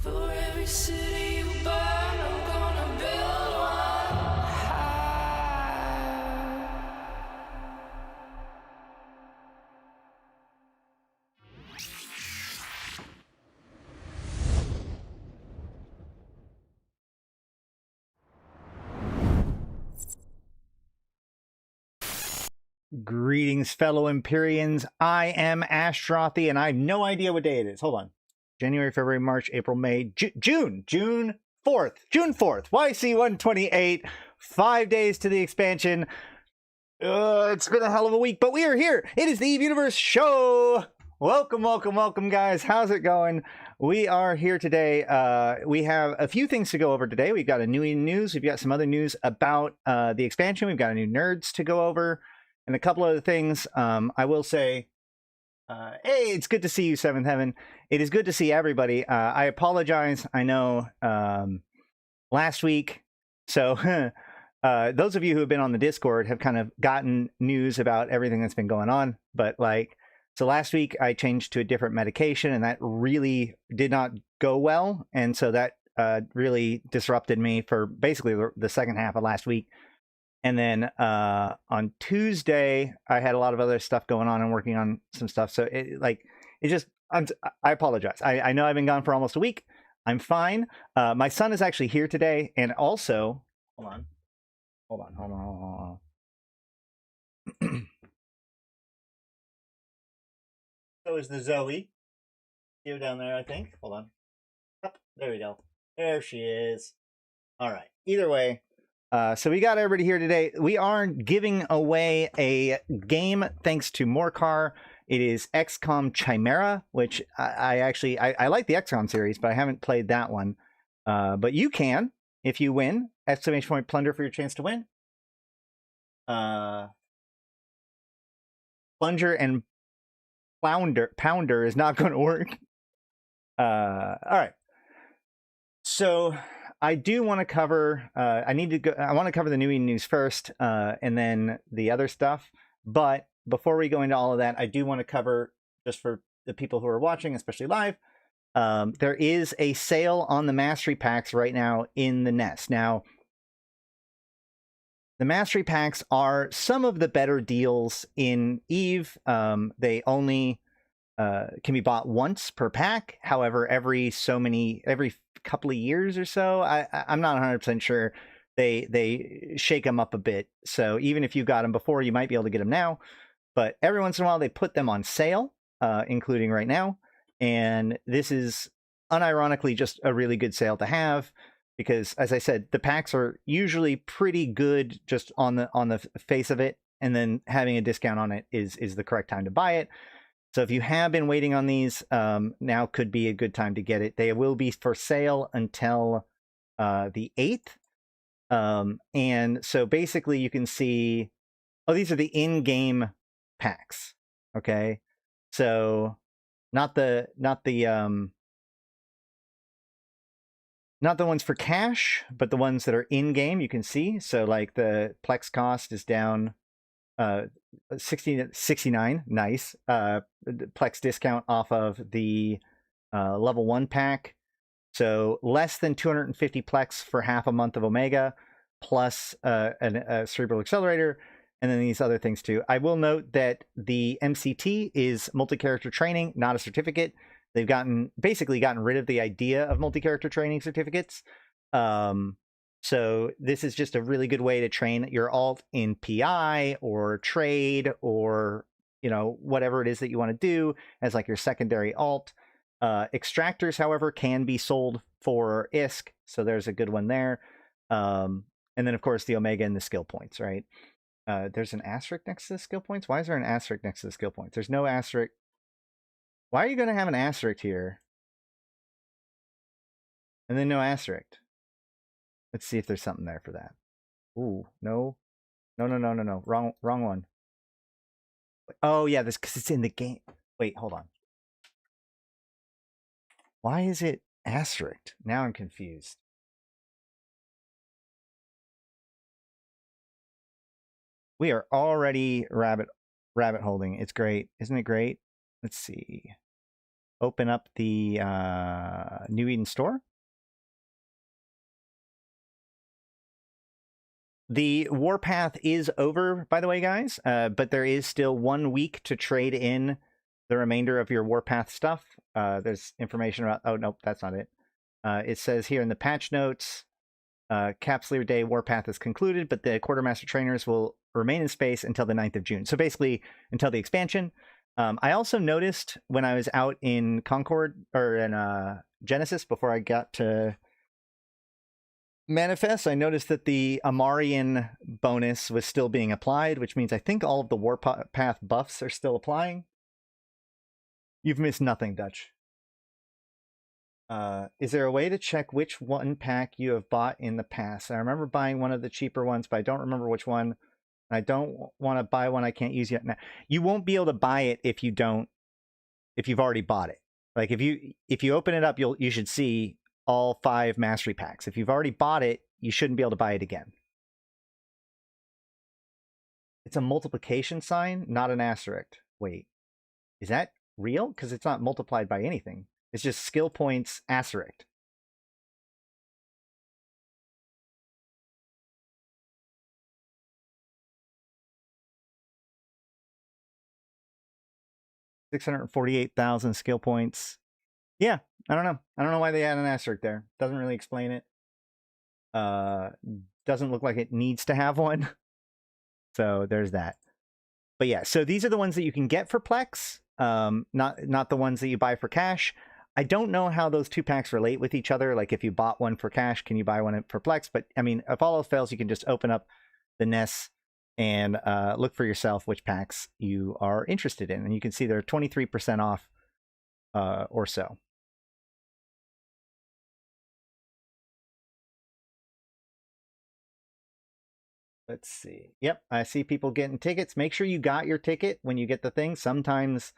For every city you burn, I'm gonna build one high. Greetings, fellow Empyreans. I am Ashtrothy, and I have no idea what day it is. Hold on. January, February, March, April, May, June 4th. June 4th. YC128. 5 days to the expansion. It's been a hell of a week, but we are here. It is the Eve Universe Show. Welcome, welcome, welcome, guys. How's it going? We are here today. We have a few things to go over today. We've got a new news. We've got some other news about the expansion. We've got a new nerds to go over. And a couple other things. I will say, hey, it's good to see you, Seventh Heaven. It is good to see everybody. I apologize. I know last week. So those of you who have been on the Discord have kind of gotten news about everything that's been going on. But so last week I changed to a different medication, and that really did not go well. And so that really disrupted me for basically the second half of last week. And then on Tuesday, I had a lot of other stuff going on and working on some stuff. So I apologize. I know I've been gone for almost a week. I'm fine. My son is actually here today. And also, hold on. So is the Zoe. See her down there, I think. Hold on. Up. There we go. There she is. All right. Either way. So we got everybody here today. We are giving away a game thanks to Morcar. It is XCOM Chimera, which I like the XCOM series, but I haven't played that one. But you can, if you win, exclamation point plunder for your chance to win. Plunger and pounder is not going to work. All right. So I do want to cover, I want to cover the new news first, and then the other stuff. But before we go into all of that, I do want to cover, just for the people who are watching, especially live, there is a sale on the Mastery Packs right now in the Nest. Now, the Mastery Packs are some of the better deals in EVE. They only can be bought once per pack. However, every couple of years or so, I'm not 100% sure, they shake them up a bit. So even if you got them before, you might be able to get them now. But every once in a while, they put them on sale, including right now. And this is unironically just a really good sale to have, because, as I said, the packs are usually pretty good just on the face of it, and then having a discount on it is the correct time to buy it. So if you have been waiting on these, now could be a good time to get it. They will be for sale until the 8th. And so basically you can see, these are the in-game packs. Okay. So not the ones for cash, but the ones that are in-game, you can see. So like the Plex cost is down 69, nice. Plex discount off of the level 1 pack. So less than 250 Plex for half a month of Omega, plus a Cerebral Accelerator, and then these other things too. I will note that the MCT is multi-character training, not a certificate. They've basically gotten rid of the idea of multi-character training certificates. So this is just a really good way to train your alt in PI or trade, or whatever it is that you want to do as like your secondary alt. Extractors, however, can be sold for ISK, so there's a good one there. And then of course the Omega and the skill points, right? There's an asterisk next to the skill points. Why is there an asterisk next to the skill points? There's no asterisk. Why are you going to have an asterisk here and then no asterisk? Let's see if there's something there for that. Ooh, no. Wrong one. Oh yeah, this because it's in the game. Wait, hold on. Why is it asterisk? Now I'm confused. We are already rabbit holding. It's great. Isn't it great? Let's see. open up the New Eden store. The Warpath is over, by the way, guys, but there is still 1 week to trade in the remainder of your Warpath stuff. There's information about... Oh, nope, that's not it. It says here in the patch notes, Capsular Day Warpath is concluded, but the Quartermaster Trainers will remain in space until the 9th of June. So basically, until the expansion. I also noticed when I was out in Concord, or in Genesis, before I got to Manifest, I noticed that the Amarian bonus was still being applied, which means I think all of the Warpath buffs are still applying. You've missed nothing, Dutch. Is there a way to check which one pack you have bought in the past? I remember buying one of the cheaper ones, but I don't remember which one. I don't want to buy one I can't use yet. Now, you won't be able to buy it if you've already bought it. Like if you open it up, you should see all 5 mastery packs. If you've already bought it, you shouldn't be able to buy it again. It's a multiplication sign, not an asterisk. Wait, is that real? Because it's not multiplied by anything. It's just skill points asterisk. $648,000 skill points. Yeah, I don't know. I don't know why they add an asterisk there. Doesn't really explain it. Doesn't look like it needs to have one. So there's that. But yeah, so these are the ones that you can get for Plex, not the ones that you buy for cash. I don't know how those 2 packs relate with each other. Like if you bought one for cash, can you buy one for Plex? But I mean, if all else fails, you can just open up the NES and look for yourself which packs you are interested in. And you can see they're 23% off or so. Let's see. Yep, I see people getting tickets. Make sure you got your ticket when you get the thing. Sometimes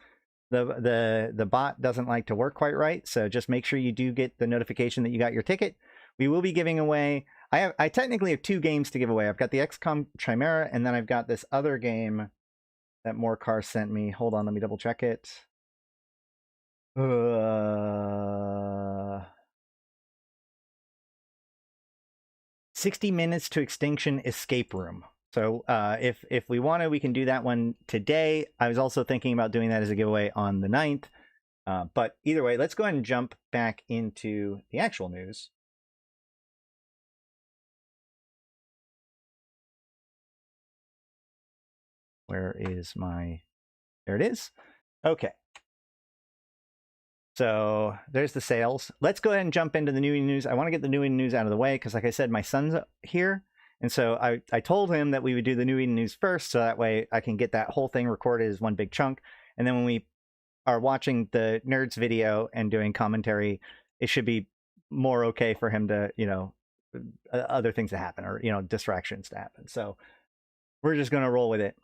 the bot doesn't like to work quite right, so just make sure you do get the notification that you got your ticket. We will be giving away... I technically have 2 games to give away. I've got the XCOM Chimera, and then I've got this other game that Morcar sent me. Hold on, let me double check it. 60 Minutes to Extinction Escape Room. So if we want to, we can do that one today. I was also thinking about doing that as a giveaway on the 9th. But either way, let's go ahead and jump back into the actual news. Where is my... There it is. Okay. So there's the sales. Let's go ahead and jump into the New news. I want to get the New news out of the way because, like I said, my son's here. And so I told him that we would do the New news first, so that way I can get that whole thing recorded as one big chunk. And then when we are watching the Nerds video and doing commentary, it should be more okay for him to, you know, other things to happen, or, you know, distractions to happen. So we're just going to roll with it.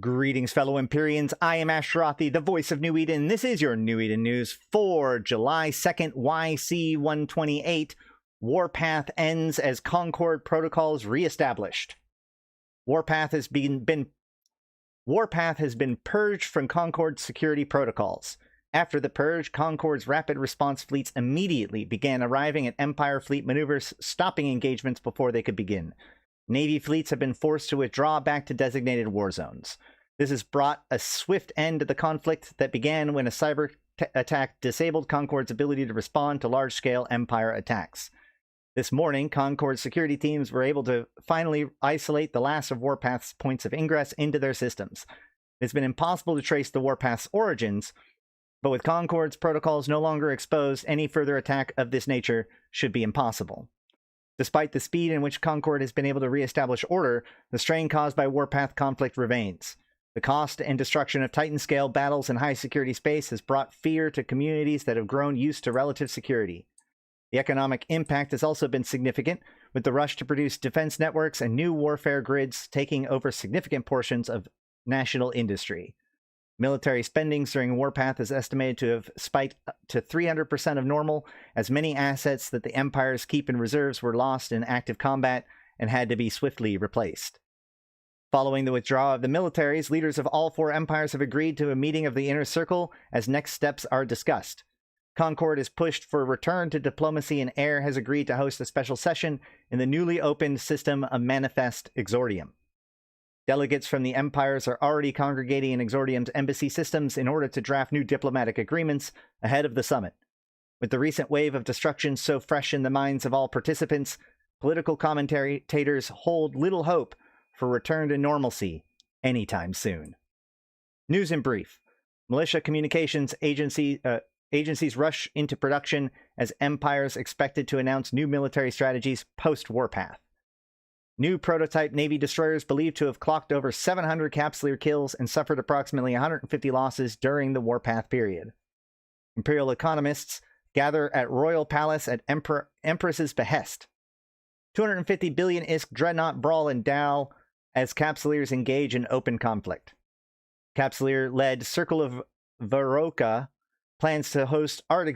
Greetings, fellow Empyreans. I am Ashtarothi, the voice of New Eden. This is your New Eden news for July 2nd, YC128. Warpath ends as Concord protocols reestablished. Warpath has been purged from Concord's security protocols. After the purge, Concord's rapid response fleets immediately began arriving at Empire fleet maneuvers, stopping engagements before they could begin. Navy fleets have been forced to withdraw back to designated war zones. This has brought a swift end to the conflict that began when a cyber attack disabled Concord's ability to respond to large-scale Empire attacks. This morning, Concord's security teams were able to finally isolate the last of Warpath's points of ingress into their systems. It's been impossible to trace the Warpath's origins, but with Concord's protocols no longer exposed, any further attack of this nature should be impossible. Despite the speed in which Concord has been able to reestablish order, the strain caused by Warpath conflict remains. The cost and destruction of Titan-scale battles in high-security space has brought fear to communities that have grown used to relative security. The economic impact has also been significant, with the rush to produce defense networks and new warfare grids taking over significant portions of national industry. Military spending during Warpath is estimated to have spiked to 300% of normal, as many assets that the Empires keep in reserves were lost in active combat and had to be swiftly replaced. Following the withdrawal of the militaries, leaders of all 4 empires have agreed to a meeting of the Inner Circle as next steps are discussed. Concord is pushed for a return to diplomacy, and Air has agreed to host a special session in the newly opened system of Manifest Exordium. Delegates from the empires are already congregating in Exordium's embassy systems in order to draft new diplomatic agreements ahead of the summit. With the recent wave of destruction so fresh in the minds of all participants, political commentators hold little hope for return to normalcy anytime soon. News in brief. Militia communications agencies rush into production as empires expected to announce new military strategies post-Warpath. New prototype Navy destroyers believed to have clocked over 700 Capsuleer kills and suffered approximately 150 losses during the Warpath period. Imperial economists gather at Royal Palace at Empress's behest. 250 billion ISK dreadnought brawl in Dal as Capsuleers engage in open conflict. Capsuleer-led Circle of Varoka plans to host art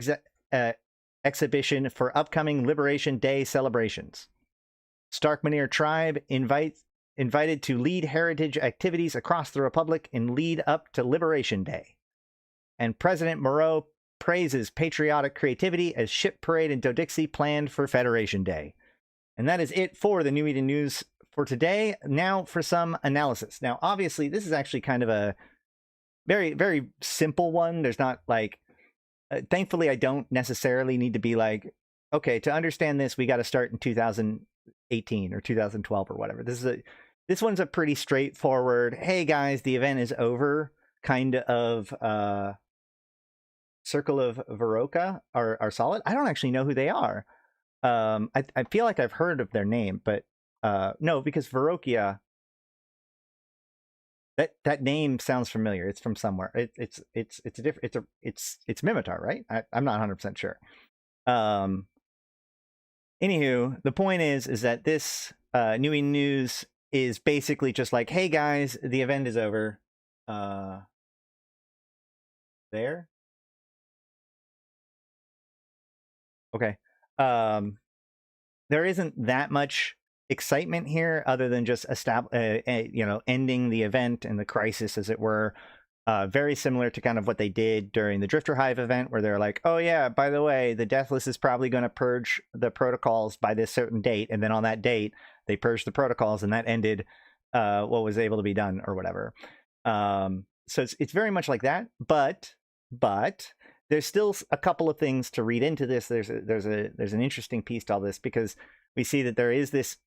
exhibition for upcoming Liberation Day celebrations. Starkmanir tribe invited to lead heritage activities across the Republic in lead up to Liberation Day. And President Moreau praises patriotic creativity as ship parade in Dodixie planned for Federation Day. And that is it for the New Eden News for today. Now for some analysis. Now, obviously, this is actually kind of a very, very simple one. There's not like, thankfully, I don't necessarily need to be like, okay, to understand this, we got to start in 2018 or 2012 or whatever. This one's a pretty straightforward, hey guys, the event is over kind of Circle of Varoka are solid. I don't actually know who they are. I feel like I've heard of their name, but no, because Varokia, that name sounds familiar. It's from somewhere. It's Mimitar, right? I'm not 100% sure. Anywho, the point is that this New Eden News is basically just like, hey guys, the event is over. There. Okay. There isn't that much excitement here other than just ending the event and the crisis, as it were. Very similar to kind of what they did during the Drifter Hive event, where they're like, oh yeah, by the way, the Deathless is probably going to purge the protocols by this certain date. And then on that date, they purged the protocols, and that ended what was able to be done or whatever. So it's very much like that, but there's still a couple of things to read into this. There's an interesting piece to all this, because we see that there is this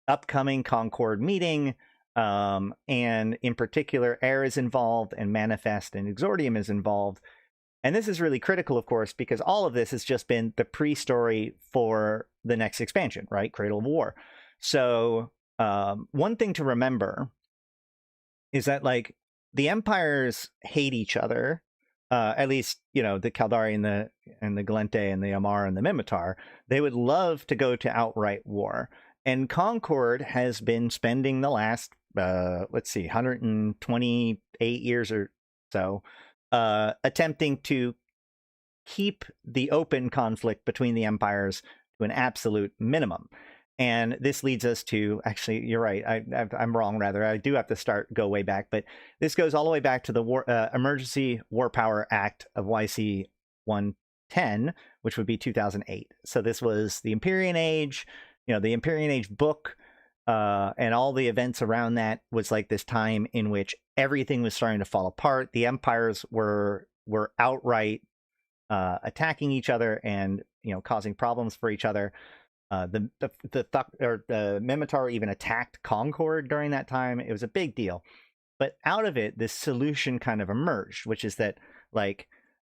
upcoming Concord meeting, and in particular, Air is involved, and Manifest and Exordium is involved. And this is really critical, of course, because all of this has just been the pre-story for the next expansion, right? Cradle of War. So one thing to remember is that, like, the empires hate each other. At least, the Caldari and the Galente and the Amar and the Mimitar, they would love to go to outright war. And Concord has been spending the last, 128 years or so, attempting to keep the open conflict between the empires to an absolute minimum. And this leads us to, actually, you're right, I'm wrong, rather. I do have to go way back, but this goes all the way back to the Emergency War Power Act of YC110, which would be 2008. So this was the Empyrean Age, the Empyrean Age book, and all the events around that was like this time in which everything was starting to fall apart. The empires were outright attacking each other and, causing problems for each other. The Mimitar even attacked Concord during that time. It was a big deal. But out of it, this solution kind of emerged, which is that, like,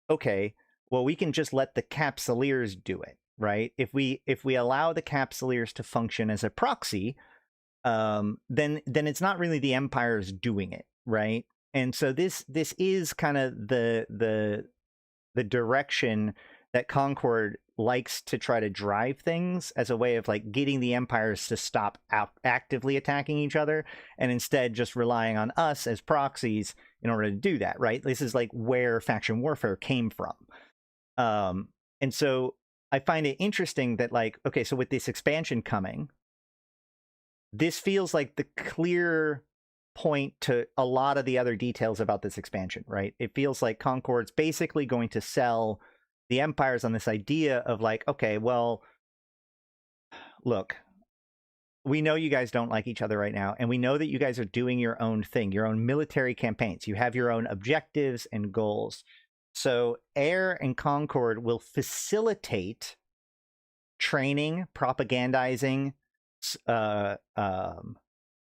okay, well, we can just let the Capsuleers do it, right? If we allow the Capsuleers to function as a proxy, then it's not really the empires doing it, right? And so this is kind of the direction that Concord likes to try to drive things, as a way of, like, getting the empires to stop actively attacking each other, and instead just relying on us as proxies in order to do that, right? This is like where faction warfare came from. And so I find it interesting that, like, okay, so with this expansion coming, this feels like the clear point to a lot of the other details about this expansion, right? It feels like Concord's basically going to sell the empires on this idea of like, okay, well, look, we know you guys don't like each other right now, and we know that you guys are doing your own thing, your own military campaigns. You have your own objectives and goals. So Air and Concord will facilitate training, propagandizing,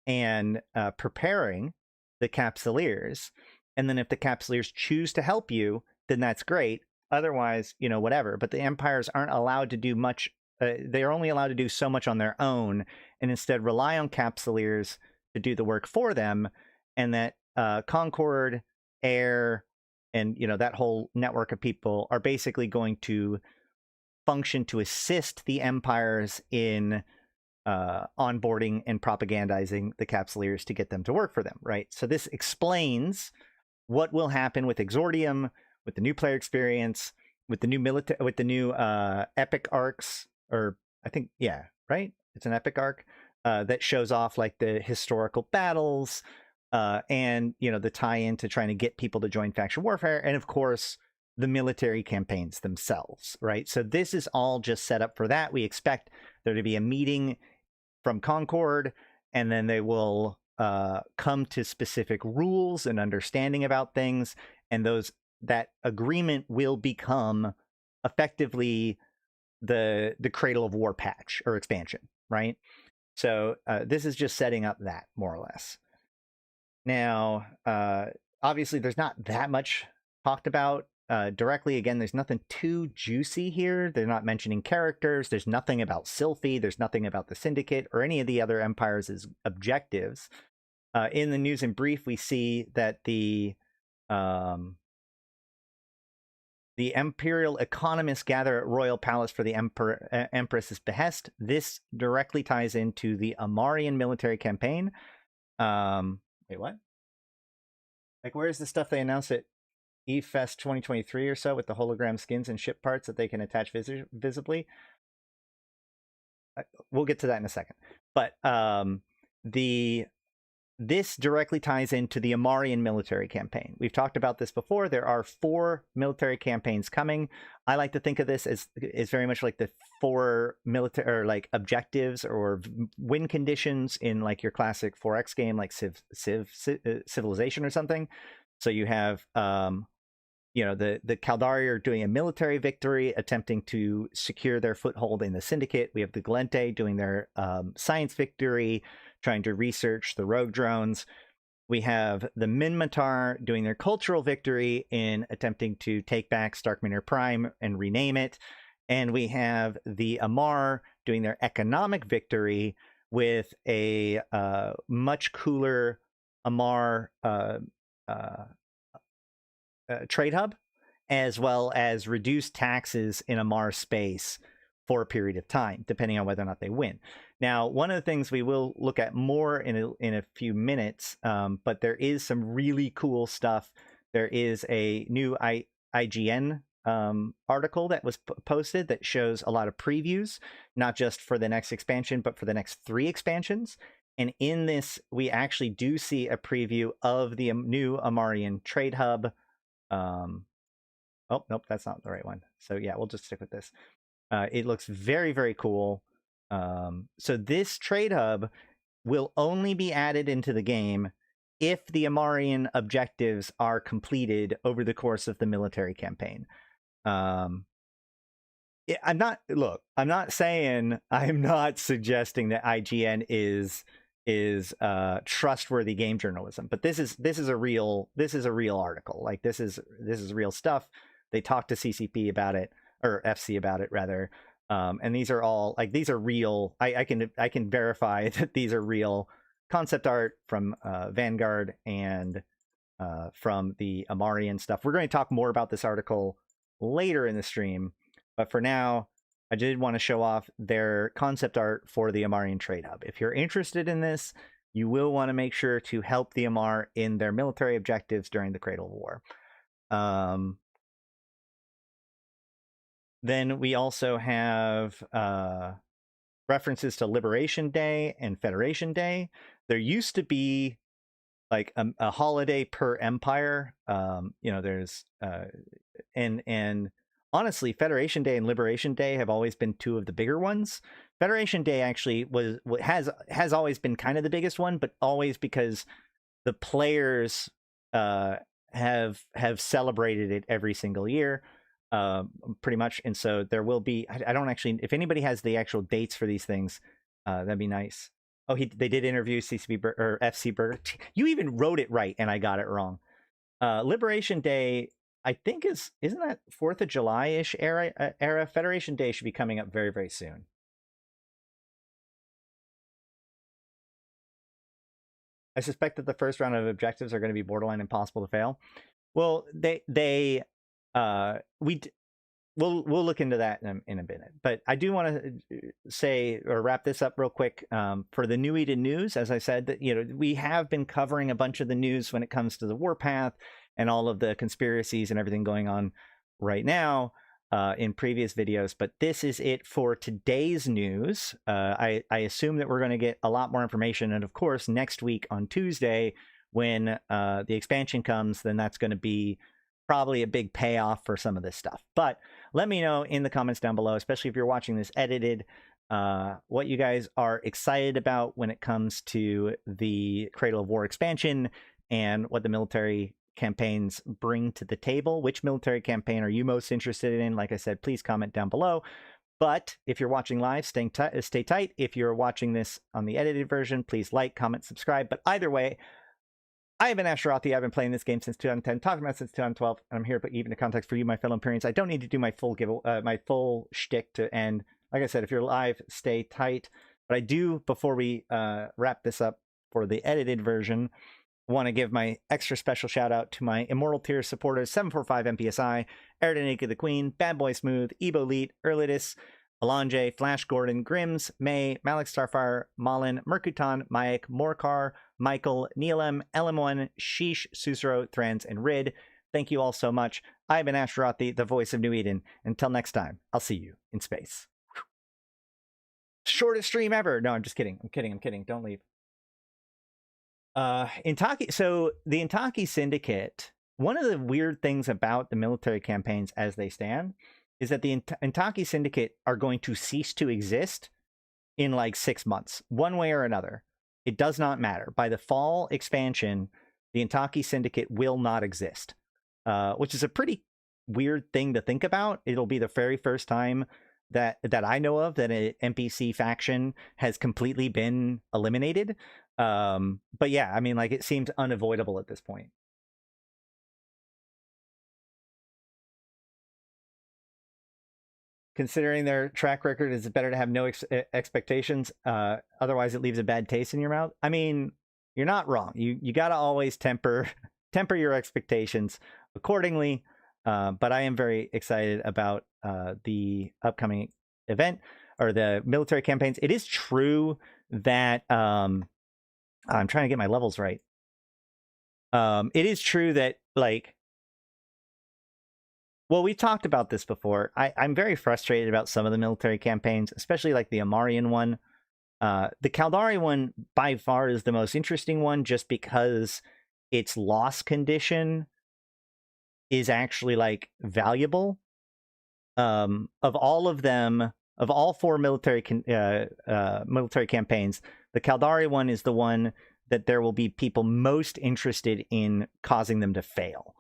and preparing the Capsuleers. And then if the Capsuleers choose to help you, then that's great. Otherwise, you know, whatever. But the empires aren't allowed to do much. They're only allowed to do so much on their own, and instead rely on Capsuleers to do the work for them. And that Concord, Air, and, you know, that whole network of people are basically going to function to assist the empires in onboarding and propagandizing the Capsuleers to get them to work for them, right? So this explains what will happen with Exordium, with the new player experience, with the new epic arcs, or I think, yeah, right? It's an epic arc that shows off like the historical battles and, you know, the tie-in to trying to get people to join faction warfare, and of course the military campaigns themselves, right? So this is all just set up for that. We expect there to be a meeting from Concord, and then they will come to specific rules and understanding about things, and that agreement will become effectively the Cradle of War patch or expansion, right? So this is just setting up that, more or less. Now, obviously, there's not that much talked about directly. Again, there's nothing too juicy here. They're not mentioning characters. There's nothing about Sylphie. There's nothing about the Syndicate or any of the other empires' objectives. In the news and brief, we see that the Imperial economists gather at Royal Palace for the Empress's behest. This directly ties into the Amarian military campaign. Wait, what? Like, where's the stuff they announced at E-Fest 2023 or so with the hologram skins and ship parts that they can attach visibly? We'll get to that in a second. But this directly ties into the Amarian military campaign. We've talked about this before. There are 4 military campaigns coming. I like to think of this as very much like the 4 military, or like objectives or win conditions in like your classic 4X game, like Civilization or something. So you have, you know, the Caldari are doing a military victory, attempting to secure their foothold in the Syndicate. We have the Glente doing their science victory, trying to research the rogue drones. We have the Minmatar doing their cultural victory in attempting to take back Starkmere Prime and rename it. And we have the Amar doing their economic victory with a much cooler Amar trade hub, as well as reduced taxes in Amar space for a period of time, depending on whether or not they win. Now, one of the things we will look at more in a few minutes, but there is some really cool stuff. There is a new IGN article that was posted that shows a lot of previews, not just for the next expansion, but for the next 3 expansions. And in this, we actually do see a preview of the new Amarian trade hub. Oh, nope, that's not the right one. So yeah, we'll just stick with this. It looks very, very cool. So this trade hub will only be added into the game if the Amarian objectives are completed over the course of the military campaign. I'm not suggesting that IGN is trustworthy game journalism, but this is a real article. Like this is real stuff. They talked to CCP about it, or FC about it rather. And these are all like, these are real. I can verify that these are real concept art from Vanguard and from the Amarian stuff. We're going to talk more about this article later in the stream, but for now, I did want to show off their concept art for the Amarian Trade Hub. If you're interested in this, you will want to make sure to help the Amar in their military objectives during the Cradle of War. Then we also have references to Liberation Day and Federation Day. There used to be like a holiday per empire. You know, there's and honestly, Federation Day and Liberation Day have always been two of the bigger ones. Federation Day actually has always been kind of the biggest one, but always because the players have celebrated it every single year, pretty much. And so there will be. I don't actually. If anybody has the actual dates for these things, that'd be nice. Oh, they did interview or FC Burger. You even wrote it right, and I got it wrong. Liberation Day, I think isn't that 4th of July-ish era? Federation Day should be coming up very, very soon. I suspect that the first round of objectives are going to be borderline impossible to fail. Well, we'll look into that in a minute. But I do want to say or wrap this up real quick for the New Eden news. As I said, that we have been covering a bunch of the news when it comes to the Warpath and all of the conspiracies and everything going on right now in previous videos. But this is it for today's news. I assume that we're going to get a lot more information. And of course, next week on Tuesday, when the expansion comes, then that's going to be probably a big payoff for some of this stuff. But let me know in the comments down below, especially if you're watching this edited, what you guys are excited about when it comes to the Cradle of War expansion and what the military campaigns bring to the table. Which military campaign are you most interested in? Like I said, please comment down below. But if you're watching live, stay tight. If you're watching this on the edited version, please like, comment, subscribe. But either way, I have been Ashtarothi. I've been playing this game since 2010, talking about it since 2012, and I'm here to put even the context for you, my fellow Imperians. I don't need to do my full shtick to end. Like I said, if you're live, stay tight. But I do, before we wrap this up for the edited version, want to give my extra special shout out to my Immortal tier supporters: 745 MPSI, Arydanika the Queen, Bad Boy Smooth, Ebo Elite, Erladis, Elange, Flash Gordon, Grims, May, Malak Starfire, Malin, Mercuton, Mayak, Morcar, Michael, Neelam, LM1, Sheesh, Susuro, Thrans, and Rid. Thank you all so much. I've been Ashtarothi, the voice of New Eden. Until next time, I'll see you in space. Shortest stream ever. No, I'm just kidding. I'm kidding. Don't leave. So the Intaki Syndicate, one of the weird things about the military campaigns as they stand is that the Intaki Syndicate are going to cease to exist in like 6 months, one way or another. It does not matter. By the fall expansion, the Intaki Syndicate will not exist, which is a pretty weird thing to think about. It'll be the very first time that I know of that an NPC faction has completely been eliminated. But yeah, I mean, like, it seems unavoidable at this point. Considering their track record, is it better to have no expectations? Otherwise, it leaves a bad taste in your mouth. I mean, you're not wrong. You got to always temper your expectations accordingly. But I am very excited about the upcoming event or the military campaigns. It is true that I'm trying to get my levels right. It is true that, like, well, we talked about this before. I'm very frustrated about some of the military campaigns, especially like the Amarian one. The Caldari one by far is the most interesting one, just because its loss condition is actually like valuable. Of all of them, of all 4 military campaigns, the Caldari one is the one that there will be people most interested in causing them to fail.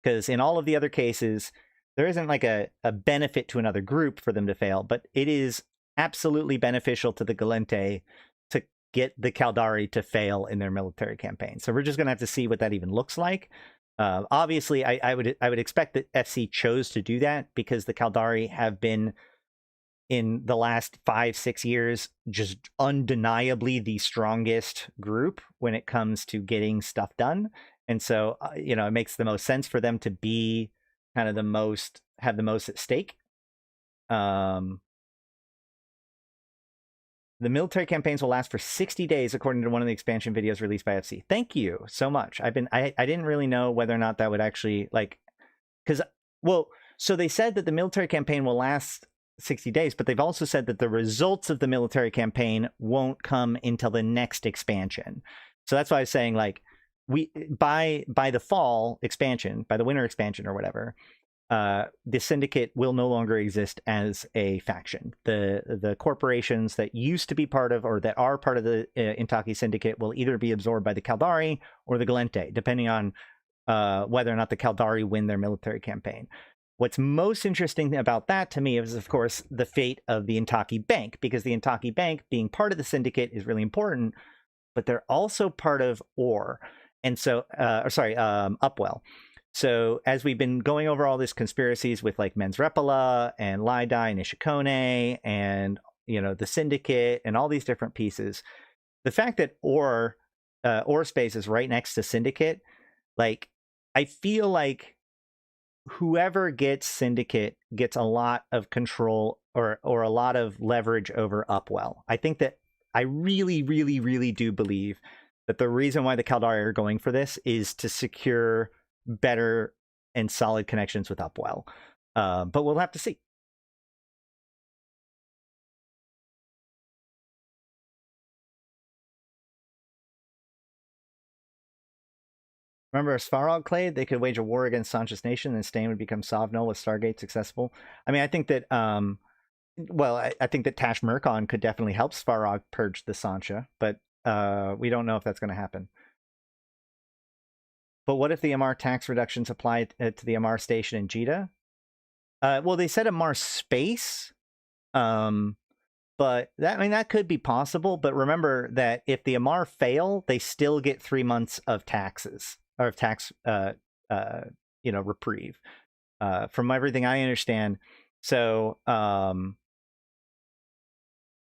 Because in all of the other cases, there isn't like a benefit to another group for them to fail, but it is absolutely beneficial to the Gallente to get the Caldari to fail in their military campaign. So we're just going to have to see what that even looks like. Obviously, I would expect that FC chose to do that because the Caldari have been, in the last 5-6 years, just undeniably the strongest group when it comes to getting stuff done. And so, it makes the most sense for them to be kind of have the most at stake. The military campaigns will last for 60 days, according to one of the expansion videos released by FC. Thank you so much. I didn't really know whether or not that would actually, like, so they said that the military campaign will last 60 days, but they've also said that the results of the military campaign won't come until the next expansion. So that's why I was saying, like, by the fall expansion, by the winter expansion or whatever, the Syndicate will no longer exist as a faction. The corporations that used to be part of, or that are part of the Intaki Syndicate, will either be absorbed by the Caldari or the Gallente, depending on whether or not the Caldari win their military campaign. What's most interesting about that to me is, of course, the fate of the Intaki Bank, because the Intaki Bank, being part of the Syndicate, is really important, but they're also part of OR. And so, Upwell. So as we've been going over all these conspiracies with like Mens Repala and Lydai and Ishikone and, you know, the Syndicate and all these different pieces, the fact that OR space is right next to Syndicate, like, I feel like whoever gets Syndicate gets a lot of control or a lot of leverage over Upwell. I think that I really, really, really do believe that the reason why the Caldari are going for this is to secure better and solid connections with Upwell. But we'll have to see. Remember Svarog Clade? They could wage a war against Sansha's nation, and Stain would become Sovnol with Stargates accessible. I mean, I think that, I think that Tash Murkon could definitely help Svarog purge the Sansha, but we don't know if that's going to happen. But what if the MR tax reductions apply to the MR station in Jita? Well, they said MR space, but that could be possible. But remember that if the MR fail, they still get 3 months of taxes or of tax, reprieve, from everything I understand. So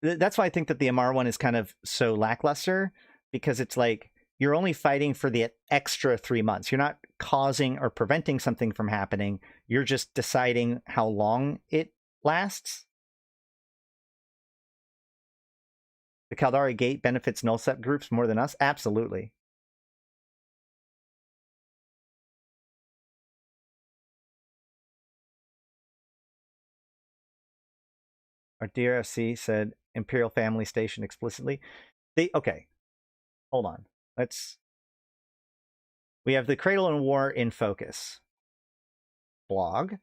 that's why I think that the MR one is kind of so lackluster, because it's like, you're only fighting for the extra 3 months. You're not causing or preventing something from happening. You're just deciding how long it lasts. The Caldari Gate benefits null set groups more than us? Absolutely. Our DRFC said Imperial Family Station explicitly. Okay, hold on. We have the Cradle and War in Focus blog,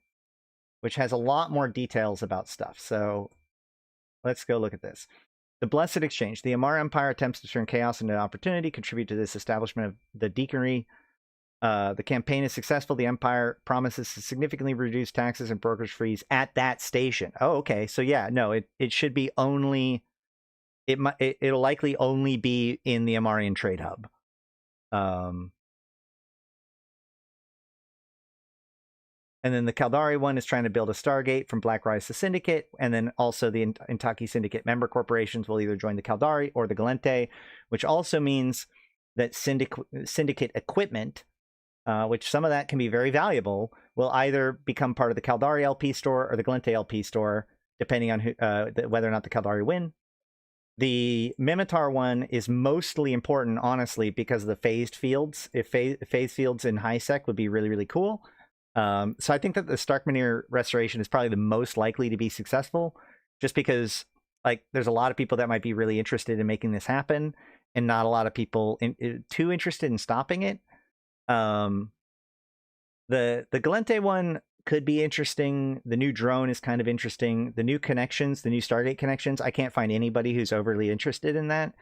which has a lot more details about stuff. So let's go look at this. The Blessed Exchange. The Amar Empire attempts to turn chaos into opportunity, contribute to this establishment of the deaconry. The campaign is successful. The Empire promises to significantly reduce taxes and brokerage fees at that station. Oh, okay. So yeah, no, it should be only... It'll likely only be in the Amarian Trade Hub. And then the Caldari one is trying to build a Stargate from BlackRoseNoble Syndicate, and then also the Intaki Syndicate member corporations will either join the Caldari or the Gallente, which also means that Syndicate equipment, which some of that can be very valuable, will either become part of the Caldari LP store or the Gallente LP store, depending on whether or not the Caldari win. The Mimitar one is mostly important, honestly, because of the phased fields. If phased fields in high sec would be really, really cool. So I think that the Starkmanir restoration is probably the most likely to be successful, just because like there's a lot of people that might be really interested in making this happen, and not a lot of people too interested in stopping it. The Gallente one could be interesting. The new drone is kind of interesting. The new connections, the new Stargate connections, I can't find anybody who's overly interested in that.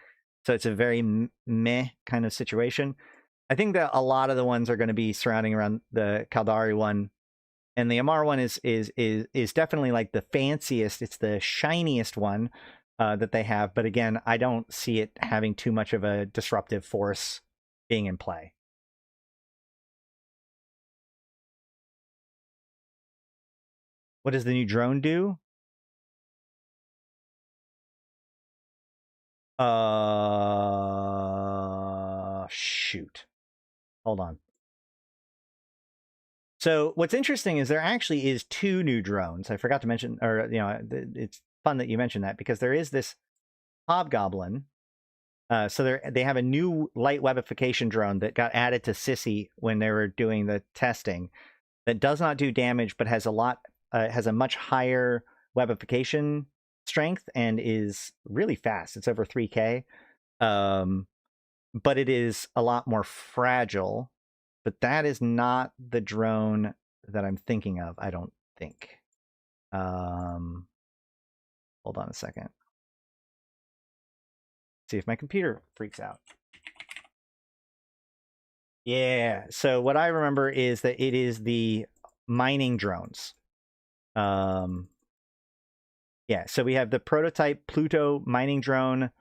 So it's a very meh kind of situation. I think that a lot of the ones are going to be surrounding around the Caldari one, and the Amar one is definitely like the fanciest. It's the shiniest one that they have. But again, I don't see it having too much of a disruptive force being in play. What does the new drone do? Shoot. Hold on. So what's interesting is there actually is 2 new drones. I forgot to mention, or it's fun that you mentioned that, because there is this Hobgoblin. So they have a new light webification drone that got added to Sissy when they were doing the testing, that does not do damage, but has a much higher webification strength and is really fast. It's over 3K. but it is a lot more fragile. But that is not the drone that I'm thinking of, I don't think. Hold on a second. See if my computer freaks out. Yeah, so what I remember is that it is the mining drones. Yeah, so we have the prototype Pluto mining drone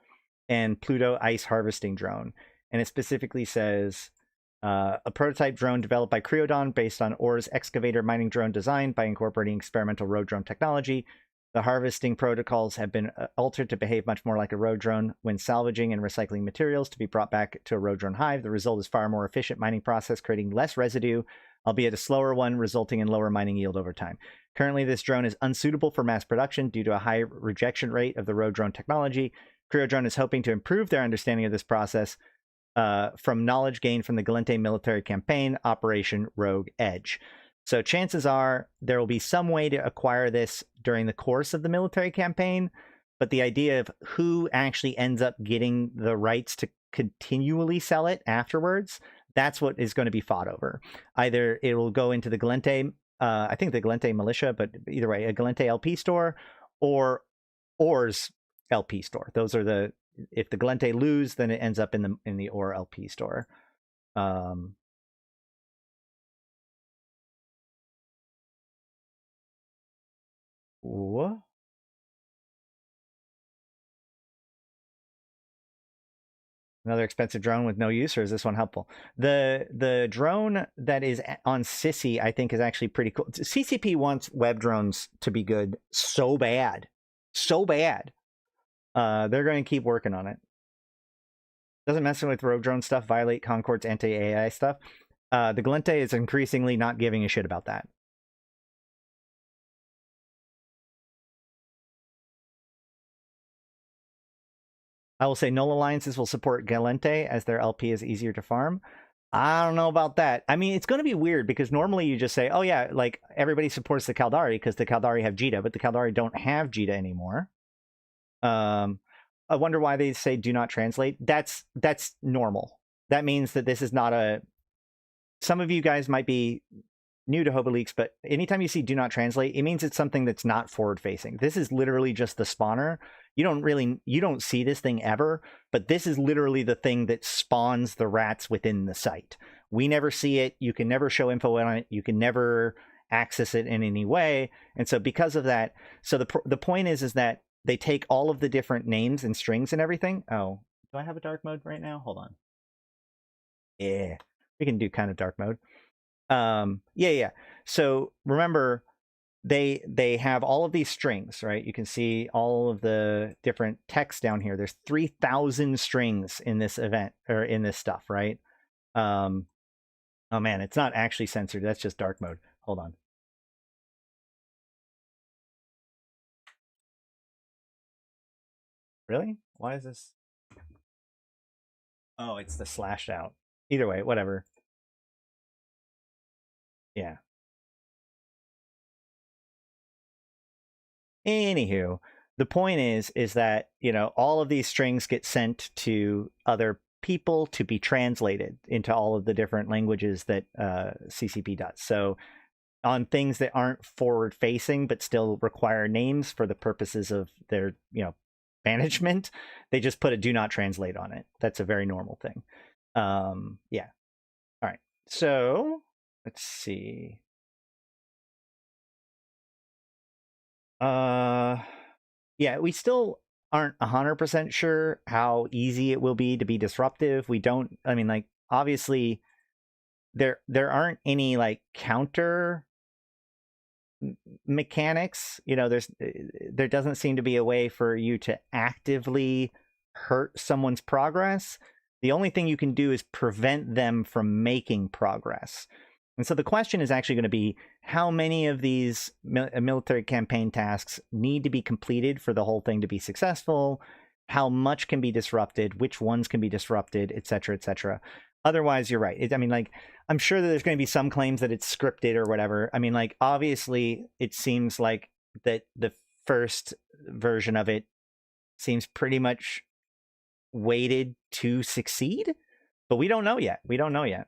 and Pluto ice harvesting drone. And it specifically says, a prototype drone developed by Creodon based on Or's excavator mining drone design by incorporating experimental road drone technology. The harvesting protocols have been altered to behave much more like a road drone when salvaging and recycling materials to be brought back to a road drone hive. The result is far more efficient mining process, creating less residue, albeit a slower one, resulting in lower mining yield over time. Currently, this drone is unsuitable for mass production due to a high rejection rate of the road drone technology. Creodrone is hoping to improve their understanding of this process from knowledge gained from the Gallente military campaign, Operation Rogue Edge. So chances are there will be some way to acquire this during the course of the military campaign, but the idea of who actually ends up getting the rights to continually sell it afterwards, that's what is going to be fought over. Either it will go into the Gallente, I think the Gallente militia, but either way, a Gallente LP store or Or's LP store. Those are the, if the Gallente lose, then it ends up in the Or LP store. What? Another expensive drone with no use, or is this one helpful? The drone that is on Sissy, I think, is actually pretty cool. CCP wants web drones to be good so bad. So bad. They're going to keep working on it. Doesn't messing with road drone stuff violate Concord's anti-AI stuff? The Gallente is increasingly not giving a shit about that. I will say null alliances will support Gallente as their LP is easier to farm. I don't know about that. I mean, it's going to be weird because normally you just say, oh yeah, like everybody supports the Caldari because the Caldari have Jita, but the Caldari don't have Jita anymore. I wonder why they say do not translate. That's normal. That means that this is not a... Some of you guys might be new to HoboLeaks, but anytime you see do not translate, it means it's something that's not forward facing. This is literally just the spawner. You don't see this thing ever, but this is literally the thing that spawns the rats within the site. We never see it. You can never show info on it. You can never access it in any way. And so because of that, so the point is that they take all of the different names and strings and everything. Oh, do I have a dark mode right now? Hold on. Yeah, we can do kind of dark mode. Yeah. So remember, they have all of these strings, right? You can see all of the different text down here. There's 3,000 strings in this event, or in this stuff, right? Oh man, it's not actually censored. That's just dark mode. Hold on. Really? Why is this? Oh, it's the slashed out. Either way, whatever. Yeah. Anywho, the point is that, you know, all of these strings get sent to other people to be translated into all of the different languages that CCP does. So on things that aren't forward facing but still require names for the purposes of their, you know, management, they just put a do not translate on it. That's a very normal thing. Yeah. All right. So let's see. Yeah, we still aren't 100% sure how easy it will be to be disruptive. We don't, I mean, like, obviously there aren't any like counter mechanics, you know. There doesn't seem to be a way for you to actively hurt someone's progress. The only thing you can do is prevent them from making progress. And so the question is actually going to be, how many of these military campaign tasks need to be completed for the whole thing to be successful? How much can be disrupted? Which ones can be disrupted, et cetera, et cetera. Otherwise, you're right. I mean, like, I'm sure that there's going to be some claims that it's scripted or whatever. I mean, like, obviously, it seems like that the first version of it seems pretty much weighted to succeed. But we don't know yet. We don't know yet.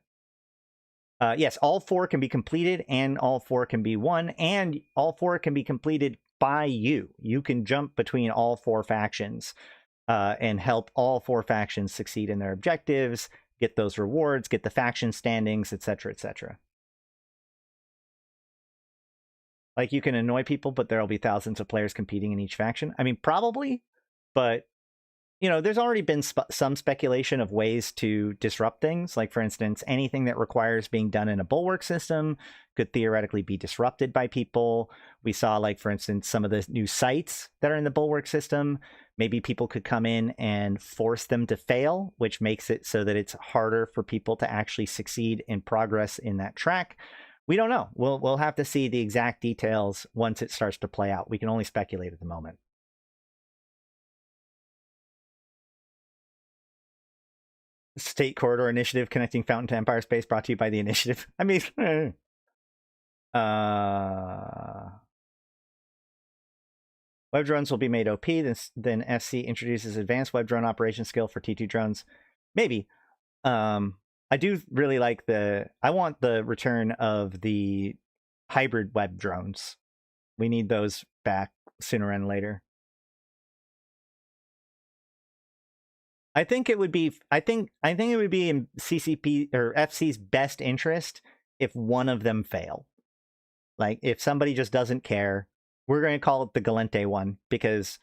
Yes, all 4 can be completed, and all 4 can be won, and all 4 can be completed by you. You can jump between all 4 factions and help all 4 factions succeed in their objectives, get those rewards, get the faction standings, etc., etc. Like, you can annoy people, but there'll be thousands of players competing in each faction. I mean, probably, but you know, there's already been some speculation of ways to disrupt things. Like, for instance, anything that requires being done in a bulwark system could theoretically be disrupted by people. We saw, like, for instance, some of the new sites that are in the bulwark system. Maybe people could come in and force them to fail, which makes it so that it's harder for people to actually succeed in progress in that track. We don't know. We'll have to see the exact details once it starts to play out. We can only speculate at the moment. State Corridor Initiative connecting Fountain to Empire Space, brought to you by the Initiative. I mean, web drones will be made OP. Then FC introduces advanced web drone operation skill for T2 drones. Maybe. I do really like I want the return of the hybrid web drones. We need those back sooner than later. I think it would be in CCP or FC's best interest if one of them fail. Like, if somebody just doesn't care, we're going to call it the Gallente one, because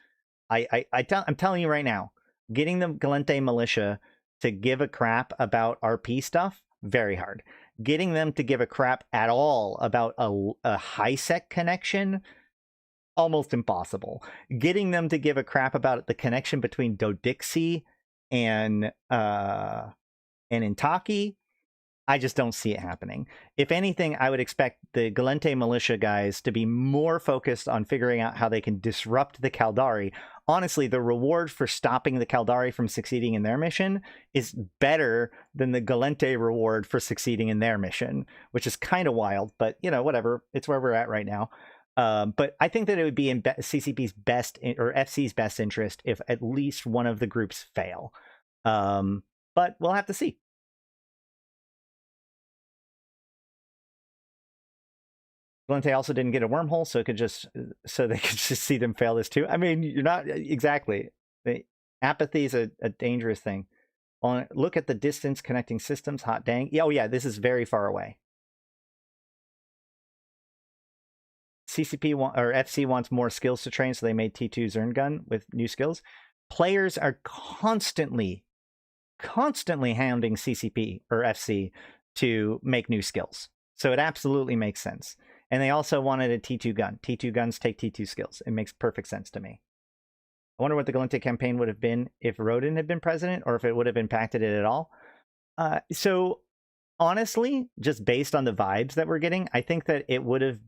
I'm telling you right now, getting the Gallente militia to give a crap about RP stuff, very hard. Getting them to give a crap at all about a high-sec connection, almost impossible. Getting them to give a crap about the connection between Dodixie and Intaki, I just don't see it happening. If anything, I would expect the Gallente militia guys to be more focused on figuring out how they can disrupt the Caldari. Honestly, the reward for stopping the Caldari from succeeding in their mission is better than the Gallente reward for succeeding in their mission, which is kind of wild, but you know, whatever. It's where we're at right now. But I think that it would be in CCP's best or FC's best interest if at least one of the groups fail. But we'll have to see. Gallente also didn't get a wormhole, so they could just see them fail this too. I mean, you're not exactly. Apathy is a dangerous thing. Look at the distance connecting systems. Hot dang. Oh yeah, this is very far away. CCP or FC wants more skills to train, so they made T2 Zerngun with new skills. Players are constantly hounding CCP or FC to make new skills. So it absolutely makes sense. And they also wanted a T2 gun. T2 guns take T2 skills. It makes perfect sense to me. I wonder what the Gallente campaign would have been if Rodin had been president, or if it would have impacted it at all. So honestly, just based on the vibes that we're getting, I think that it would have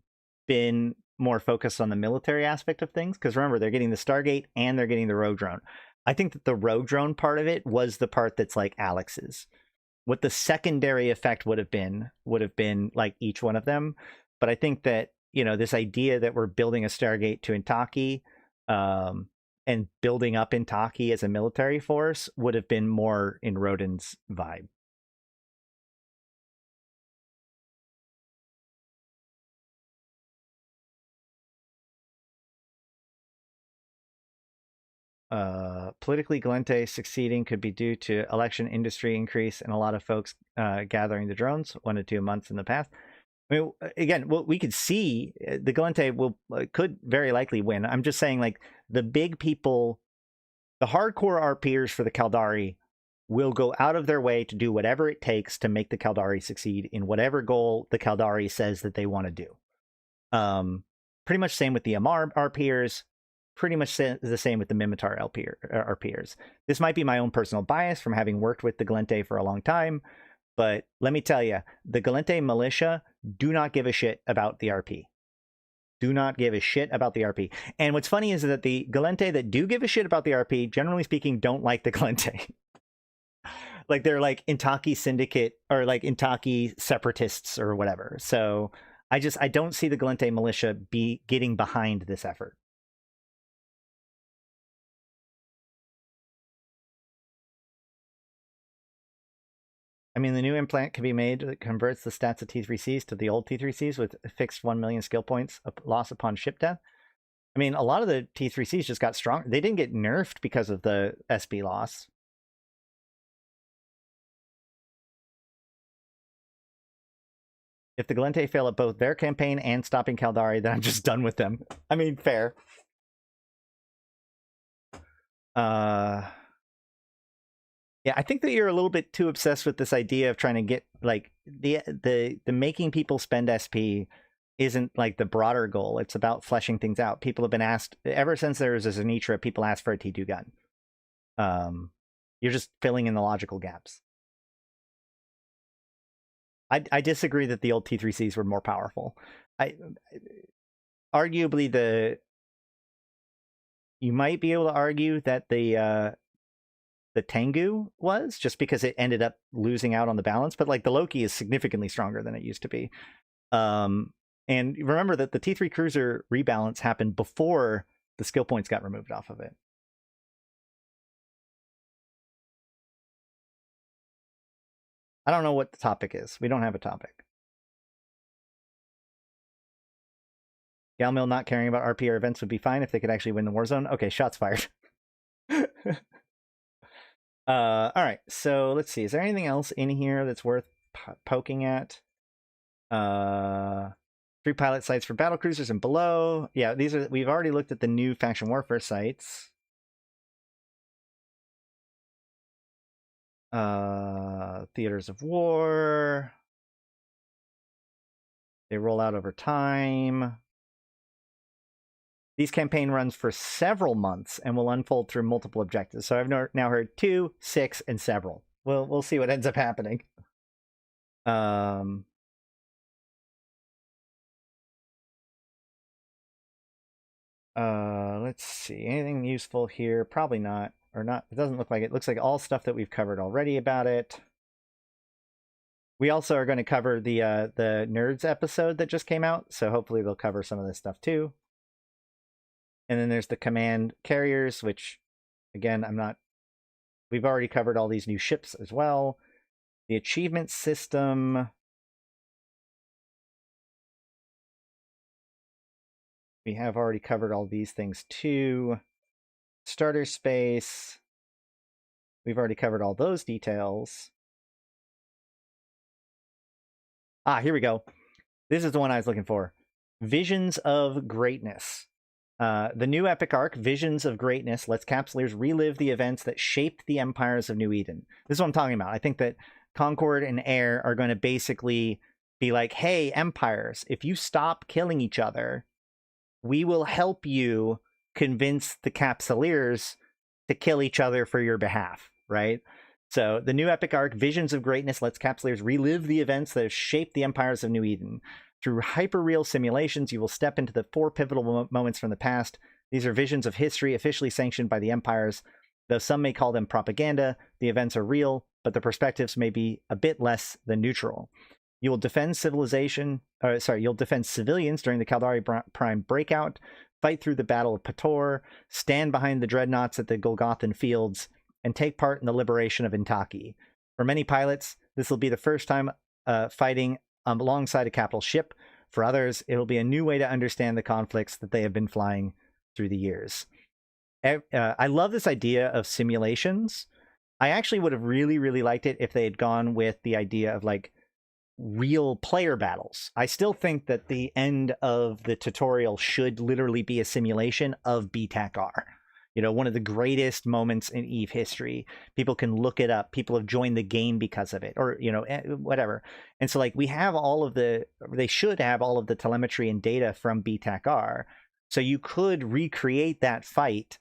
been more focused on the military aspect of things. Because remember, they're getting the Stargate and they're getting the Rogue Drone. I think that the Rogue Drone part of it was the part that's like Alex's. What the secondary effect would have been like each one of them. But I think that, you know, this idea that we're building a Stargate to Intaki and building up Intaki as a military force would have been more in Rodin's vibe. Politically, Gallente succeeding could be due to election industry increase and a lot of folks gathering the drones 1 to 2 months in the past. I mean, again, what we could see, the Gallente could very likely win. I'm just saying, like, the big people, the hardcore RPers for the Caldari will go out of their way to do whatever it takes to make the Caldari succeed in whatever goal the Caldari says that they want to do. Pretty much same with the Amar RPers. Pretty much the same with the Mimitar RPers. This might be my own personal bias from having worked with the Gallente for a long time, but let me tell you, the Gallente militia do not give a shit about the RP. Do not give a shit about the RP. And what's funny is that the Gallente that do give a shit about the RP, generally speaking, don't like the Gallente. Like, they're like Intaki Syndicate or like Intaki separatists or whatever. So I don't see the Gallente militia be getting behind this effort. I mean, the new implant can be made that converts the stats of T3Cs to the old T3Cs with a fixed 1 million skill points loss upon ship death. I mean, a lot of the T3Cs just got strong. They didn't get nerfed because of the SB loss. If the Gallente fail at both their campaign and stopping Caldari, then I'm just done with them. I mean, fair. Yeah, I think that you're a little bit too obsessed with this idea of trying to get like the making people spend SP isn't like the broader goal. It's about fleshing things out. People have been asked ever since there was a Zenitra, people asked for a T2 gun. You're just filling in the logical gaps. I disagree that the old T3Cs were more powerful. Arguably you might be able to argue that the Tengu was, just because it ended up losing out on the balance, but like the Loki is significantly stronger than it used to be. And remember that the T3 Cruiser rebalance happened before the skill points got removed off of it. I don't know what the topic is. We don't have a topic. Galmill not caring about RPR events would be fine if they could actually win the Warzone. Okay, shots fired. All right, so let's see. Is there anything else in here that's worth poking at? 3 pilot sites for battle cruisers and below. Yeah, these are. We've already looked at the new faction warfare sites. Theaters of war. They roll out over time. These campaign runs for several months and will unfold through multiple objectives. So I've now heard 2, 6, and several. We'll see what ends up happening. Let's see. Anything useful here? Probably not. Or not. It doesn't look like it. It looks like all stuff that we've covered already about it. We also are going to cover the Nerds episode that just came out. So hopefully they'll cover some of this stuff too. And then there's the command carriers, which, again, we've already covered all these new ships as well. The achievement system. We have already covered all these things too. Starter space. We've already covered all those details. Here we go. This is the one I was looking for. Visions of Greatness. The new epic arc, Visions of Greatness, lets Capsuleers relive the events that shaped the empires of New Eden. This is what I'm talking about. I think that Concord and Air are going to basically be like, hey, empires, if you stop killing each other, we will help you convince the Capsuleers to kill each other for your behalf, right? So the new epic arc, Visions of Greatness, lets Capsuleers relive the events that have shaped the empires of New Eden. Through hyper-real simulations, you will step into the 4 pivotal moments from the past. These are visions of history officially sanctioned by the empires. Though some may call them propaganda, the events are real, but the perspectives may be a bit less than neutral. You will defend you'll defend civilians during the Caldari Prime breakout, fight through the Battle of Pator, stand behind the dreadnoughts at the Golgothan fields, and take part in the liberation of Intaki. For many pilots, this will be the first time fighting alongside a capital ship. For others, it will be a new way to understand the conflicts that they have been flying through the years. I love this idea of simulations. I actually would have really, really liked it if they had gone with the idea of like real player battles. I still think that the end of the tutorial should literally be a simulation of BTAC-R. You know, one of the greatest moments in EVE history. People can look it up. People have joined the game because of it, or, you know, whatever. And so, like, they should have all of the telemetry and data from BTAC-R. So you could recreate that fight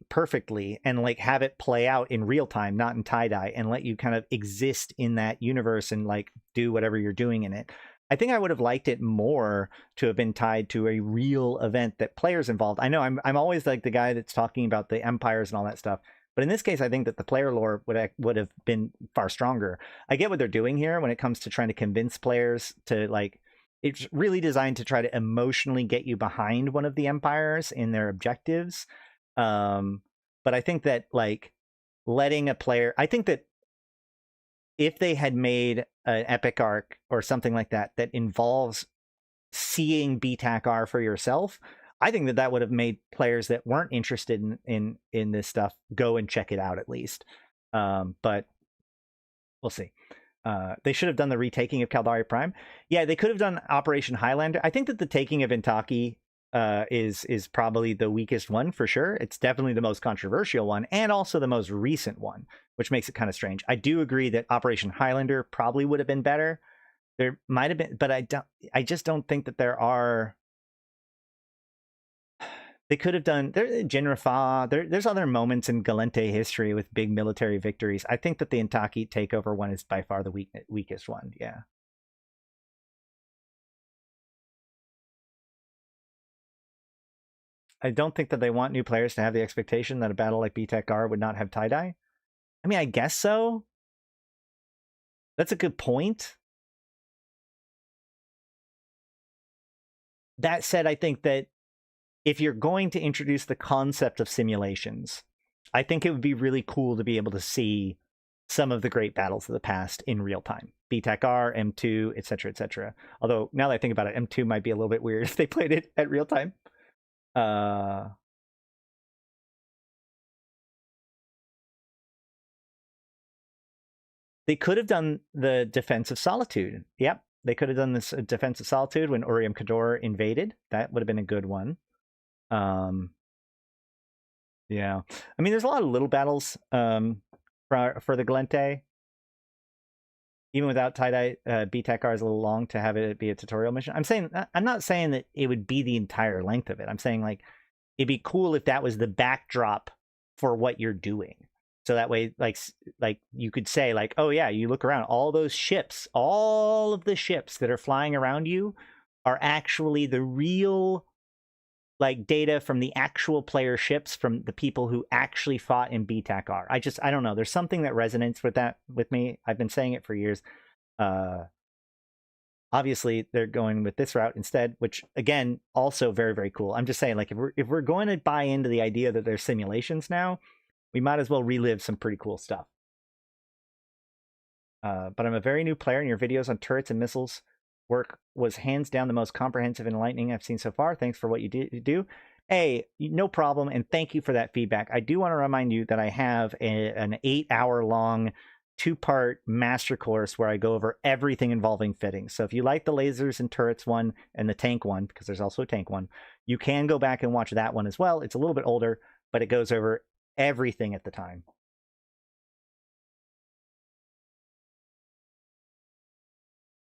perfectly and, like, have it play out in real time, not in tie-dye, and let you kind of exist in that universe and, like, do whatever you're doing in it. I think I would have liked it more to have been tied to a real event that players involved. I know I'm always like the guy that's talking about the empires and all that stuff, but in this case, I think that the player lore would have been far stronger. I get what they're doing here when it comes to trying to convince players to, like, it's really designed to try to emotionally get you behind one of the empires in their objectives. But I think that, like, letting a player, I think that if they had made an epic arc or something like that that involves seeing BTAC-R for yourself, I think that would have made players that weren't interested in this stuff go and check it out at least. But we'll see. They should have done the retaking of Caldari Prime. Yeah, they could have done Operation Highlander. I think that the taking of Intaki is probably the weakest one for sure. It's definitely the most controversial one and also the most recent one, which makes it kind of strange. I do agree that Operation Highlander probably would have been better. There might have been, but I just don't think that there are. They could have done Jinrafa. There's other moments in Galente history with big military victories. I think that the Intaki takeover one is by far the weakest one. Yeah. I don't think that they want new players to have the expectation that a battle like BTEC-R would not have tie-dye. I mean, I guess so. That's a good point. That said, I think that if you're going to introduce the concept of simulations, I think it would be really cool to be able to see some of the great battles of the past in real time. BTEC-R, M2, etc., etc. Although, now that I think about it, M2 might be a little bit weird if they played it at real time. They could have done the Defense of Solitude. Yep, they could have done this Defense of Solitude when Uriam Kador invaded. That would have been a good one. Yeah, I mean, there's a lot of little battles for the Galente. Even without tie-dye, BTEC-R is a little long to have it be a tutorial mission. I'm not saying that it would be the entire length of it. I'm saying like it'd be cool if that was the backdrop for what you're doing. So that way, like you could say like, oh yeah, you look around, all those ships, all of the ships that are flying around you are actually the real like data from the actual player ships from the people who actually fought in BTEC-R. I don't know. There's something that resonates with me. I've been saying it for years. Obviously they're going with this route instead, which again, also very, very cool. I'm just saying, like, if we're going to buy into the idea that there's simulations now, we might as well relive some pretty cool stuff. But I'm a very new player, and your videos on turrets and missiles work was hands down the most comprehensive and enlightening I've seen so far. Thanks for what you do. Hey, no problem, and thank you for that feedback. I do want to remind you that I have an 8-hour-long 2-part master course where I go over everything involving fittings. So if you like the lasers and turrets one and the tank one, because there's also a tank one, you can go back and watch that one as well. It's a little bit older, but it goes over everything at the time.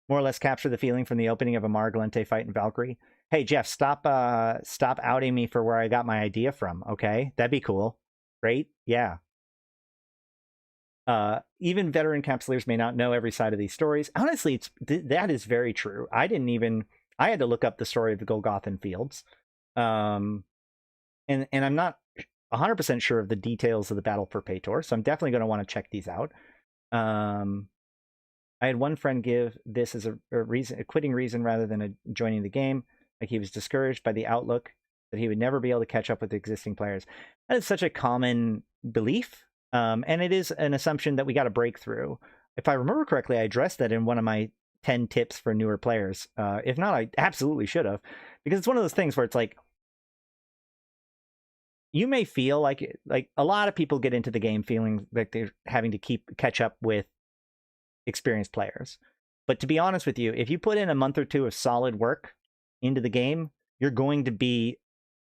More or less capture the feeling from the opening of a Galente fight in Valkyrie. Hey Jeff, stop outing me for where I got my idea from. Okay, that'd be cool. Great, yeah. Even veteran capsuleers may not know every side of these stories. Honestly, that is very true. I had to look up the story of the Golgothan Fields, and I'm not 100% sure of the details of the battle for Pator, so I'm definitely going to want to check these out. I had one friend give this as a quitting reason rather than joining the game. Like he was discouraged by the outlook that he would never be able to catch up with existing players. That is such a common belief, and it is an assumption that we got to break through. If I remember correctly, I addressed that in one of my 10 tips for newer players. If not, I absolutely should have, because it's one of those things where it's like, you may feel like a lot of people get into the game feeling like they're having to catch up with experienced players. But to be honest with you, if you put in a month or two of solid work into the game, you're going to be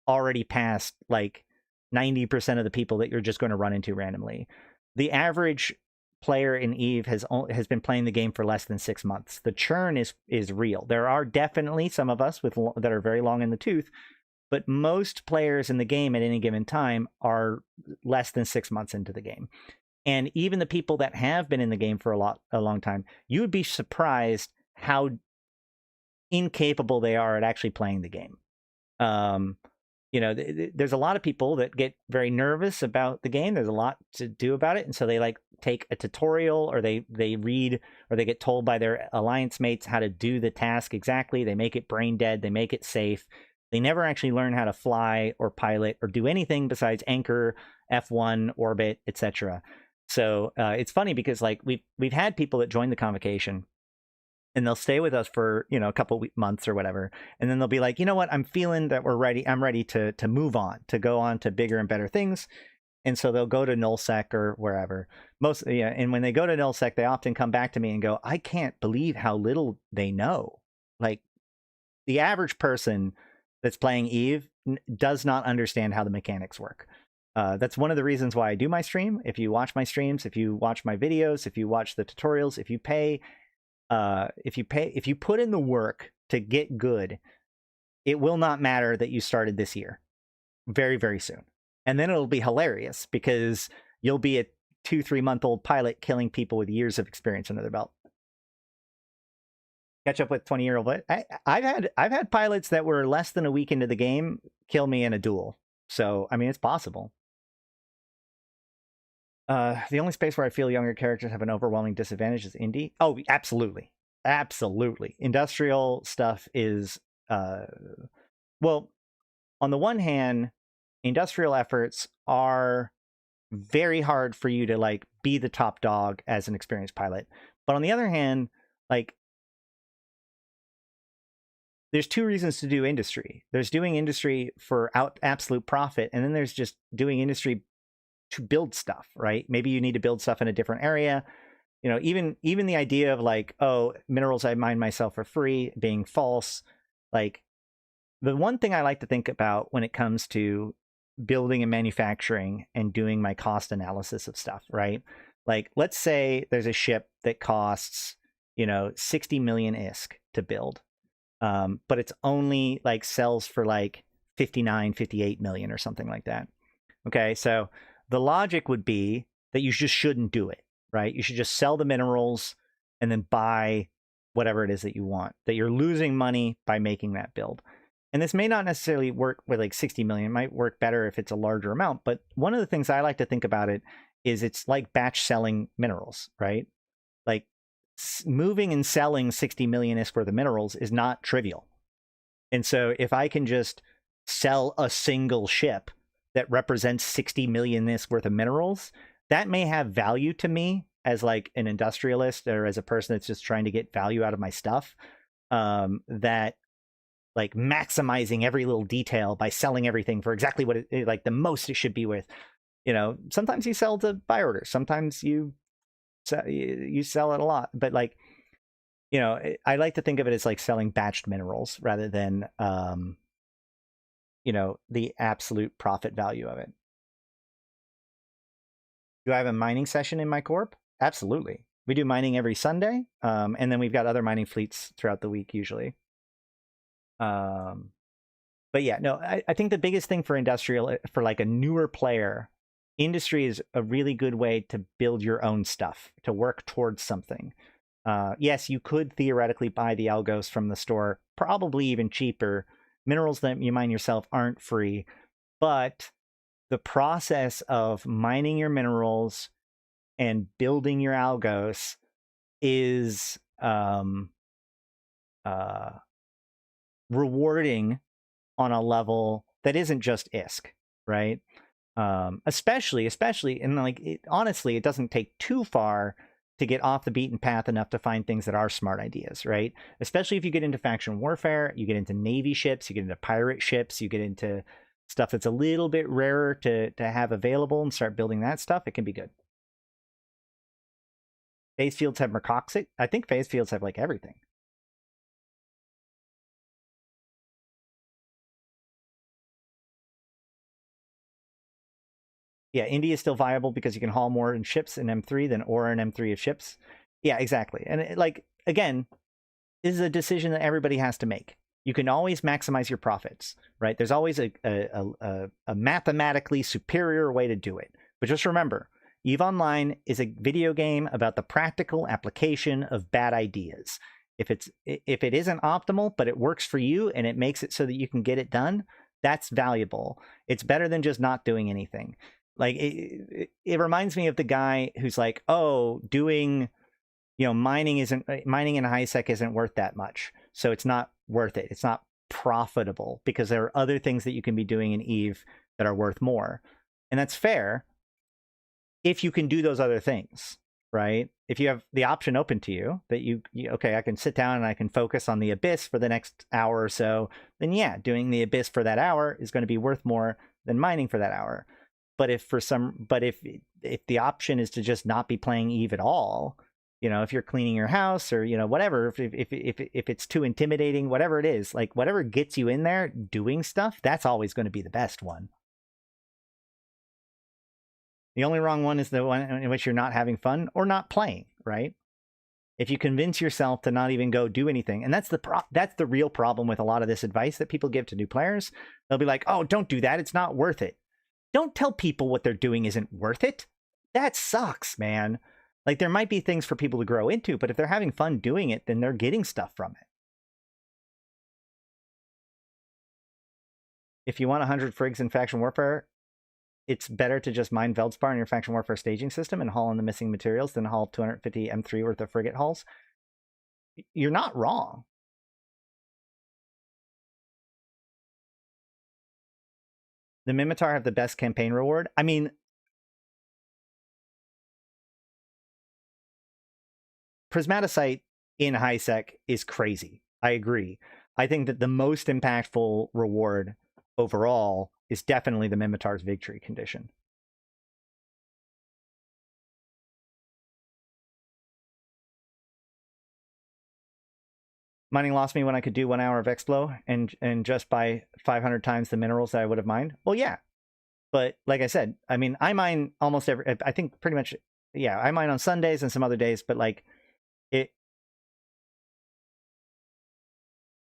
already past like 90% of the people that you're just going to run into randomly. The average player in EVE has been playing the game for less than 6 months. The churn is real. There are definitely some of us that are very long in the tooth, but most players in the game at any given time are less than 6 months into the game. And even the people that have been in the game for a long time, you would be surprised how incapable they are at actually playing the game. There's a lot of people that get very nervous about the game. There's a lot to do about it. And so they like take a tutorial, or they read, or they get told by their alliance mates how to do the task exactly. They make it brain dead. They make it safe. They never actually learn how to fly or pilot or do anything besides anchor, F1, orbit, etc. So it's funny because like we've had people that join the convocation and they'll stay with us for, you know, a couple months or whatever, and then they'll be like, you know what, I'm feeling that we're ready. I'm ready to move on, to go on to bigger and better things. And so they'll go to nullsec or wherever. And when they go to nullsec, they often come back to me and go, I can't believe how little they know. Like the average person that's playing Eve does not understand how the mechanics work. That's one of the reasons why I do my stream. If you watch my streams, if you watch my videos, if you watch the tutorials, if you put in the work to get good, it will not matter that you started this year very, very soon. And then it'll be hilarious because you'll be a 2-3 month old pilot killing people with years of experience under their belt. Catch up with 20-year-old. I've had pilots that were less than a week into the game kill me in a duel. So I mean, it's possible. The only space where I feel younger characters have an overwhelming disadvantage is indie. Oh, absolutely. Absolutely. Industrial stuff is, well, on the one hand, industrial efforts are very hard for you to like be the top dog as an experienced pilot. But on the other hand, like there's two reasons to do industry. There's doing industry for absolute profit, and then there's just doing industry to build stuff, right? Maybe you need to build stuff in a different area. You know, even the idea of like, oh, minerals I mine myself for free being false. Like the one thing I like to think about when it comes to building and manufacturing and doing my cost analysis of stuff, right? Like let's say there's a ship that costs, you know, 60 million ISK to build. But it's only like sells for like 59, 58 million or something like that. Okay, so the logic would be that you just shouldn't do it, right? You should just sell the minerals and then buy whatever it is that you want, that you're losing money by making that build. And this may not necessarily work with like 60 million. It might work better if it's a larger amount. But one of the things I like to think about it is it's like batch selling minerals, right? Like moving and selling 60 million ISK worth of minerals is not trivial. And so if I can just sell a single ship that represents 60 million ISK worth of minerals, that may have value to me as like an industrialist or as a person that's just trying to get value out of my stuff. That like maximizing every little detail by selling everything for exactly what it like the most it should be with. You know, sometimes you sell to buy orders, sometimes you sell it a lot, but like, you know, I like to think of it as like selling batched minerals rather than you know, the absolute profit value of it. Do I have a mining session in my corp? Absolutely. We do mining every Sunday, and then we've got other mining fleets throughout the week usually. But yeah, no, I think the biggest thing for industrial, for like a newer player, industry is a really good way to build your own stuff, to work towards something. Yes, you could theoretically buy the algos from the store, probably even cheaper. Minerals that you mine yourself aren't free, but the process of mining your minerals and building your algos is rewarding on a level that isn't just ISK, right? Especially, and like, honestly, it doesn't take too far to get off the beaten path enough to find things that are smart ideas, right? Especially if you get into faction warfare, you get into Navy ships, you get into pirate ships, you get into stuff that's a little bit rarer to have available and start building that stuff. It can be good. Phase fields have Mercoxic. I think phase fields have like everything. Yeah, India is still viable because you can haul more in ships in M3 than ore in M3 of ships. Yeah, exactly. And it, like, again, this is a decision that everybody has to make. You can always maximize your profits, right? There's always a mathematically superior way to do it. But just remember, EVE Online is a video game about the practical application of bad ideas. If it isn't optimal, but it works for you and it makes it so that you can get it done, that's valuable. It's better than just not doing anything. Like it reminds me of the guy who's like, oh, doing, you know, mining in high sec isn't worth that much, so it's not worth it. It's not profitable because there are other things that you can be doing in EVE that are worth more, and that's fair if you can do those other things, right? If you have the option open to you that okay, I can sit down and I can focus on the Abyss for the next hour or so, then yeah, doing the Abyss for that hour is going to be worth more than mining for that hour. But if the option is to just not be playing Eve at all, if you're cleaning your house or whatever, if it's too intimidating, whatever it is, like whatever gets you in there doing stuff, that's always going to be the best one. The only wrong one is the one in which you're not having fun or not playing, right? If you convince yourself to not even go do anything, and that's the real problem with a lot of this advice that people give to new players. They'll be like, "Oh, don't do that. It's not worth it." Don't tell people what they're doing isn't worth it. That sucks, man. Like, there might be things for people to grow into, but if they're having fun doing it, then they're getting stuff from it. If you want 100 frigs in Faction Warfare, it's better to just mine Veldspar in your Faction Warfare staging system and haul in the missing materials than haul 250 M3 worth of frigate hulls. You're not wrong. The Mimitar have the best campaign reward. I mean, Prismaticite in HiSec is crazy. I agree. I think that the most impactful reward overall is definitely the Mimitar's victory condition. Mining lost me when I could do 1 hour of Explo and just buy 500 times the minerals that I would have mined. Well, yeah. But like I said, I mean, I mine almost I think pretty much, yeah, I mine on Sundays and some other days, but like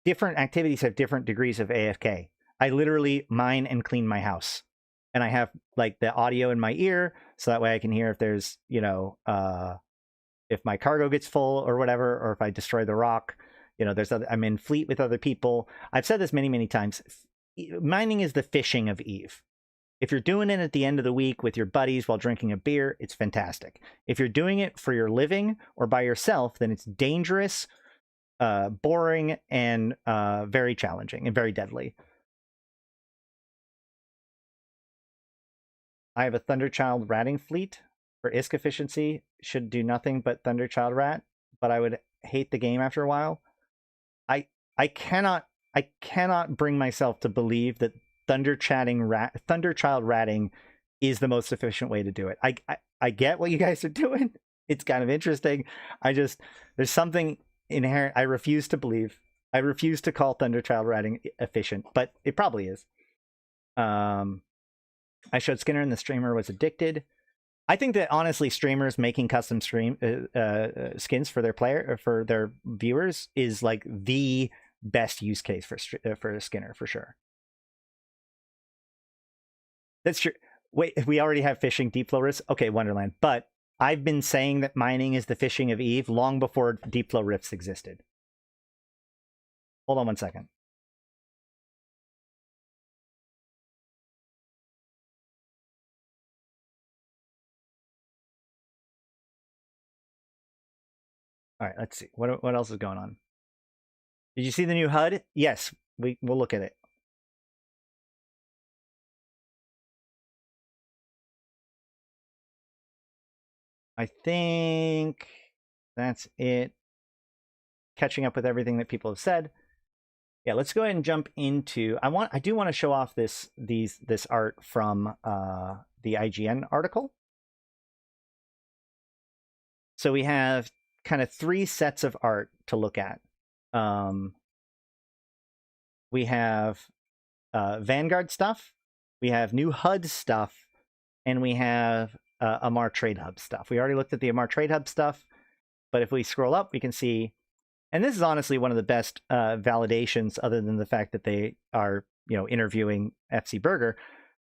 different activities have different degrees of AFK. I literally mine and clean my house. And I have like the audio in my ear, so that way I can hear if there's, if my cargo gets full or whatever, or if I destroy the rock. I'm in fleet with other people. I've said this many, many times. Mining is the fishing of Eve. If you're doing it at the end of the week with your buddies while drinking a beer, it's fantastic. If you're doing it for your living or by yourself, then it's dangerous, boring, and very challenging and very deadly. I have a Thunderchild ratting fleet for ISK efficiency. Should do nothing but Thunderchild rat, but I would hate the game after a while. I cannot bring myself to believe that Thunderchild ratting is the most efficient way to do it. I get what you guys are doing. It's kind of interesting. there's something inherent. I refuse to believe. I refuse to call Thunderchild ratting efficient, but it probably is. I showed Skinner and the streamer was addicted. I think that honestly, streamers making custom skins for their viewers is like the best use case for Skinner for sure. That's true. Wait, we already have fishing deep flow rifts. Okay, Wonderland. But I've been saying that mining is the fishing of Eve long before deep flow rifts existed. Hold on one second. All right, let's see. What else is going on? Did you see the new HUD? Yes, we'll look at it. I think that's it. Catching up with everything that people have said. Yeah, let's go ahead and jump into. I do want to show off this art from the IGN article. So we have kind of 3 sets of art to look at. We have Vanguard stuff, we have new HUD stuff, and we have Amarr Trade Hub stuff. We already looked at the Amarr Trade Hub stuff, but if we scroll up, we can see, and this is honestly one of the best validations, other than the fact that they are, interviewing FC Burger,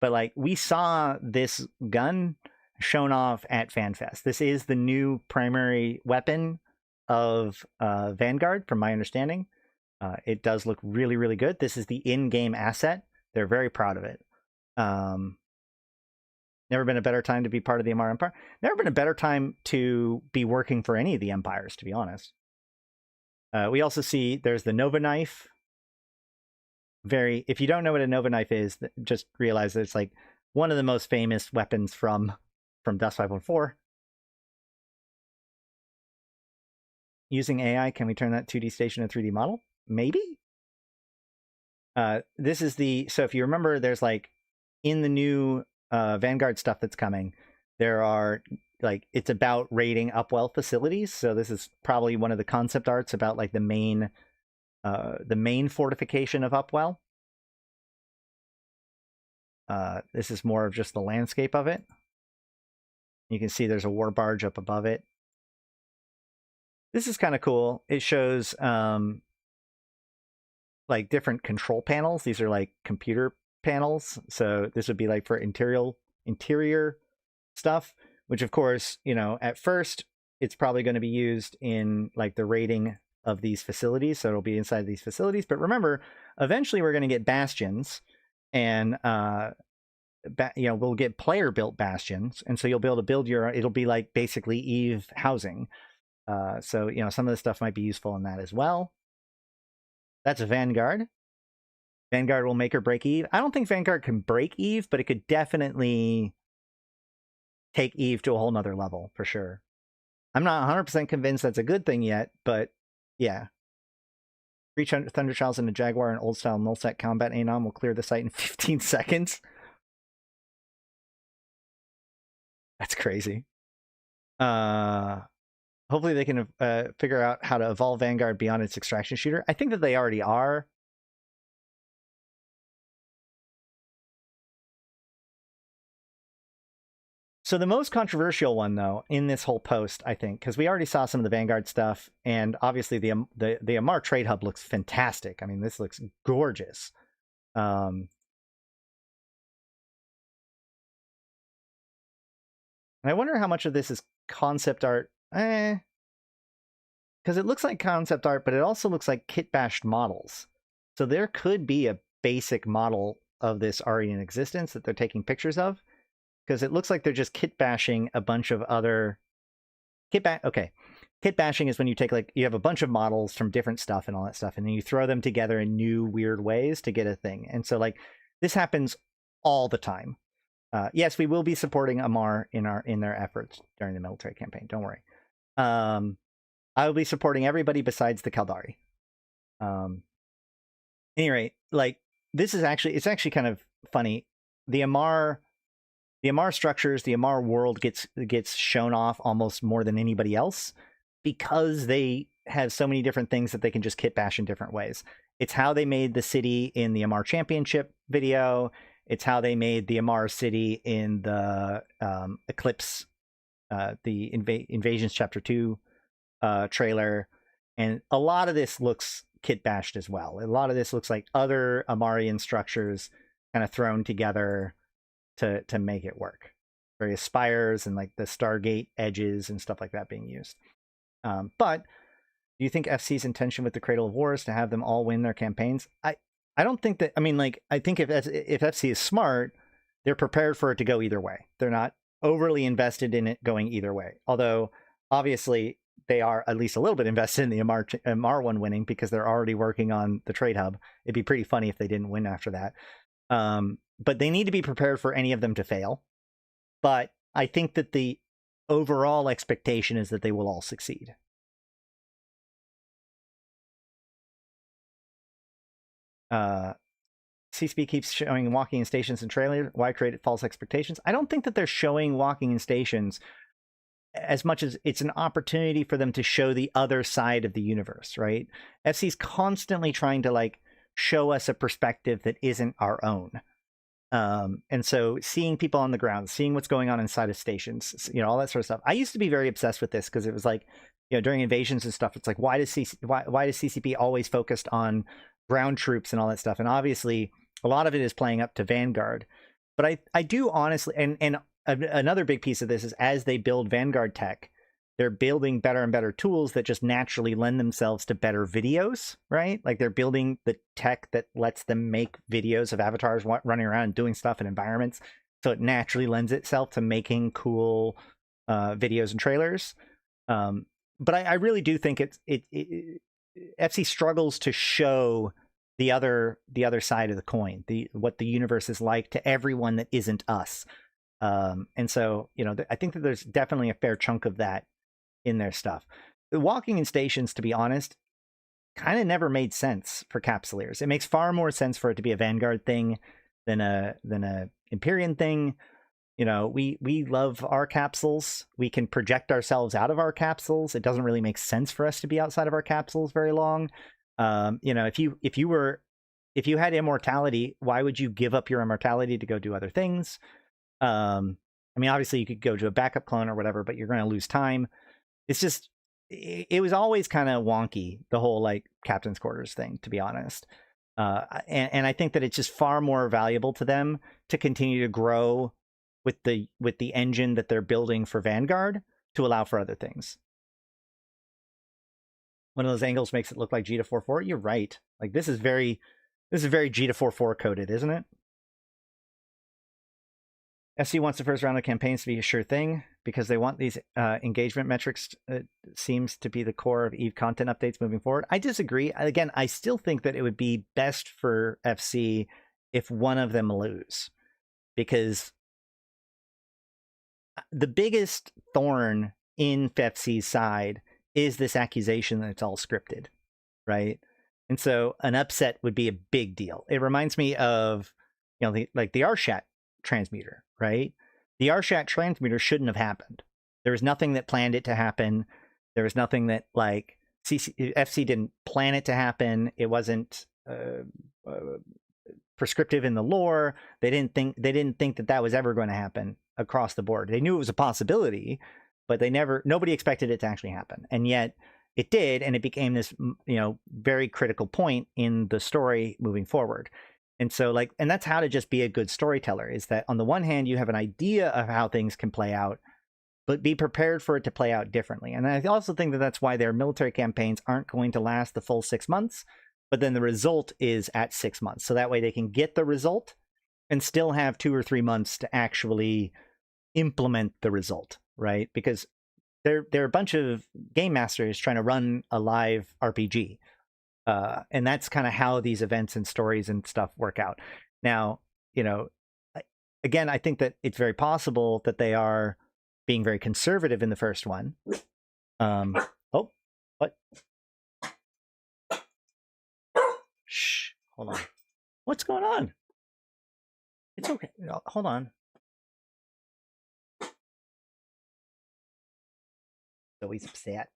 but like we saw this gun shown off at FanFest. This is the new primary weapon of Vanguard, from my understanding. It does look really, really good. This is the in-game asset. They're very proud of it. Never been a better time to be part of the Amarr Empire. Never been a better time to be working for any of the empires, to be honest. We also see there's the Nova Knife. If you don't know what a Nova Knife is, just realize that it's like one of the most famous weapons from from Dust 514. Using AI, can we turn that 2D station into a 3D model? Maybe. This is so if you remember, there's like in the new Vanguard stuff that's coming, there are like, it's about raiding Upwell facilities. So this is probably one of the concept arts about like the main fortification of Upwell. This is more of just the landscape of it. You can see there's a war barge up above it. This is kind of cool. It shows like different control panels. These are like computer panels. So this would be like for interior stuff, which of course, you know, at first it's probably going to be used in like the raiding of these facilities. So it'll be inside these facilities. But remember, eventually we're going to get bastions, and you know, we'll get player built bastions. And so you'll be able to build it'll be like basically Eve housing. So, you know, some of the stuff might be useful in that as well. That's a Vanguard. Vanguard will make or break Eve. I don't think Vanguard can break Eve, but it could definitely take Eve to a whole nother level for sure. I'm not 100% convinced that's a good thing yet, but yeah. 3 Thunderchilds and a Jaguar and old style nullsec combat Anon will clear the site in 15 seconds. That's crazy. Hopefully they can figure out how to evolve Vanguard beyond its extraction shooter. I think that they already are. So the most controversial one, though, in this whole post, I think, because we already saw some of the Vanguard stuff, and obviously the Amarr Trade Hub looks fantastic. I mean, this looks gorgeous. And I wonder how much of this is concept art. Because it looks like concept art, but it also looks like kit-bashed models. So there could be a basic model of this already in existence that they're taking pictures of, because it looks like they're just kit-bashing a bunch of other... Okay. Kit-bashing is when you take, like, you have a bunch of models from different stuff and all that stuff, and then you throw them together in new, weird ways to get a thing. And so, like, this happens all the time. Yes, we will be supporting Amarr in their efforts during the military campaign. Don't worry. I will be supporting everybody besides the Kaldari. Any rate, like, this is it's actually kind of funny. The Amarr structures, the Amarr world gets shown off almost more than anybody else, because they have so many different things that they can just kit bash in different ways. It's how they made the city in the Amarr Championship video. It's how they made the Amarr city in the Eclipse, the Invasions Chapter 2 trailer. And a lot of this looks kit bashed as well. A lot of this looks like other Amarrian structures kind of thrown together to make it work. Various spires and like the Stargate edges and stuff like that being used. But do you think FC's intention with the Cradle of War is to have them all win their campaigns? I don't think that. I mean, like, I think if FC is smart, they're prepared for it to go either way. They're not overly invested in it going either way. Although, obviously, they are at least a little bit invested in the Amarr one winning, because they're already working on the Trade Hub. It'd be pretty funny if they didn't win after that. But they need to be prepared for any of them to fail. But I think that the overall expectation is that they will all succeed. CSP keeps showing walking in stations and trailers. Why create false expectations? I don't think that they're showing walking in stations as much as it's an opportunity for them to show the other side of the universe, right? FC's constantly trying to, like, show us a perspective that isn't our own. And so seeing people on the ground, seeing what's going on inside of stations, you know, all that sort of stuff. I used to be very obsessed with this, because it was like, you know, during invasions and stuff, it's like, why does CCP always focused on ground troops and all that stuff? And obviously a lot of it is playing up to Vanguard. But I do honestly, and another big piece of this is, as they build Vanguard tech, they're building better and better tools that just naturally lend themselves to better videos, right? Like, they're building the tech that lets them make videos of avatars running around and doing stuff in environments. So it naturally lends itself to making cool videos and trailers. But I really do think FC struggles to show the other side of the coin, what the universe is like to everyone that isn't us. And so, I think that there's definitely a fair chunk of that in their stuff. The walking in stations, to be honest, kind of never made sense for Capsuleers. It makes far more sense for it to be a Vanguard thing than a Empyrean thing. We love our capsules. We can project ourselves out of our capsules. It doesn't really make sense for us to be outside of our capsules very long. If you had immortality, why would you give up your immortality to go do other things? Obviously you could go to a backup clone or whatever, but you're going to lose time. It's just, it was always kind of wonky, the whole like captain's quarters thing, to be honest. And I think that it's just far more valuable to them to continue to grow with the engine that they're building for Vanguard to allow for other things. One of those angles makes it look like G244. You're right. Like this is very G244 coded, isn't it? SC wants the first round of campaigns to be a sure thing because they want these engagement metrics. Seems to be the core of EVE content updates moving forward. I disagree. Again, I still think that it would be best for FC if one of them lose, because the biggest thorn in FFC's side is this accusation that it's all scripted, right? And so an upset would be a big deal. It reminds me of, the Arshat transmuter, right? The Arshat transmuter shouldn't have happened. There was nothing that planned it to happen. There was nothing that FC didn't plan it to happen. It wasn't prescriptive in the lore. They didn't think that was ever going to happen across the board. They knew it was a possibility, but nobody expected it to actually happen. And yet it did, and it became this, very critical point in the story moving forward. And so and that's how to just be a good storyteller, is that on the one hand, you have an idea of how things can play out, but be prepared for it to play out differently. And I also think that that's why their military campaigns aren't going to last the full 6 months, but then the result is at 6 months. So that way they can get the result and still have 2 or 3 months to actually implement the result, right? Because they're a bunch of game masters trying to run a live RPG. And that's kind of how these events and stories and stuff work out. Now, again, I think that it's very possible that they are being very conservative in the first one. Oh, what? Shh, hold on. What's going on? It's okay. Hold on. So he's upset.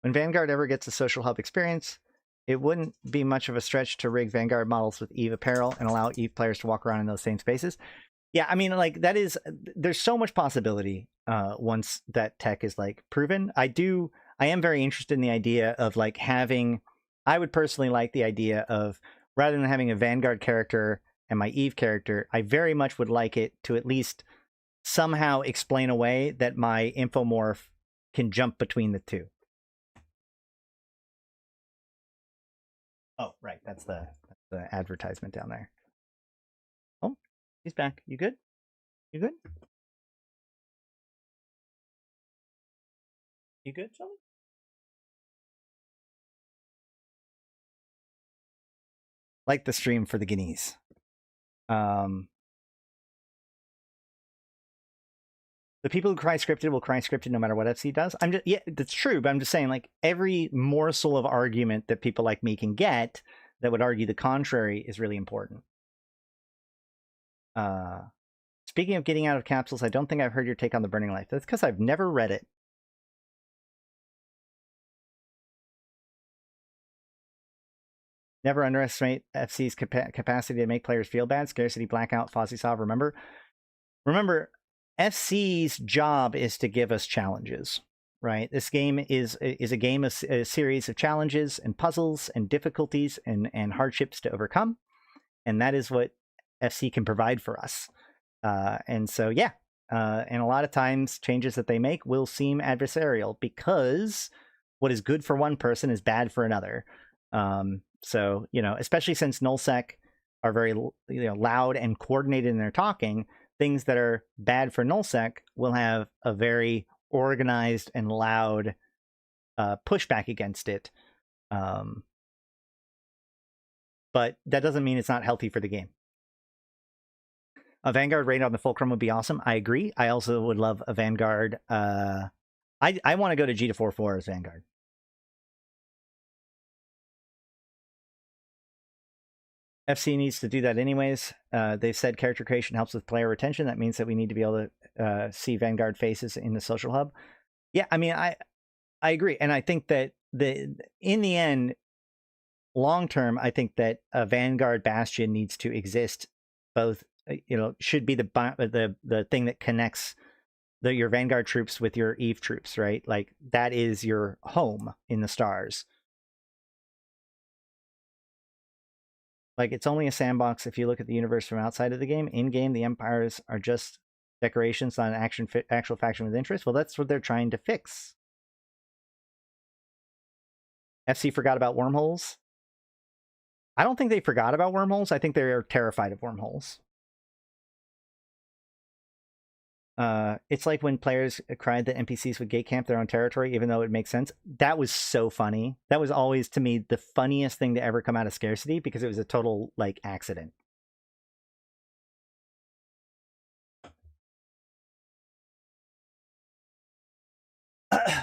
When Vanguard ever gets a social hub experience, it wouldn't be much of a stretch to rig Vanguard models with EVE apparel and allow EVE players to walk around in those same spaces. Yeah, there's so much possibility once that tech is proven. I am very interested in the idea of I would personally like the idea of, rather than having a Vanguard character and my EVE character, I very much would like it to at least somehow explain away that my infomorph can jump between the two. Oh, right. That's the advertisement down there. Oh, he's back. You good? You good? You good, Sully? Like the stream for the guineas. The people who cry scripted will cry scripted no matter what FC does. Yeah, that's true, but I'm just saying, every morsel of argument that people like me can get that would argue the contrary is really important. Speaking of getting out of capsules, I don't think I've heard your take on the Burning Life. That's because I've never read it. Never underestimate FC's capacity to make players feel bad. Scarcity, Blackout, Fozzie Remember, FC's job is to give us challenges, right? This game is a game of a series of challenges and puzzles and difficulties and hardships to overcome. And that is what FC can provide for us. And so, yeah. And a lot of times changes that they make will seem adversarial because what is good for one person is bad for another. So, especially since nullsec are very loud and coordinated in their talking, things that are bad for nullsec will have a very organized and loud pushback against it. But that doesn't mean it's not healthy for the game. A Vanguard raid on the Fulcrum would be awesome. I agree. I also would love a Vanguard. I want to go to G to 4/4 as Vanguard. FC needs to do that anyways. They've said character creation helps with player retention. That means that we need to be able to see Vanguard faces in the social hub. Yeah, I mean, I agree. And I think that in the end, long term, I think that a Vanguard Bastion needs to exist. Both, should be the thing that connects your Vanguard troops with your Eve troops, right? Like that is your home in the stars. Like it's only a sandbox if you look at the universe from outside of the game. In game, the empires are just decorations, not an actual faction with interest. Well, that's what they're trying to fix. FC forgot about wormholes. I don't think they forgot about wormholes. I think they're terrified of wormholes. It's like when players cried that NPCs would gate camp their own territory, even though it makes sense. That was so funny. That was always, to me, the funniest thing to ever come out of Scarcity, because it was a total, like, accident.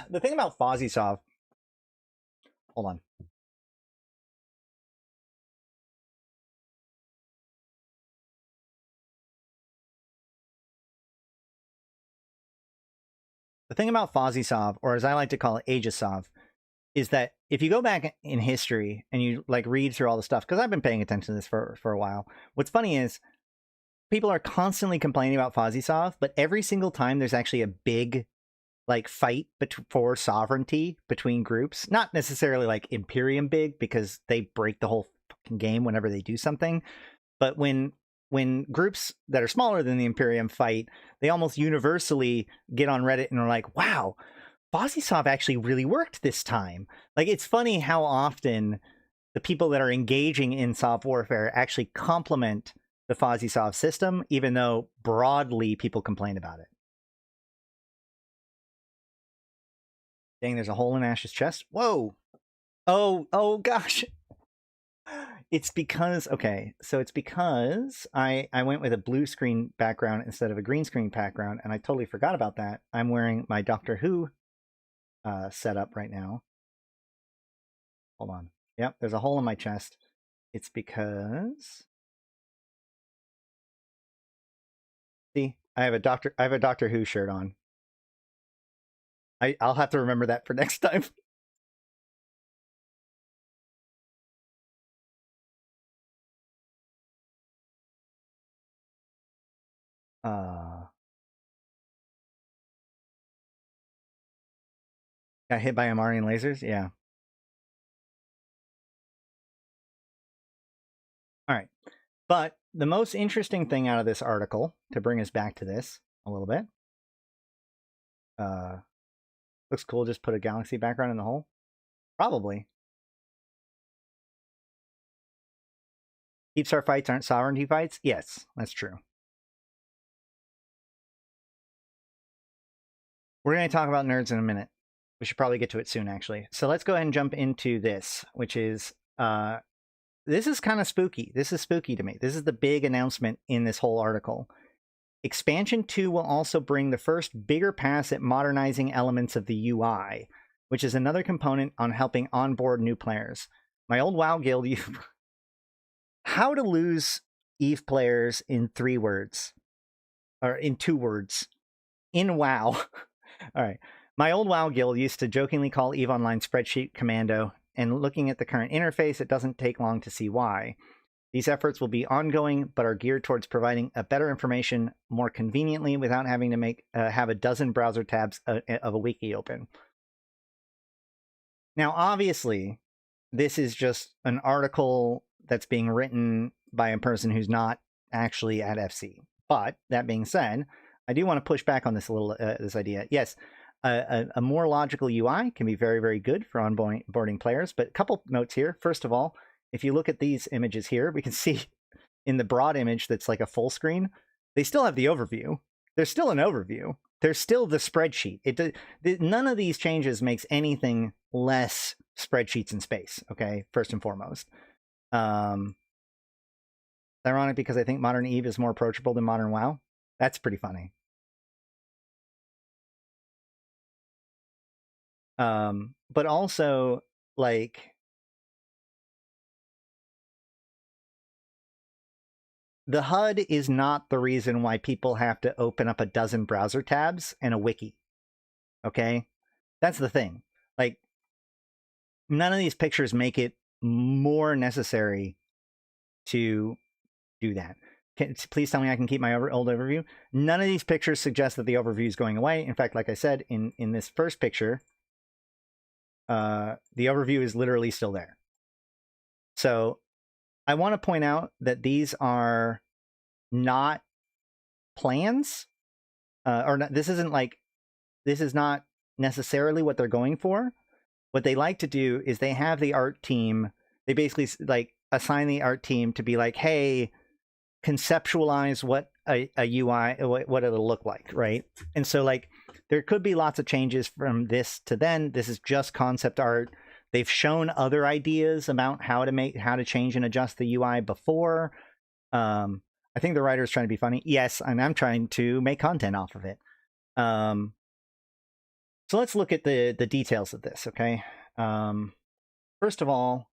The thing about FozzieSov... Hold on. The thing about FozzieSov, or as I like to call it, Aegisov, is that if you go back in history and you like read through all the stuff, because I've been paying attention to this for a while, what's funny is people are constantly complaining about FozzieSov, but every single time there's actually a big like fight for sovereignty between groups, not necessarily like Imperium big, because they break the whole fucking game whenever they do something, but when groups that are smaller than the Imperium fight, they almost universally get on Reddit and are like, wow, FozzieSov actually really worked this time. Like, it's funny how often the people that are engaging in Sov warfare actually complement the FozzieSov system, even though broadly people complain about it. Dang, there's a hole in Ash's chest. Whoa. Oh gosh. It's because, okay, so it's because I went with a blue screen background instead of a green screen background, and I totally forgot about that. I'm wearing my Doctor Who setup right now. Hold on. Yep, there's a hole in my chest. It's because... See, I have a Doctor Who shirt on. I'll have to remember that for next time. Got hit by Amarian lasers? Yeah. All right. But the most interesting thing out of this article, to bring us back to this a little bit, looks cool, just put a galaxy background in the hole? Probably. Deep Star fights aren't sovereignty fights? Yes, that's true. We're going to talk about nerds in a minute. We should probably get to it soon, actually. So let's go ahead and jump into this, which is... this is kind of spooky. This is spooky to me. This is the big announcement in this whole article. Expansion 2 will also bring the first bigger pass at modernizing elements of the UI, which is another component on helping onboard new players. My old WoW guild... How to lose EVE players in 3 words. Or in 2 words. In WoW. All right. My old WoW guild used to jokingly call EVE Online Spreadsheet Commando, and looking at the current interface, it doesn't take long to see why. These efforts will be ongoing, but are geared towards providing a better information more conveniently without having to have a dozen browser tabs of a wiki open. Now, obviously, this is just an article that's being written by a person who's not actually at FC. But that being said, I do want to push back on this this idea. Yes, a more logical UI can be very, very good for onboarding players. But a couple notes here. First of all, if you look at these images here, we can see in the broad image that's like a full screen, they still have the overview. There's still an overview. There's still the spreadsheet. None of these changes makes anything less spreadsheets in space, okay, first and foremost. It's ironic because I think modern Eve is more approachable than modern WoW. That's pretty funny. But also, like, the HUD is not the reason why people have to open up a dozen browser tabs and a wiki. Okay? That's the thing. Like, none of these pictures make it more necessary to do that. Please tell me I can keep my old overview. None of these pictures suggest that the overview is going away. In fact, like I said, in this first picture, the overview is literally still there. So I want to point out that these are not plans, or not, this is not necessarily what they're going for. What they like to do is they have the art team, they basically like assign the art team to be like, hey, conceptualize what a UI, what it'll look like, right? And so like there could be lots of changes from this to then. This is just concept art. They've shown other ideas about how to change and adjust the UI before. I think the writer is trying to be funny. Yes, and I'm trying to make content off of it. So let's look at the details of this, okay? First of all,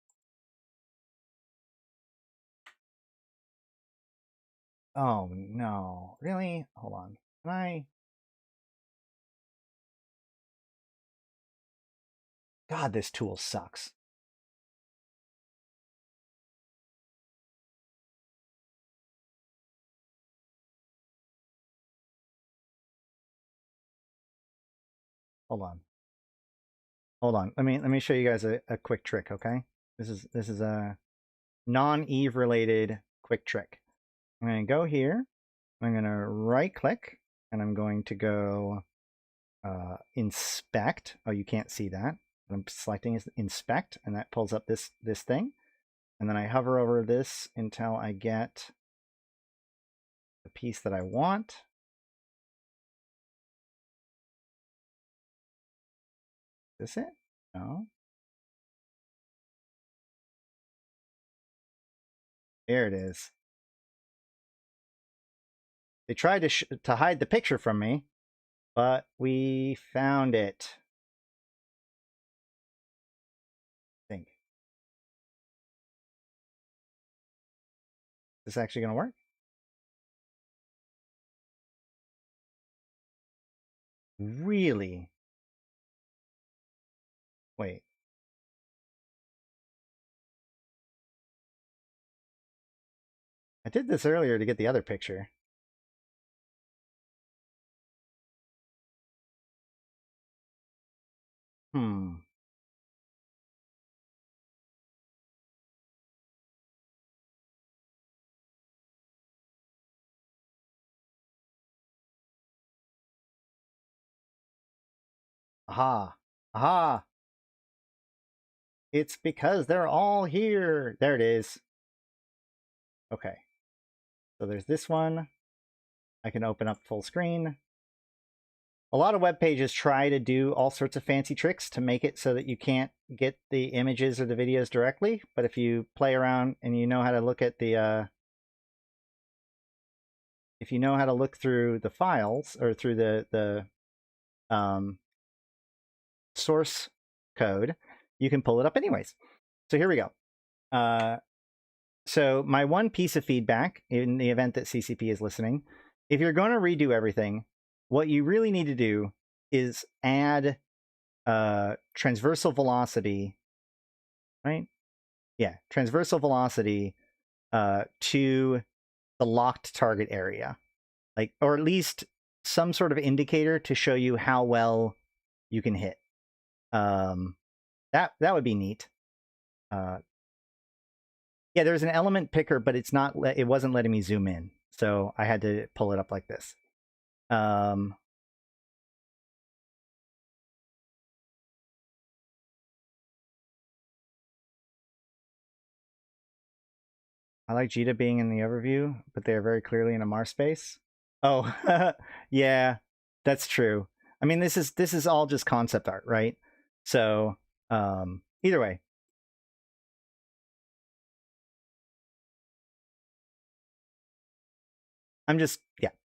oh no, really? Hold on. Can I? God, this tool sucks. Hold on. Hold on. Let me show you guys a quick trick, okay? This is a non-Eve related quick trick. I'm gonna go here. I'm gonna right click and I'm going to go inspect. Oh, you can't see that. What I'm selecting is inspect, and that pulls up this thing. And then I hover over this until I get the piece that I want. Is this it? No. There it is. They tried to hide the picture from me, but we found it. I think. Is this actually going to work? Really? Wait. I did this earlier to get the other picture. Hmm. Aha. Aha. It's because they're all here. There it is. Okay. So there's this one. I can open up full screen. A lot of web pages try to do all sorts of fancy tricks to make it so that you can't get the images or the videos directly. But if you play around and you know how to look at the, if you know how to look through the files or through the source code, you can pull it up anyways. So here we go. So my one piece of feedback in the event that CCP is listening, if you're going to redo everything, what you really need to do is add transversal velocity, right? Yeah, transversal velocity to the locked target area, like, or at least some sort of indicator to show you how well you can hit. That would be neat. Yeah, there's an element picker, but it's not. It wasn't letting me zoom in, so I had to pull it up like this. I like Jita being in the overview, but they are very clearly in a Mars space. Oh, yeah, that's true. I mean, this is all just concept art, right? So either way.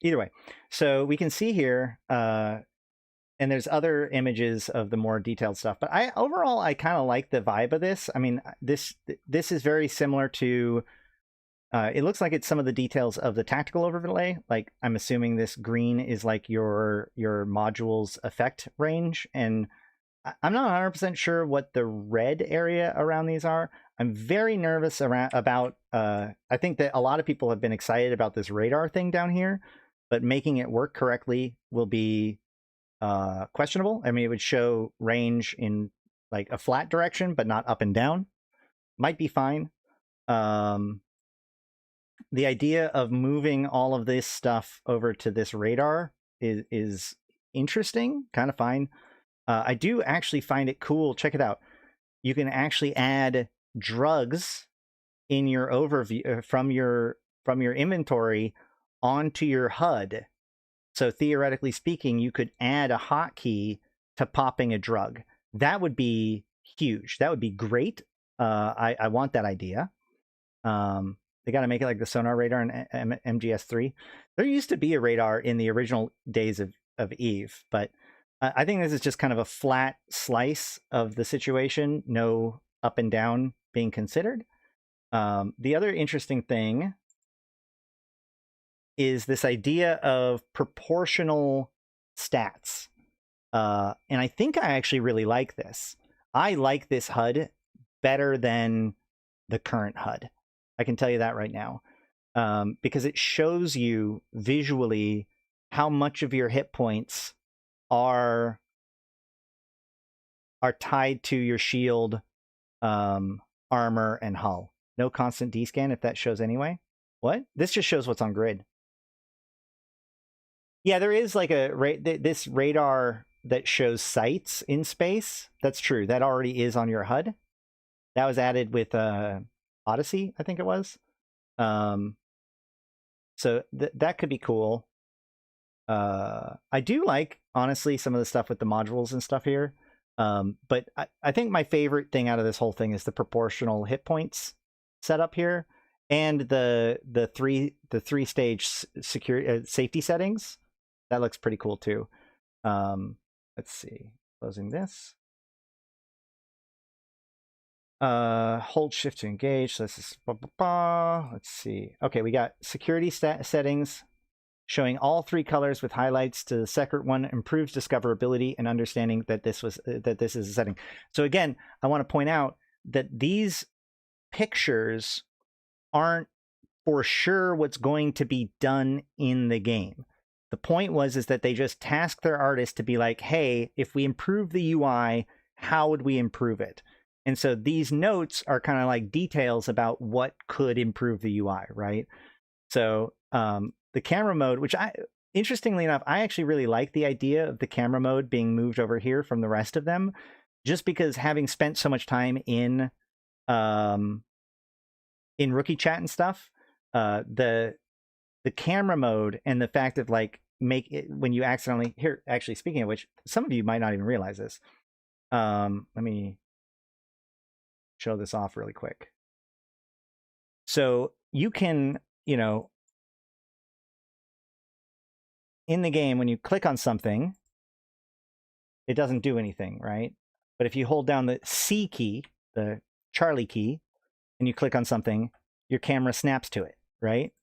Either way. So we can see here, and there's other images of the more detailed stuff, but overall I kind of like the vibe of this. I mean, this is very similar to, it looks like it's some of the details of the tactical overlay. Like, I'm assuming this green is like your module's effect range, and I'm not 100% sure what the red area around these are. I'm very nervous about, I think that a lot of people have been excited about this radar thing down here, but making it work correctly will be questionable. I mean, it would show range in like a flat direction, but not up and down. Might be fine. The idea of moving all of this stuff over to this radar is interesting, kind of fine. I do actually find it cool. Check it out. You can actually add drugs in your overview from your inventory onto your HUD. So theoretically speaking, you could add a hotkey to popping a drug. That would be huge. That would be great. I want that idea. They got to make it like the sonar radar in MGS3. There used to be a radar in the original days of Eve, but I think this is just kind of a flat slice of the situation, no up and down being considered. The other interesting thing is this idea of proportional stats. And I think I actually really like this. I like this HUD better than the current HUD. I can tell you that right now. Because it shows you visually how much of your hit points are tied to your shield, armor, and hull. No constant D-scan if that shows anyway. What? This just shows what's on grid. Yeah, there is like this radar that shows sights in space. That's true. That already is on your HUD. That was added with Odyssey, I think it was. So that could be cool. I do like, honestly, some of the stuff with the modules and stuff here. But I think my favorite thing out of this whole thing is the proportional hit points setup here, and the three stage security safety settings. That looks pretty cool too. Let's see, closing this. Hold shift to engage. So this is let's see. Okay, we got security settings showing all three colors with highlights to the second one improves discoverability and understanding that this is a setting. So again, I want to point out that these pictures aren't for sure what's going to be done in the game. The point is that they just tasked their artist to be like, hey, if we improve the UI, how would we improve it? And so these notes are kind of like details about what could improve the UI, right? So the camera mode, which interestingly enough, I actually really like the idea of the camera mode being moved over here from the rest of them, just because having spent so much time in rookie chat and stuff, the camera mode and the fact of like make it when you accidentally here, actually speaking of which, some of you might not even realize this. Let me show this off really quick. So you can, in the game, when you click on something, it doesn't do anything, right? But if you hold down the C key, the Charlie key, and you click on something, your camera snaps to it, right?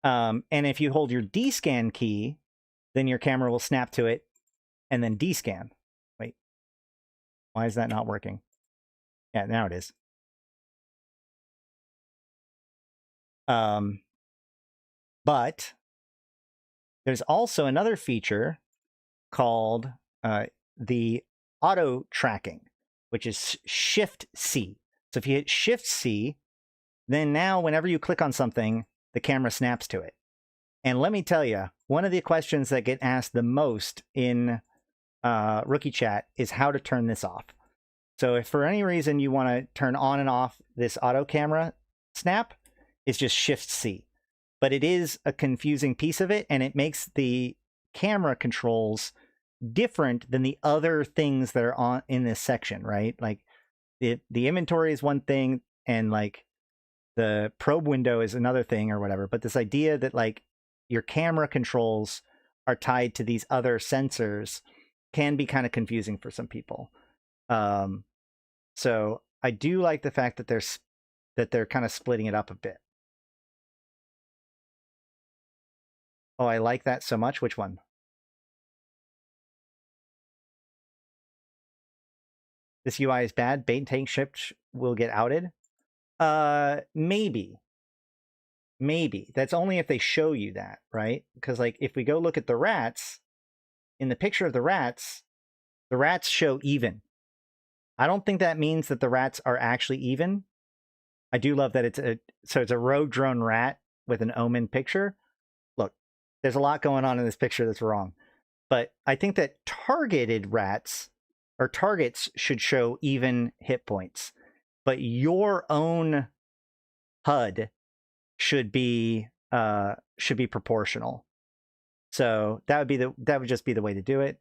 And if you hold your D-scan key, then your camera will snap to it and then D-scan. Wait, why is that not working? Yeah, now it is. But there's also another feature called the auto tracking, which is Shift C. So if you hit Shift C, then now whenever you click on something, the camera snaps to it. And let me tell you, one of the questions that get asked the most in rookie chat is how to turn this off. So if for any reason you want to turn on and off this auto camera snap, is just Shift-C. But it is a confusing piece of it, and it makes the camera controls different than the other things that are on in this section, right? Like the inventory is one thing, and like the probe window is another thing or whatever. But this idea that like your camera controls are tied to these other sensors can be kind of confusing for some people. So I do like the fact that they're kind of splitting it up a bit. Oh, I like that so much. Which one? This UI is bad. Bait and tank ships will get outed. Maybe. That's only if they show you that, right? Because like if we go look at the rats, in the picture of the rats show even. I don't think that means that the rats are actually even. I do love that it's a rogue drone rat with an omen picture. Look, there's a lot going on in this picture that's wrong. But I think that targeted rats or targets should show even hit points. But your own HUD should be proportional. So that would just be the way to do it.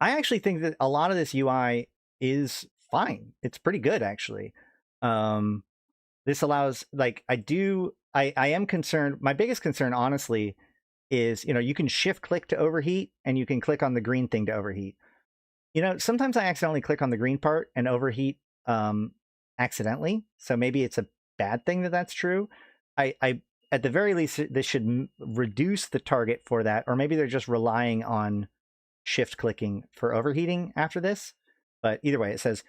I actually think that a lot of this UI is fine. It's pretty good, actually. This allows, like, I am concerned. My biggest concern, honestly, is, you can shift click to overheat, and you can click on the green thing to overheat. Sometimes I accidentally click on the green part and overheat accidentally. So maybe it's a bad thing that that's true. I at the very least, this should reduce the target for that, or maybe they're just relying on shift clicking for overheating after this. But either way, it says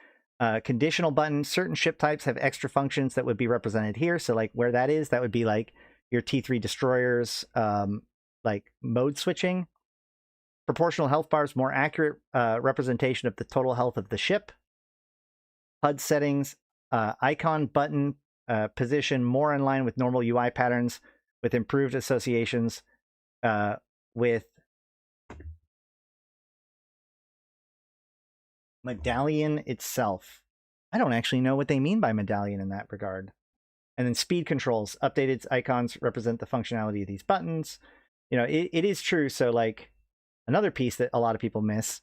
conditional button. Certain ship types have extra functions that would be represented here. So like where that is, that would be like your T3 destroyers, like mode switching. Proportional health bars, more accurate representation of the total health of the ship. HUD settings, icon button position more in line with normal UI patterns, with improved associations with medallion itself. I don't actually know what they mean by medallion in that regard. And then speed controls, updated icons represent the functionality of these buttons. It is true. So like another piece that a lot of people miss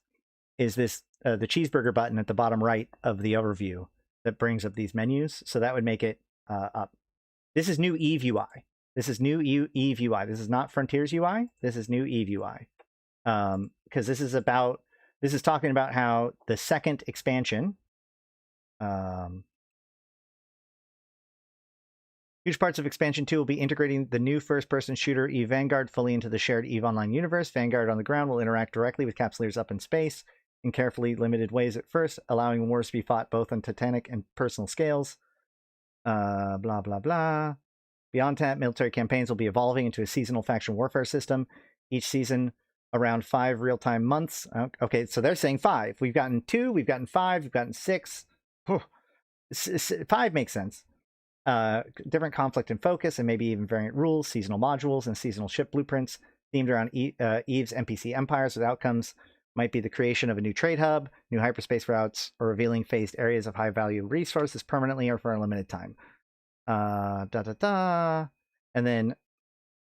is this the cheeseburger button at the bottom right of the overview that brings up these menus. So that would make it up. This is new Eve UI. This is new Eve UI. This is not Frontiers UI. This is new Eve UI. Because this is talking about how the second expansion, huge parts of expansion 2 will be integrating the new first-person shooter Eve Vanguard fully into the shared Eve Online universe. Vanguard on the ground will interact directly with Capsuleers up in space in carefully limited ways at first, allowing wars to be fought both on titanic and personal scales. Blah, blah, blah. Beyond that, military campaigns will be evolving into a seasonal faction warfare system. Each season, around 5 real-time months. Okay, so they're saying 5. We've gotten 2, we've gotten 5, we've gotten 6. 5 makes sense. Different conflict and focus, and maybe even variant rules, seasonal modules, and seasonal ship blueprints themed around Eve's NPC empires with outcomes. Might be the creation of a new trade hub, new hyperspace routes, or revealing phased areas of high-value resources permanently or for a limited time. And then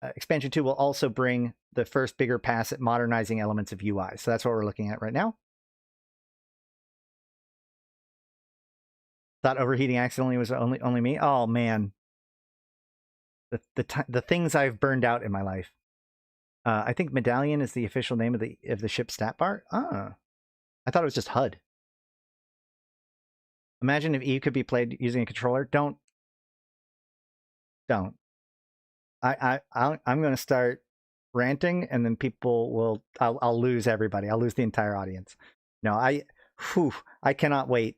Expansion 2 will also bring the first bigger pass at modernizing elements of UI. So that's what we're looking at right now. Thought overheating accidentally was only me. Oh man, the things I've burned out in my life. I think Medallion is the official name of the ship's stat bar. Ah, I thought it was just HUD. Imagine if Eve could be played using a controller. Don't. I'm going to start ranting, and then people will. I'll lose everybody. I'll lose the entire audience. No, I cannot wait.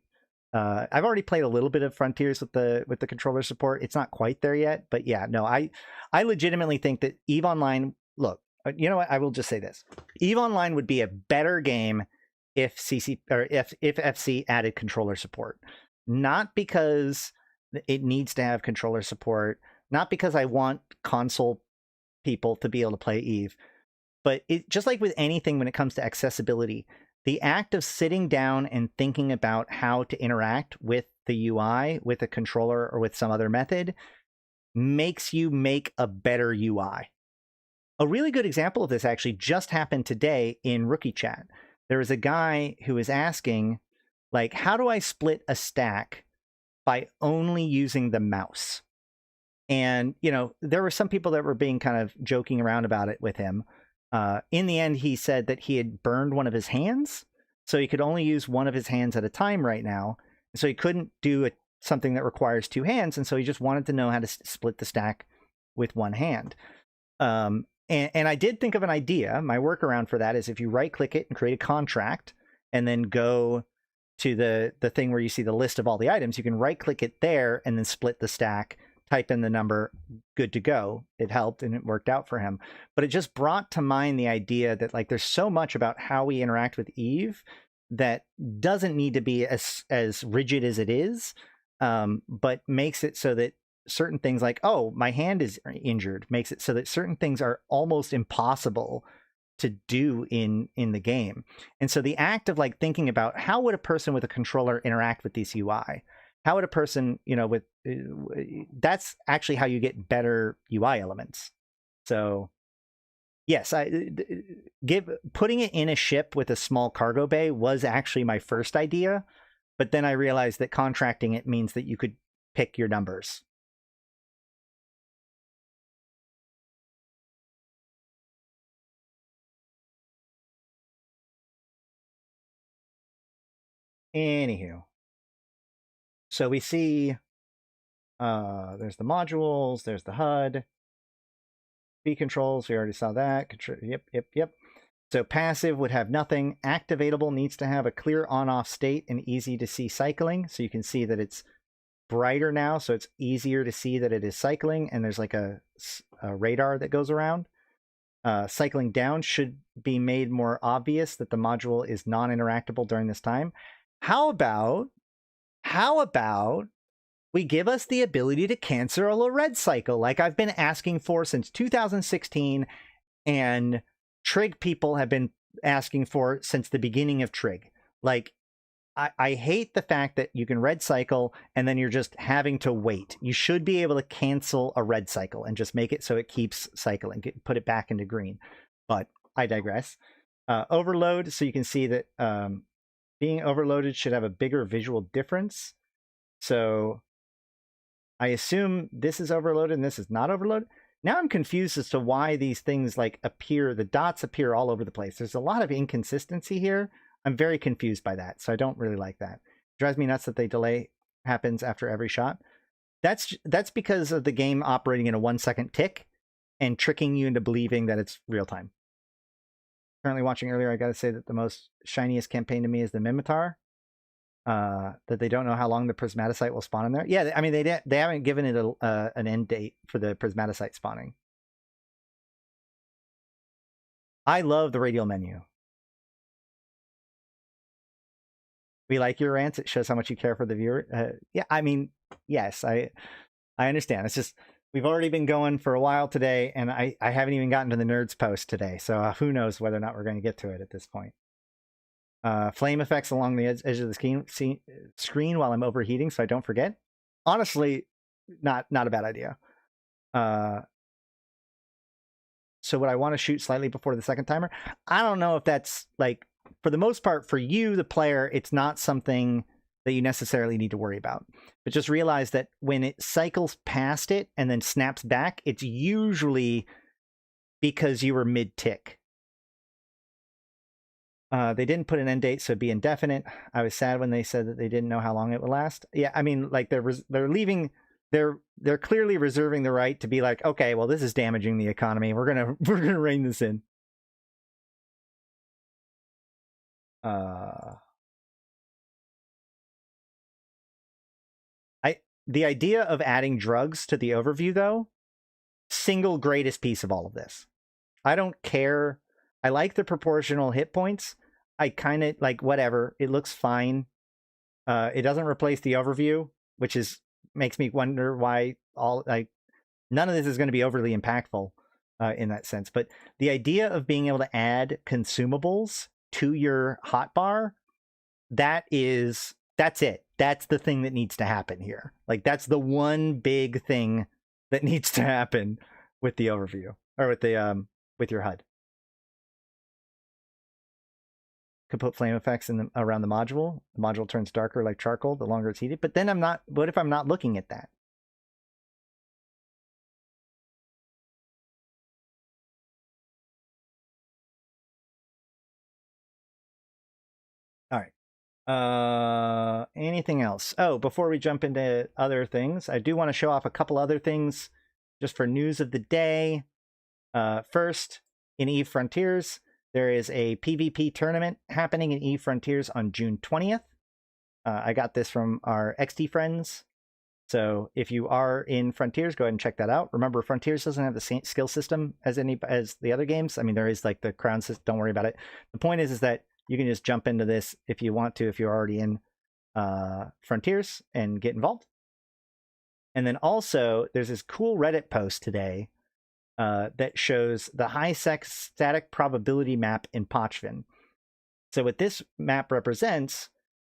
I've already played a little bit of Frontiers with the controller support. It's not quite there yet, but yeah, no, I legitimately think that Eve Online. Look, you know what? I will just say this: Eve Online would be a better game if FC added controller support. Not because it needs to have controller support, not because I want console people to be able to play Eve, but it just like with anything when it comes to accessibility. the act of sitting down and thinking about how to interact with the UI, with a controller, or with some other method makes you make a better UI. A really good example of this actually just happened today in Rookie Chat. There was a guy who was asking, like, how do I split a stack by only using the mouse? And, you know, there were some people that were being kind of joking around about it with him. In the end, he said that he had burned one of his hands, so he could only use one of his hands at a time right now. So he couldn't do something that requires two hands, and so he just wanted to know how to split the stack with one hand. And I did think of an idea. My workaround for that is if you right-click it and create a contract, and then go to the thing where you see the list of all the items, you can right-click it there and then split the stack, type in the number, good to go. It helped and it worked out for him. But it just brought to mind the idea that, like, there's so much about how we interact with Eve that doesn't need to be as rigid as it is, but makes it so that certain things, like, oh, my hand is injured, makes it so that certain things are almost impossible to do in the game. And so the act of, like, thinking about how would a person with a controller interact with this UI? How would a person, you know, with that's actually how you get better UI elements. So yes, putting it in a ship with a small cargo bay was actually my first idea, but then I realized that contracting it means that you could pick your numbers. Anywho, so we see there's the modules, there's the HUD, B controls, we already saw that. Yep. So passive would have nothing. Activatable needs to have a clear on-off state and easy to see cycling. So you can see that it's brighter now, so it's easier to see that it is cycling, and there's like a radar that goes around. Cycling down should be made more obvious that the module is non-interactable during this time. How about we give us the ability to cancel a red cycle, like I've been asking for since 2016, and Trig people have been asking for since the beginning of Trig. Like, I hate the fact that you can red cycle and then you're just having to wait. You should be able to cancel a red cycle and just make it so it keeps cycling, put it back into green. But I digress. Overload, so you can see that being overloaded should have a bigger visual difference. So I assume this is overloaded and this is not overloaded. Now I'm confused as to why these things, like, appear, the dots appear all over the place. There's a lot of inconsistency here. I'm very confused by that, so I don't really like that. It drives me nuts that the delay happens after every shot. That's because of the game operating in a 1 second tick and tricking you into believing that it's real time. Currently watching earlier, I gotta say that the most shiniest campaign to me is the Mimitar. That they don't know how long the Prismaticite will spawn in there. Yeah, I mean, they haven't given it an end date for the Prismaticite spawning. I love the radial menu. We like your rants. It shows how much you care for the viewer. Yeah, I mean, yes, I understand. It's just, we've already been going for a while today, and I haven't even gotten to the nerds post today. So who knows whether or not we're going to get to it at this point. Flame effects along the edge of the screen while I'm overheating, so I don't forget. Honestly, not a bad idea. So would I want to shoot slightly before the second timer? I don't know if that's, like, for the most part, for you, the player, it's not something that you necessarily need to worry about. But just realize that when it cycles past it and then snaps back, it's usually because you were mid-tick. They didn't put an end date, so it'd be indefinite. I was sad when they said that they didn't know how long it would last. Yeah, I mean, like, they're leaving. They're clearly reserving the right to be like, okay, well, this is damaging the economy. We're gonna rein this in. The idea of adding drugs to the overview, though, single greatest piece of all of this. I don't care. I like the proportional hit points. I kind of like, whatever. It looks fine. It doesn't replace the overview, which makes me wonder why none of this is going to be overly impactful in that sense. But the idea of being able to add consumables to your hotbar, that's it. That's the thing that needs to happen here. Like, that's the one big thing that needs to happen with the overview, or with the with your HUD. Could put flame effects in around the module. The module turns darker like charcoal the longer it's heated. But then what if I'm not looking at that? All right. Anything else? Oh, before we jump into other things, I do want to show off a couple other things just for news of the day. First, in EVE Frontiers, there is a PvP tournament happening in EVE Frontiers on June 20th. I got this from our XD friends. So if you are in Frontiers, go ahead and check that out. Remember, Frontiers doesn't have the same skill system as the other games. I mean, there is like the crown system. Don't worry about it. The point is that you can just jump into this if you want to, if you're already in Frontiers, and get involved. And then also, there's this cool Reddit post today that shows the high-sec static probability map in Pochvin. So what this map represents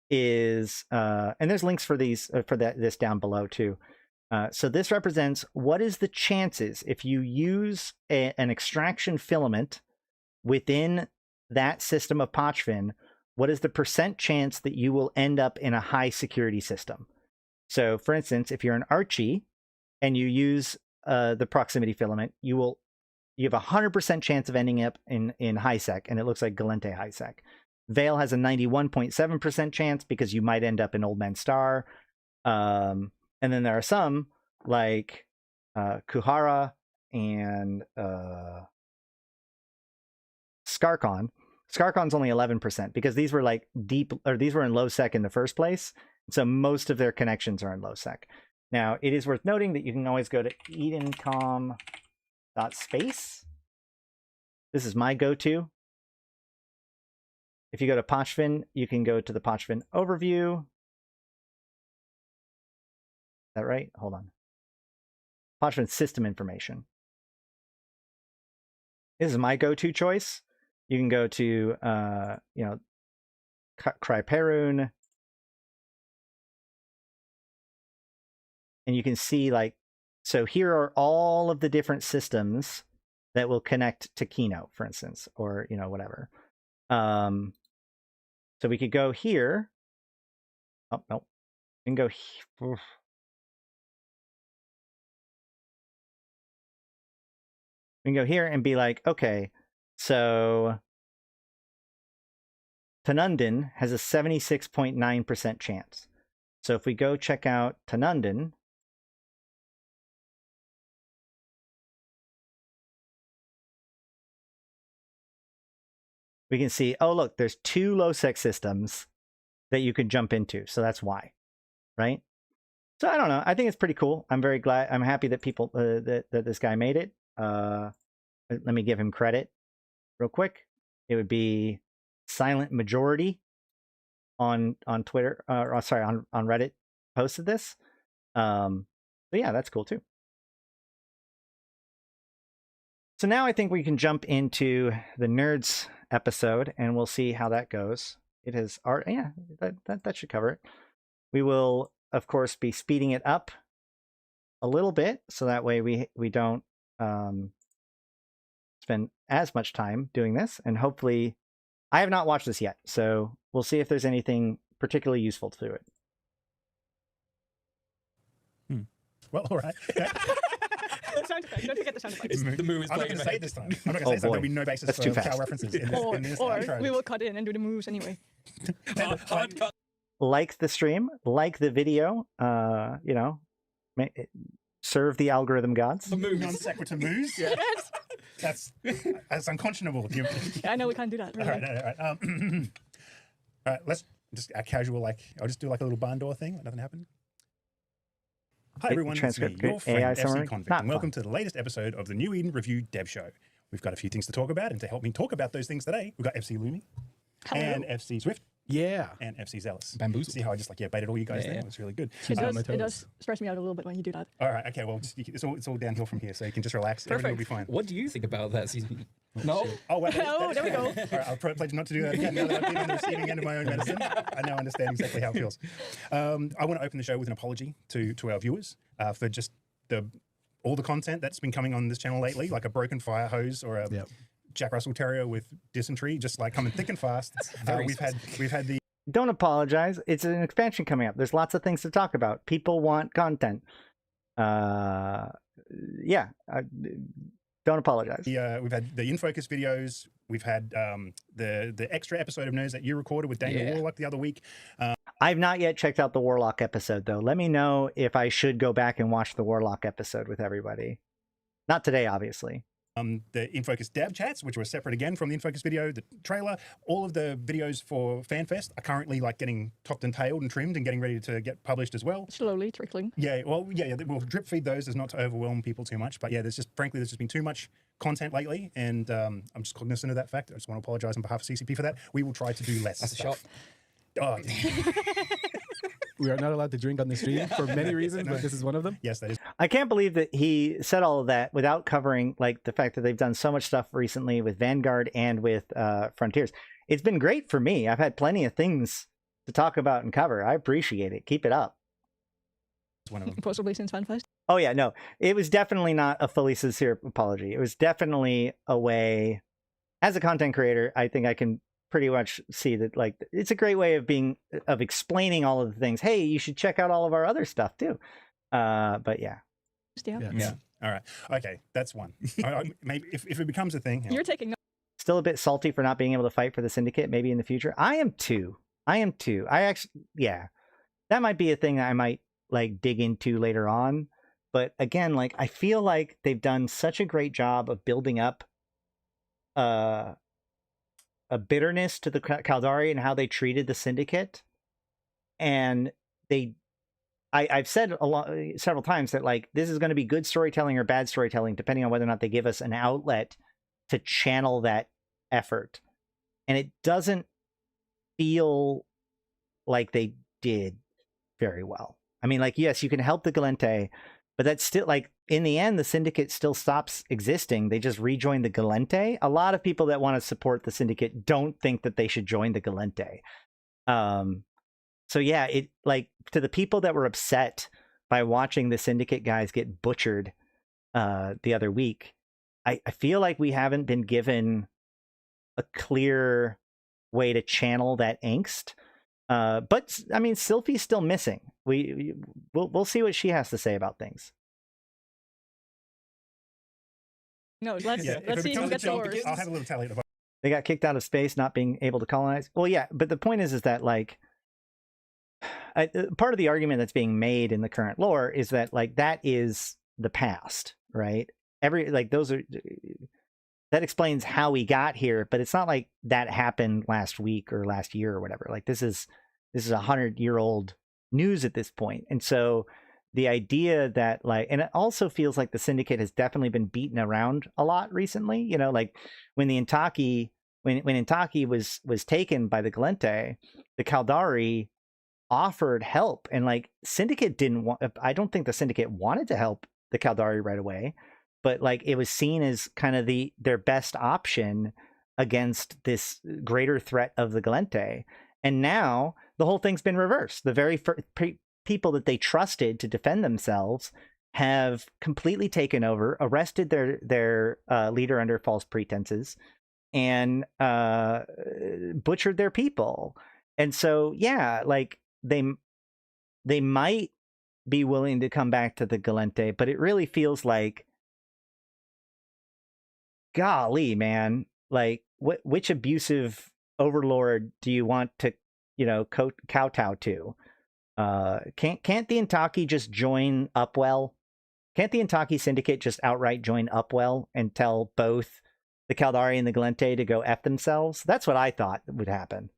is, and there's links for these this down below too. So this represents what is the chances if you use an extraction filament within that system of Pochvin, what is the % chance that you will end up in a high security system? So for instance, if you're an Archie and you use the proximity filament, you have a 100% chance of ending up in high sec, and it looks like Galente high sec. Vale has a 91.7% chance because you might end up in Old Man Star. And then there are some like Kuhara and Skarkon. Skarkon's only 11% because these were like these were in low sec in the first place. So most of their connections are in low sec. Now, it is worth noting that you can always go to edencom.space. This is my go-to. If you go to Pochvin, you can go to the Pochvin overview. Is that right? Hold on. Pochvin system information. This is my go-to choice. You can go to, Kryperun. And you can see, like, so here are all of the different systems that will connect to Keynote, for instance, or, whatever. So we could go here. Oh, no. We can go here. We can go here and be like, okay, so Tanundin has a 76.9% chance. So if we go check out Tanundin, we can see, oh, look, there's 2 low-sec systems that you could jump into. So that's why, right? So I don't know. I think it's pretty cool. I'm very glad. I'm happy that people, that this guy made it. Let me give him credit real quick. It would be Silent Majority on Twitter, or sorry, on Reddit posted this. So yeah, that's cool too. So now I think we can jump into the Nerds episode and we'll see how that goes. It has art. Yeah, that should cover it. We will, of course, be speeding it up a little bit so that way we don't spend as much time doing this. And hopefully, I have not watched this yet, so we'll see if there's anything particularly useful to it. Well, all right. Sound effect. Don't forget the sound effect. The move is I'm not going to say it this time. I'm not going to say something. There'll be no basis That's for too fast. cow references in this Or intro. we will cut in and do the moves anyway. Like the stream, like the video, serve the algorithm gods. The moves. Non sequitur moves. Yes. That's unconscionable. Yeah, I know we can't do that. Really. All right. All right. Let's just a casual I'll just do like a little barn door thing. Nothing happened. Hi everyone, it's me, your friend AI FC summary. Convict, and welcome to the latest episode of the New Eden Review Dev Show. We've got a few things to talk about, and to help me talk about those things today, we've got FC Lumii and FC Swift. Yeah. and FC Zealous. Bamboozled. See how I just baited all you guys Yeah. there? It was really good. It on my does, it toes. does stress me out a little bit when you do that. All right, okay, well, it's all downhill from here, so you can just relax. Everything will be fine. What do you think about that season? No. Oh, well, Oh, there we go. All right, I'll pledge not to do that again now that I've been on the receiving end of my own medicine. I now understand exactly how it feels. I want to open the show with an apology to our viewers for just all the content that's been coming on this channel lately, like a broken fire hose or a Jack Russell Terrier with dysentery, just coming thick and fast. We've had the Don't apologize. It's an expansion coming up. There's lots of things to talk about. People want content. Don't apologize. we've had the In Focus videos. We've had the extra episode of Nerds that you recorded with Daniel Warlock the other week. I've not yet checked out the Warlock episode, though. Let me know if I should go back and watch the Warlock episode with everybody. Not today, obviously. The In Focus Dev Chats, which were separate again from the In Focus video, the trailer, all of the videos for FanFest are currently getting topped and tailed and trimmed and getting ready to get published as well. Slowly trickling. We'll drip feed those as not to overwhelm people too much. But there's just been too much content lately, and I'm just cognizant of that fact. I just want to apologize on behalf of CCP for that. We will try to do less That's a stuff. shot. Oh, We are not allowed to drink on the stream for many reasons, but this is one of them. yes, that is. I can't believe that he said all of that without covering the fact that they've done so much stuff recently with Vanguard and with Frontiers. It's been great for me. I've had plenty of things to talk about and cover. I appreciate it. Keep it up. One of them. Possibly since FanFest. Oh yeah, no, it was definitely not a fully sincere apology. It was definitely a way, as a content creator, I think I can pretty much see that it's a great way of explaining all of the things. Hey, you should check out all of our other stuff too. But yeah. Yeah. All right. Okay, that's one. Maybe if it becomes a thing. You're taking Still a bit salty for not being able to fight for the Syndicate maybe in the future. I am too. I actually, that might be a thing that I might dig into later on. But again, I feel like they've done such a great job of building up a bitterness to the Caldari and how they treated the Syndicate. And I've said several times that this is going to be good storytelling or bad storytelling, depending on whether or not they give us an outlet to channel that effort. And it doesn't feel like they did very well. I mean, yes, you can help the Gallente, but that's still in the end, the Syndicate still stops existing. They just rejoin the Gallente. A lot of people that want to support the Syndicate don't think that they should join the Gallente. So yeah, it to the people that were upset by watching the Syndicate guys get butchered the other week, I feel like we haven't been given a clear way to channel that angst. But I mean, Sylphie's still missing. We'll see what she has to say about things. No, let's see who gets the worst. I'll have a little tally at the bottom. They got kicked out of space, not being able to colonize. Well, yeah, but the point is that part of the argument that's being made in the current lore is that that is the past, right? That explains how we got here, but it's not like that happened last week or last year or whatever. This is 100-year-old news at this point. And so the idea that and it also feels like the Syndicate has definitely been beaten around a lot recently, when the Intaki, when Intaki was taken by the Gallente, the Caldari offered help, and Syndicate didn't want, I don't think the Syndicate wanted to help the Caldari right away, but it was seen as kind of their best option against this greater threat of the Gallente. And now the whole thing's been reversed. The very people that they trusted to defend themselves have completely taken over, arrested their leader under false pretenses, and butchered their people. And so, yeah, they might be willing to come back to the Gallente, but it really feels like, golly, man, which abusive overlord do you want to, kowtow to? Can't the Intaki just join Upwell? Can't the Intaki Syndicate just outright join Upwell and tell both the Caldari and the Gallente to go F themselves? That's what I thought would happen.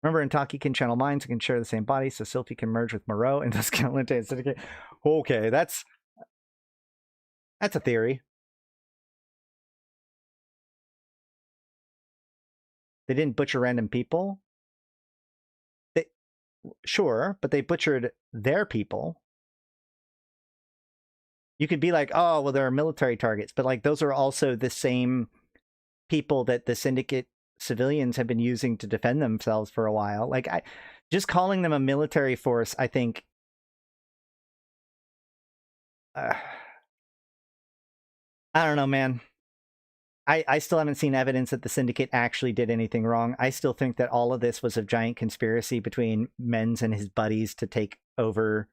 Remember, Intaki can channel minds and can share the same body, so Sylphie can merge with Moreau and thus Gallente and Syndicate. Okay, that's a theory. They didn't butcher random people. Sure, but they butchered their people. You could be like, oh, well, there are military targets, but like those are also the same people that the Syndicate civilians have been using to defend themselves for a while. Like, just calling them a military force, I think. I don't know, man. I still haven't seen evidence that the Syndicate actually did anything wrong. I still think that all of this was a giant conspiracy between Menz and his buddies to take over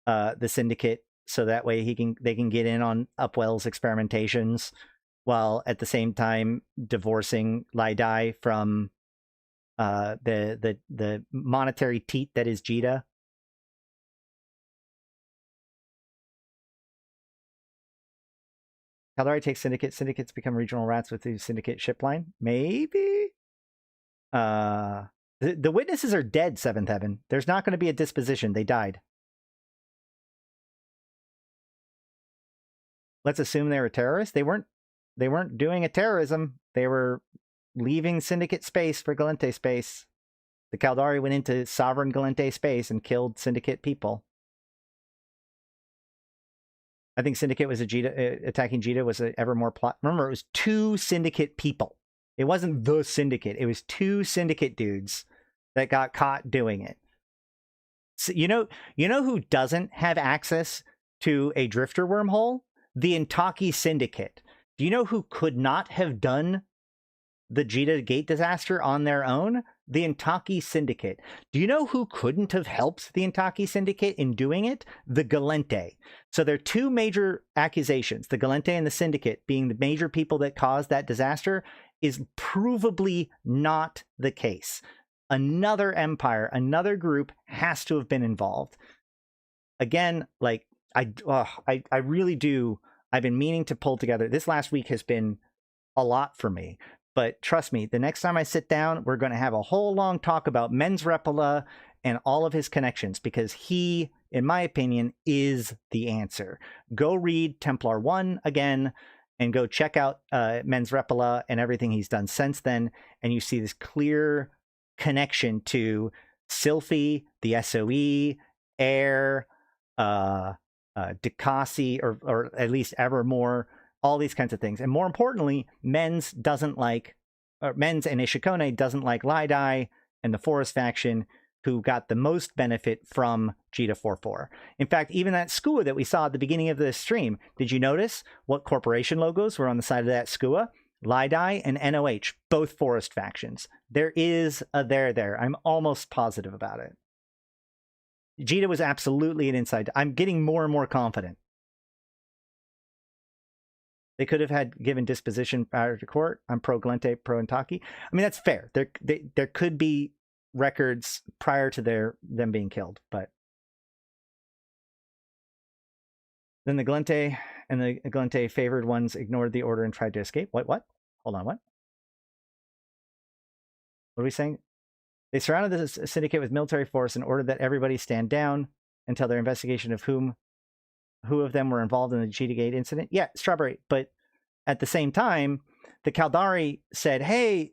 the Syndicate, so that way they can get in on Upwell's experimentations, while at the same time divorcing Lydai from the monetary teat that is Jita. Caldari takes Syndicate. Syndicates become regional rats with the Syndicate ship line. Maybe? The witnesses are dead, Seventh Heaven. There's not going to be a disposition. They died. Let's assume they were terrorists. They weren't doing a terrorism. They were leaving Syndicate space for Gallente space. The Caldari went into sovereign Gallente space and killed Syndicate people. I think Syndicate was attacking Jita was a ever more plot. Remember, it was 2 Syndicate people. It wasn't the Syndicate. It was 2 Syndicate dudes that got caught doing it. So, you know who doesn't have access to a drifter wormhole? The Intaki Syndicate. Do you know who could not have done the Jita Gate disaster on their own? The Intaki Syndicate. Do you know who couldn't have helped the Intaki Syndicate in doing it? The Gallente. So there are 2 major accusations. The Gallente and the Syndicate being the major people that caused that disaster is provably not the case. Another empire, another group has to have been involved. Again, like, I really do. I've been meaning to pull together. This last week has been a lot for me. But trust me, the next time I sit down, we're going to have a whole long talk about Menz Repula and all of his connections, because he, in my opinion, is the answer. Go read Templar 1 again and go check out Menz Repula and everything he's done since then. And you see this clear connection to Sylphie, the SOE, Air, Dikasi, or at least Evermore. All these kinds of things. And more importantly, Menz and Ishikone doesn't like Lydai and the Forest faction, who got the most benefit from Jita 4-4. In fact, even that skua that we saw at the beginning of the stream, did you notice what corporation logos were on the side of that skua? Lydai and NOH, both Forest factions. There is a there. I'm almost positive about it. Jita was absolutely an inside. I'm getting more and more confident. They could have had given disposition prior to court. I'm pro Gallente, pro Intaki. I mean, that's fair. There could be records prior to them being killed, but then the Gallente and the Gallente favored ones ignored the order and tried to escape. What? Hold on, what? What are we saying? They surrounded the Syndicate with military force and ordered that everybody stand down until their investigation of who of them were involved in the Jita Gate incident. Yeah, Strawberry. But at the same time, the Caldari said, hey,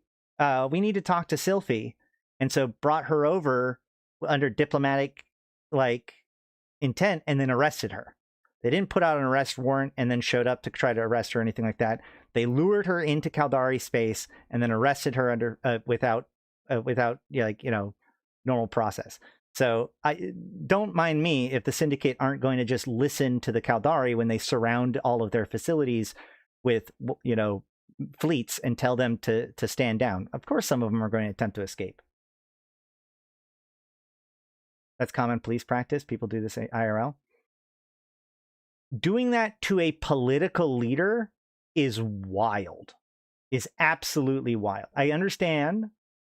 we need to talk to Sylphie. And so brought her over under diplomatic intent and then arrested her. They didn't put out an arrest warrant and then showed up to try to arrest her or anything like that. They lured her into Caldari space and then arrested her under without normal process. So I don't mind me if the Syndicate aren't going to just listen to the Caldari when they surround all of their facilities with, fleets and tell them to stand down. Of course, some of them are going to attempt to escape. That's common police practice. People do this IRL. Doing that to a political leader is wild. Is absolutely wild. I understand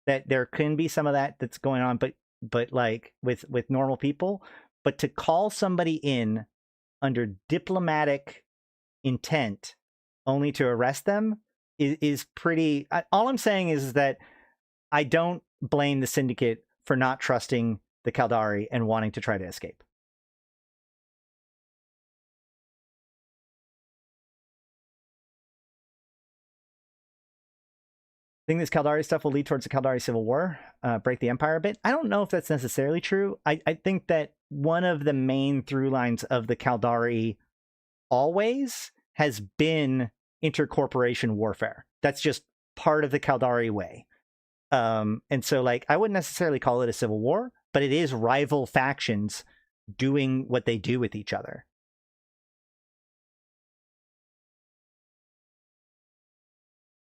that there can be some of that's going on, but like with normal people, but to call somebody in under diplomatic intent only to arrest them is pretty. All I'm saying is that I don't blame the Syndicate for not trusting the Caldari and wanting to try to escape. think this Caldari stuff will lead towards the Caldari Civil War, break the Empire a bit. I don't know if that's necessarily true. I think that one of the main through lines of the Caldari always has been intercorporation warfare. That's just part of the Caldari way. And so, like, I wouldn't necessarily call it a civil war, but it is rival factions doing what they do with each other.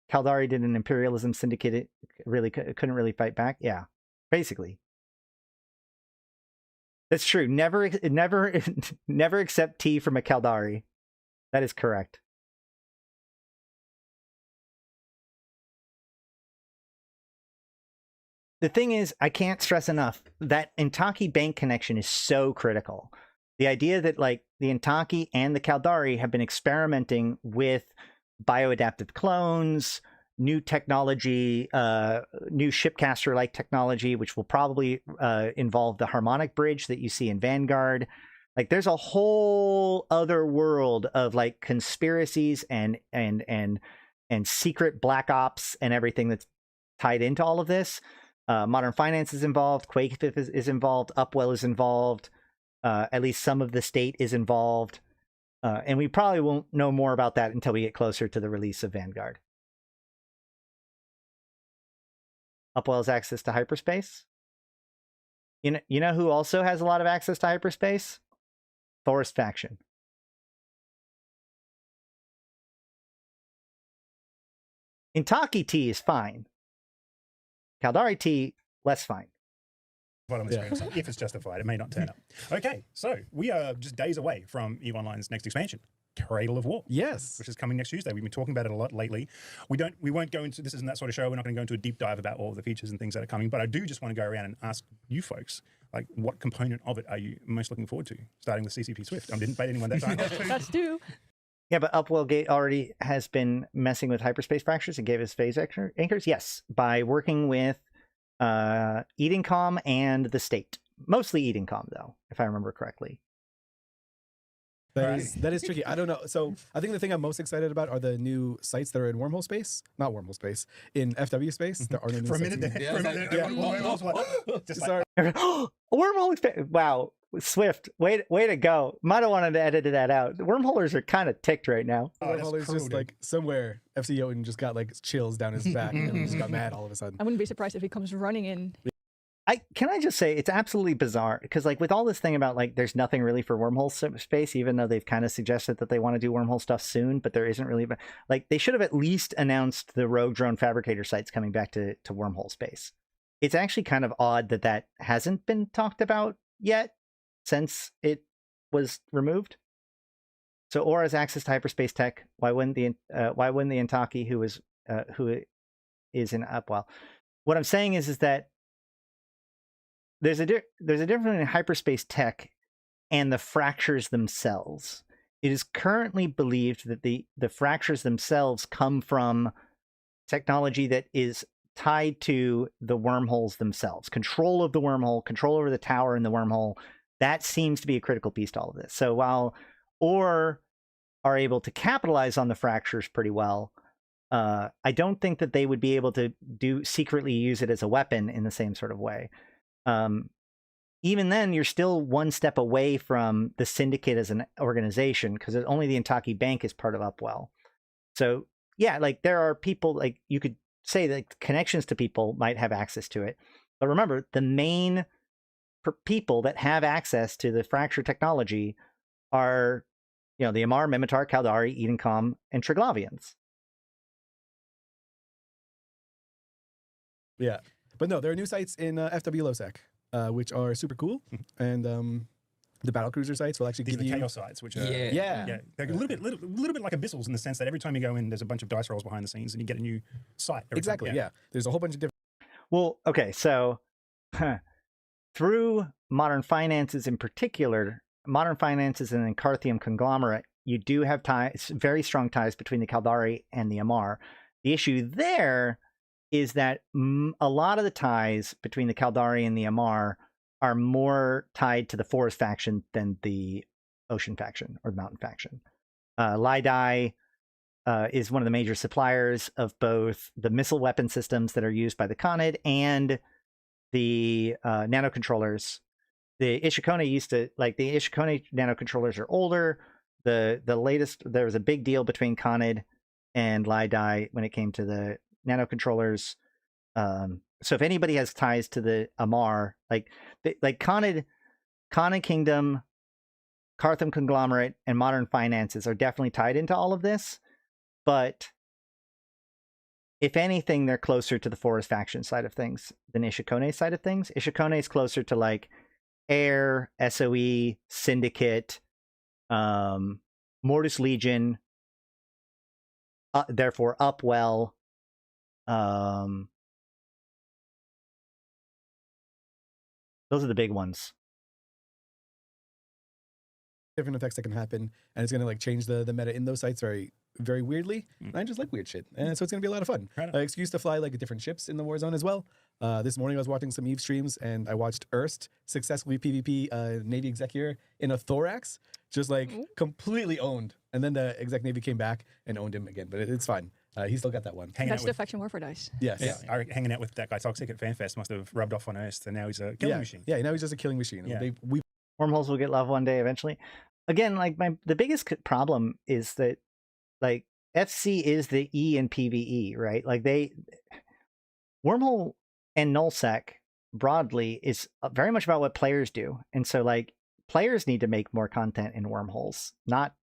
Caldari did an imperialism syndicate. It really couldn't really fight back. Yeah, basically. That's true. Never accept tea from a Caldari. That is correct. The thing is, I can't stress enough that Intaki bank connection is so critical. The idea that, like, the Intaki and the Caldari have been experimenting with bioadaptive clones, new technology, new shipcaster-like technology, which will probably involve the harmonic bridge that you see in Vanguard. Like, there's a whole other world of, like, conspiracies and secret black ops and everything that's tied into all of this. Modern Finance is involved. Quake is involved. Upwell is involved. At least some of the state is involved. And we probably won't know more about that until we get closer to the release of Vanguard. Upwell's access to hyperspace. You know who also has a lot of access to hyperspace? Forest faction. Intaki T is fine. Caldari T, less fine. On the screen, so if it's justified, it may not turn up. Okay, so we are just days away from EVE Online's next expansion, Cradle of War. Yes, which is coming next Tuesday. We've been talking about it a lot lately. We won't go into, this isn't that sort of show. We're not going to go into a deep dive about all of the features and things that are coming. But I do just want to go around and ask you folks, like, what component of it are you most looking forward to? Starting with CCP Swift. I didn't bait anyone that time. That's two. Yeah, but Upwell Gate already has been messing with hyperspace fractures and gave us phase anchors. Yes, by working with Edencom and the state. Mostly Edencom, though, if I remember correctly. That is tricky. I don't know. So I think the thing I'm most excited about are the new sites that are in wormhole space. Not wormhole space. In FW space. There are no new for a sites. minute there. Sorry. Wormhole space. Wow. Swift. Way to go. Might have wanted to edit that out. Wormholers are kind of ticked right now. Wormhole is just like somewhere FC Jotun just got like chills down his back and just got mad all of a sudden. I wouldn't be surprised if he comes running in. Can I just say it's absolutely bizarre because, like, with all this thing about, like, there's nothing really for wormhole space, even though they've kind of suggested that they want to do wormhole stuff soon, but there isn't really, like, they should have at least announced the rogue drone fabricator sites coming back to wormhole space. It's actually kind of odd that hasn't been talked about yet since it was removed. So Aura's access to hyperspace tech. Why wouldn't the Intaki who is in Upwell? What I'm saying is that there's a difference in hyperspace tech and the fractures themselves. It is currently believed that the fractures themselves come from technology that is tied to the wormholes themselves. Control of the wormhole, control over the tower in the wormhole. That seems to be a critical piece to all of this. So while Or are able to capitalize on the fractures pretty well, I don't think that they would be able to secretly use it as a weapon in the same sort of way. Even then, you're still one step away from the Syndicate as an organization, because only the Intaki Bank is part of Upwell. So yeah, like, there are people, like, you could say that connections to people might have access to it. But remember, the main people that have access to the fracture technology are, the Amar, Mimitar, Caldari, Edencom, and Triglavians. Yeah. But no, there are new sites in FW LOSEC, which are super cool. And the battlecruiser sites will actually These give are the you... chaos sites, which are... Yeah. They're a little bit like Abyssals in the sense that every time you go in, there's a bunch of dice rolls behind the scenes and you get a new site. Exactly, yeah. There's a whole bunch of different... Well, okay, so through Modern Finances in particular, Modern Finances and the Carthium conglomerate, you do have ties, very strong ties between the Caldari and the Amar. The issue there is that a lot of the ties between the Caldari and the Amar are more tied to the Forest faction than the Ocean faction or the Mountain faction. Lidai, is one of the major suppliers of both the missile weapon systems that are used by the Khanid and the nanocontrollers. The Ishikone used to, like, the Ishikone nanocontrollers are older. The latest, there was a big deal between Khanid and Lai Dai when it came to the nanocontrollers. So if anybody has ties to the Amar, like Khanid Kingdom, Kartham Conglomerate, and Modern Finances are definitely tied into all of this. But if anything, they're closer to the Forest faction side of things than Ishikone's side of things. Ishikone is closer to like Air, SOE, Syndicate, Mortis Legion, therefore Upwell. Those are the big ones. Different effects that can happen, and it's going to like change the meta in those sites very, very weirdly. And I just like weird shit, and so it's going to be a lot of fun. Right. Excuse to fly like different ships in the war zone as well. This morning I was watching some Eve streams, and I watched Erst successfully PvP Navy Executor in a Thorax, just like completely owned. And then the Exec Navy came back and owned him again, but it's fine. He still got that one. Hanging That's out the with, faction warfare dice. Yes. yeah, hanging out with that guy Toxic at FanFest must have rubbed off on Earth, and now he's a killing machine. Yeah, now he's just a killing machine. Yeah. Wormholes will get love one day eventually. Again, like the biggest problem is that like FC is the E in PvE, right? Like Wormhole and Nullsec broadly is very much about what players do. And so like players need to make more content in Wormholes, not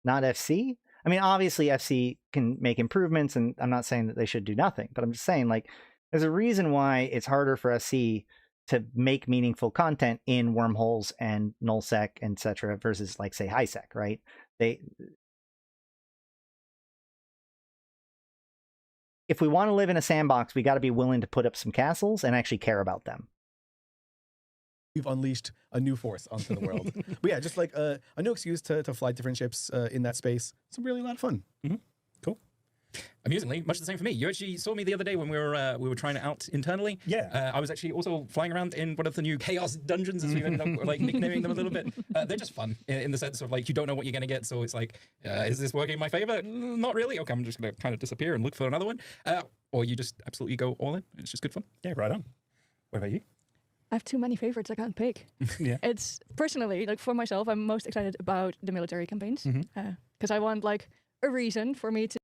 FC. I mean, obviously FC can make improvements, and I'm not saying that they should do nothing, but I'm just saying like there's a reason why it's harder for FC to make meaningful content in Wormholes and Nullsec, etc., versus like say HiSec, right? If we want to live in a sandbox, we got to be willing to put up some castles and actually care about them. We've unleashed a new force onto the world. But yeah, just like a new excuse to fly different ships in that space. It's really a lot of fun. Cool. Amusingly, much the same for me. You actually saw me the other day when we were trying it out internally. Yeah. I was actually also flying around in one of the new Chaos dungeons, as we've ended up like nicknaming them a little bit. They're just fun in the sense of like you don't know what you're going to get, so it's like, is this working in my favor? Not really. Okay, I'm just going to kind of disappear and look for another one. Or you just absolutely go all in. It's just good fun. Yeah, right on. What about you? I have too many favorites I can't pick. Yeah. It's personally, like for myself, I'm most excited about the military campaigns. Because I want like a reason for me to.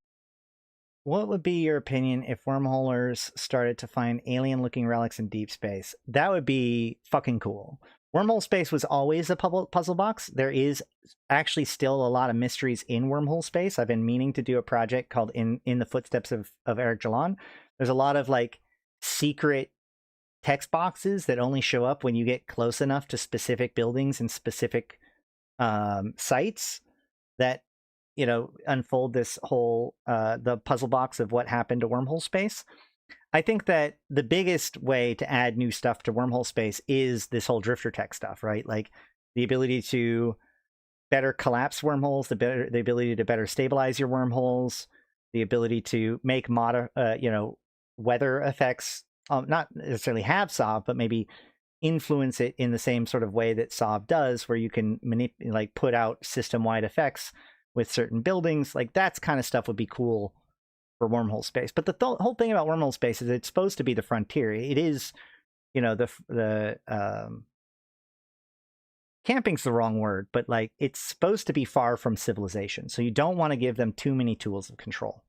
What would be your opinion if wormholers started to find alien-looking relics in deep space? That would be fucking cool. Wormhole space was always a puzzle box. There is actually still a lot of mysteries in wormhole space. I've been meaning to do a project called In the Footsteps of Eric Jalon. There's a lot of like secret text boxes that only show up when you get close enough to specific buildings and specific sites that, you know, unfold this whole the puzzle box of what happened to wormhole space. I think that the biggest way to add new stuff to wormhole space is this whole drifter tech stuff, right? Like the ability to better collapse wormholes, the ability to better stabilize your wormholes, the ability to make weather effects, not necessarily have SOV, but maybe influence it in the same sort of way that SOV does, where you can put out system-wide effects with certain buildings. Like that's kind of stuff would be cool for wormhole space. But the whole thing about wormhole space is it's supposed to be the frontier. It is, you know, the camping's the wrong word, but like it's supposed to be far from civilization. So you don't want to give them too many tools of control.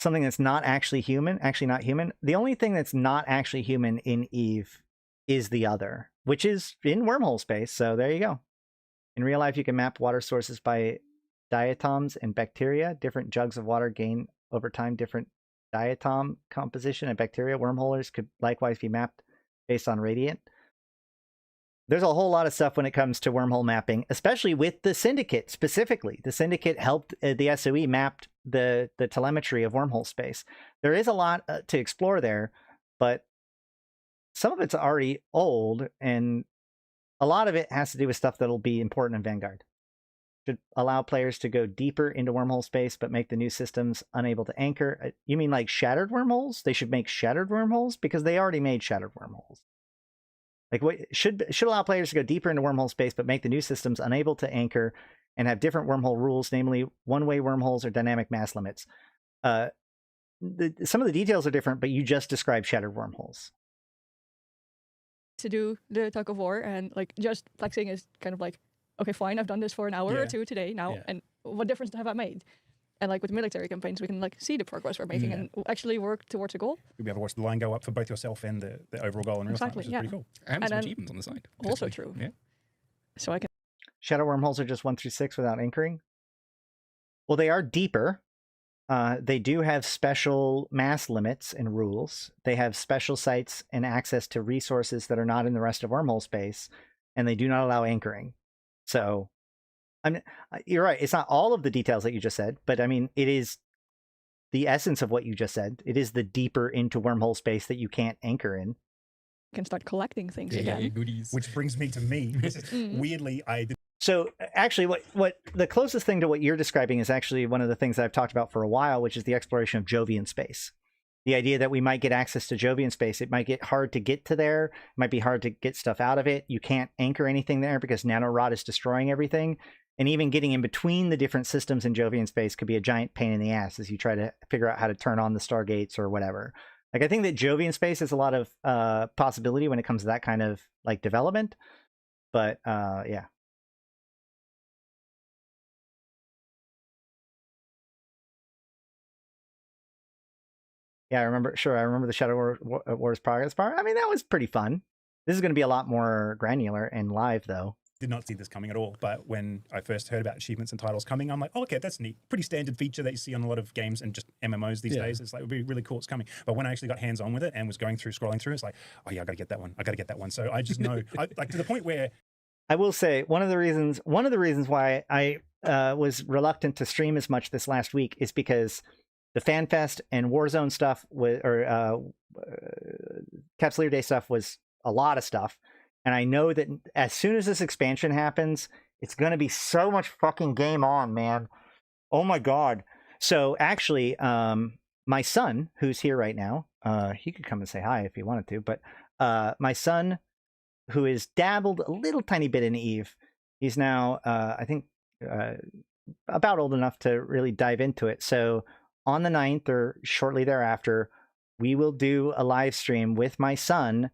Something that's not actually human, actually not human. The only thing that's not actually human in Eve is the other, which is in wormhole space. So there you go. In real life, you can map water sources by diatoms and bacteria. Different jugs of water gain over time different diatom composition, and bacteria wormholers could likewise be mapped based on radiant. There's a whole lot of stuff when it comes to wormhole mapping, especially with the Syndicate specifically. The Syndicate helped the SOE mapped the telemetry of wormhole space. There is a lot to explore there, but some of it's already old, and a lot of it has to do with stuff that'll be important in Vanguard. Should allow players to go deeper into wormhole space, but make the new systems unable to anchor. You mean like shattered wormholes? They should make shattered wormholes because they already made shattered wormholes. Like what should allow players to go deeper into wormhole space, but make the new systems unable to anchor and have different wormhole rules, namely one-way wormholes or dynamic mass limits. Some of the details are different, but you just described shattered wormholes. To do the tug of war, and like just flexing is kind of like, okay, fine, I've done this for an hour Yeah. or two today now, Yeah. and what difference have I made? And like with military campaigns, we can like see the progress we're making and actually work towards a goal. You'll be able to watch the line go up for both yourself and the overall goal in real time, Exactly, which is yeah. pretty cool. And And some then- achievements on the side. Also potentially. true. Yeah. So I can Shadow wormholes are just 1 through 6 without anchoring. Well, they are deeper. They do have special mass limits and rules. They have special sites and access to resources that are not in the rest of wormhole space, and they do not allow anchoring. So, you're right. It's not all of the details that you just said, but I mean, it is the essence of what you just said. It is the deeper into wormhole space that you can't anchor in. start collecting things Yeah, again. goodies. Which brings me to me. This is, weirdly, I did So actually, what the closest thing to what you're describing is actually one of the things that I've talked about for a while, which is the exploration of Jovian space. The idea that we might get access to Jovian space. It might get hard to get to there. It might be hard to get stuff out of it. You can't anchor anything there because Nanorod is destroying everything. And even getting in between the different systems in Jovian space could be a giant pain in the ass as you try to figure out how to turn on the stargates or whatever. Like, I think that Jovian space has a lot of possibility when it comes to that kind of like development. But yeah. Yeah, I remember the Shadow Wars Progress bar. I mean, that was pretty fun. This is going to be a lot more granular and live, though. did not see this coming at all. But when I first heard about achievements and titles coming, I'm like, oh, okay, that's neat. Pretty standard feature that you see on a lot of games and just MMOs these days. It's like, it would be really cool it's coming. But when I actually got hands-on with it and was scrolling through, it's like, oh yeah, I got to get that one. I got to get that one. So I just know, like to the point where... I will say one of the reasons why I was reluctant to stream as much this last week is because the FanFest and Warzone stuff Capsuleer Day stuff was a lot of stuff. And I know that as soon as this expansion happens, it's going to be so much fucking game on, man. Oh my God. So actually, my son, who's here right now, he could come and say hi if he wanted to, but my son, who has dabbled a little tiny bit in Eve, he's now, I think, about old enough to really dive into it. So on the 9th or shortly thereafter, we will do a live stream with my son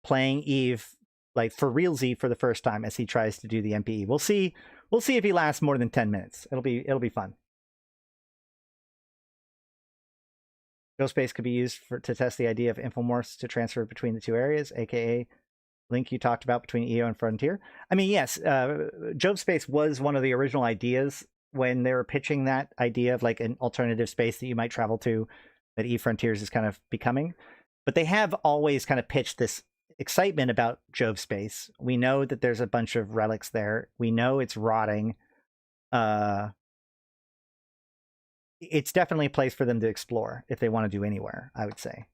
playing Eve, like for realsy for the first time as he tries to do the MPE. We'll see if he lasts more than 10 minutes. It'll be fun. Ghost Space could be used to test the idea of infomorphs to transfer between the two areas, aka link you talked about between EO and Frontier. I mean, yes, Jove Space was one of the original ideas when they were pitching that idea of like an alternative space that you might travel to, that Eve Frontiers is kind of becoming. But they have always kind of pitched this excitement about Jove Space. We know that there's a bunch of relics there. We know it's rotting. It's definitely a place for them to explore if they want to do anywhere, I would say.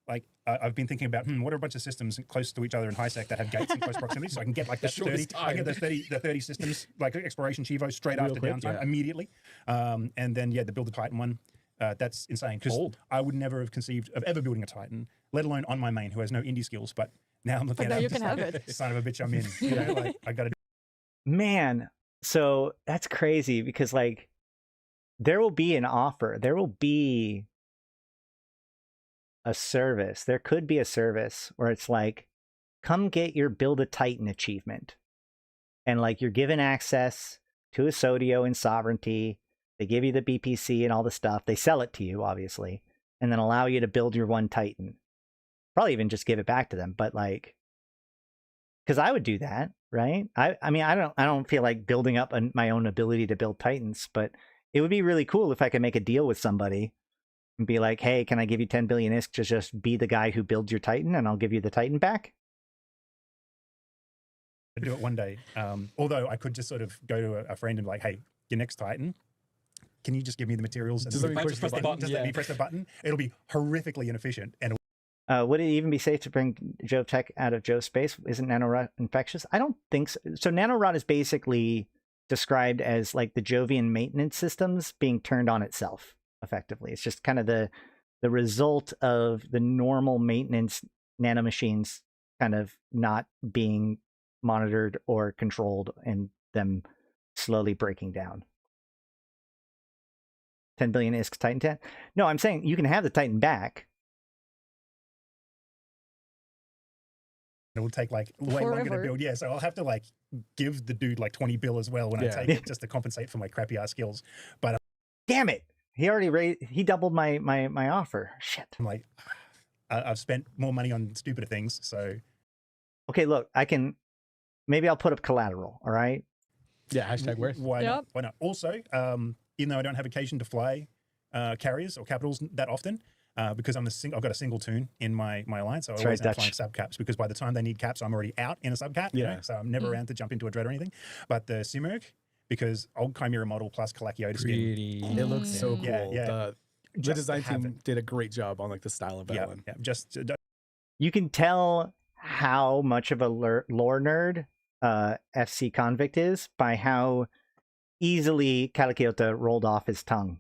Like, I've been thinking about, what are a bunch of systems close to each other in HiSec that have gates in close proximity, so I can get like that 30, I get those 30 systems, like exploration Chivo straight after downtime immediately. And then, the Build a Titan one, that's insane, because I would never have conceived of ever building a Titan, let alone on my main, who has no indie skills, but now I'm looking But at now it, you can have it. son of a bitch, I'm in. You know, like, I got to Man, so that's crazy, because like, there will be an offer. There will be a service. There could be a service where it's like, come get your Build a Titan achievement. And like, you're given access to a Sodio and Sovereignty. They give you the BPC and all the stuff. They sell it to you, obviously, and then allow you to build your one Titan. Probably even just give it back to them. But like, because I would do that, right? I mean, I don't feel like building up my own ability to build Titans, but it would be really cool if I could make a deal with somebody and be like, hey, can I give you 10 billion ISK to just be the guy who builds your Titan and I'll give you the Titan back? do it one day. Although I could just sort of go to a friend and be like, hey, your next Titan, can you just give me the materials? And Just let me press push the button. Just let me press the button. It'll be horrifically inefficient. And Would it even be safe to bring Jove Tech out of Jove Space? Isn't Nanorot infectious? I don't think so. So Nanorot is basically described as like the Jovian maintenance systems being turned on itself, effectively. It's just kind of the result of the normal maintenance nanomachines kind of not being monitored or controlled and them slowly breaking down. 10 billion ISK Titan 10? No, I'm saying you can have the Titan back. It will take like way longer to Forever. build. Yeah, so I'll have to like give the dude like 20 bill as well when I Yeah. take it just to compensate for my crappy ass skills. But Damn it! He already he doubled my offer. Shit. I'm like, I've spent more money on stupider things. So Okay, look, maybe I'll put up collateral, all right? Yeah, hashtag worth. why Yep. not? Why not? Also, even though I don't have occasion to fly carriers or capitals that often, because I've got a single tune in my alliance, so I That's always right, end up flying Dutch. sub caps because by the time they need caps, I'm already out in a sub cap. Yeah. So I'm never around to jump into a dread or anything. But the Simurg, because old Chimera model plus Kalakiotis skin. Pretty. It looks so cool. Yeah, yeah. The Just design have team did a great job on like the style of that Yeah, one. yeah. Just You can tell how much of a lore nerd FC Convict is by how easily Kalakiota rolled off his tongue.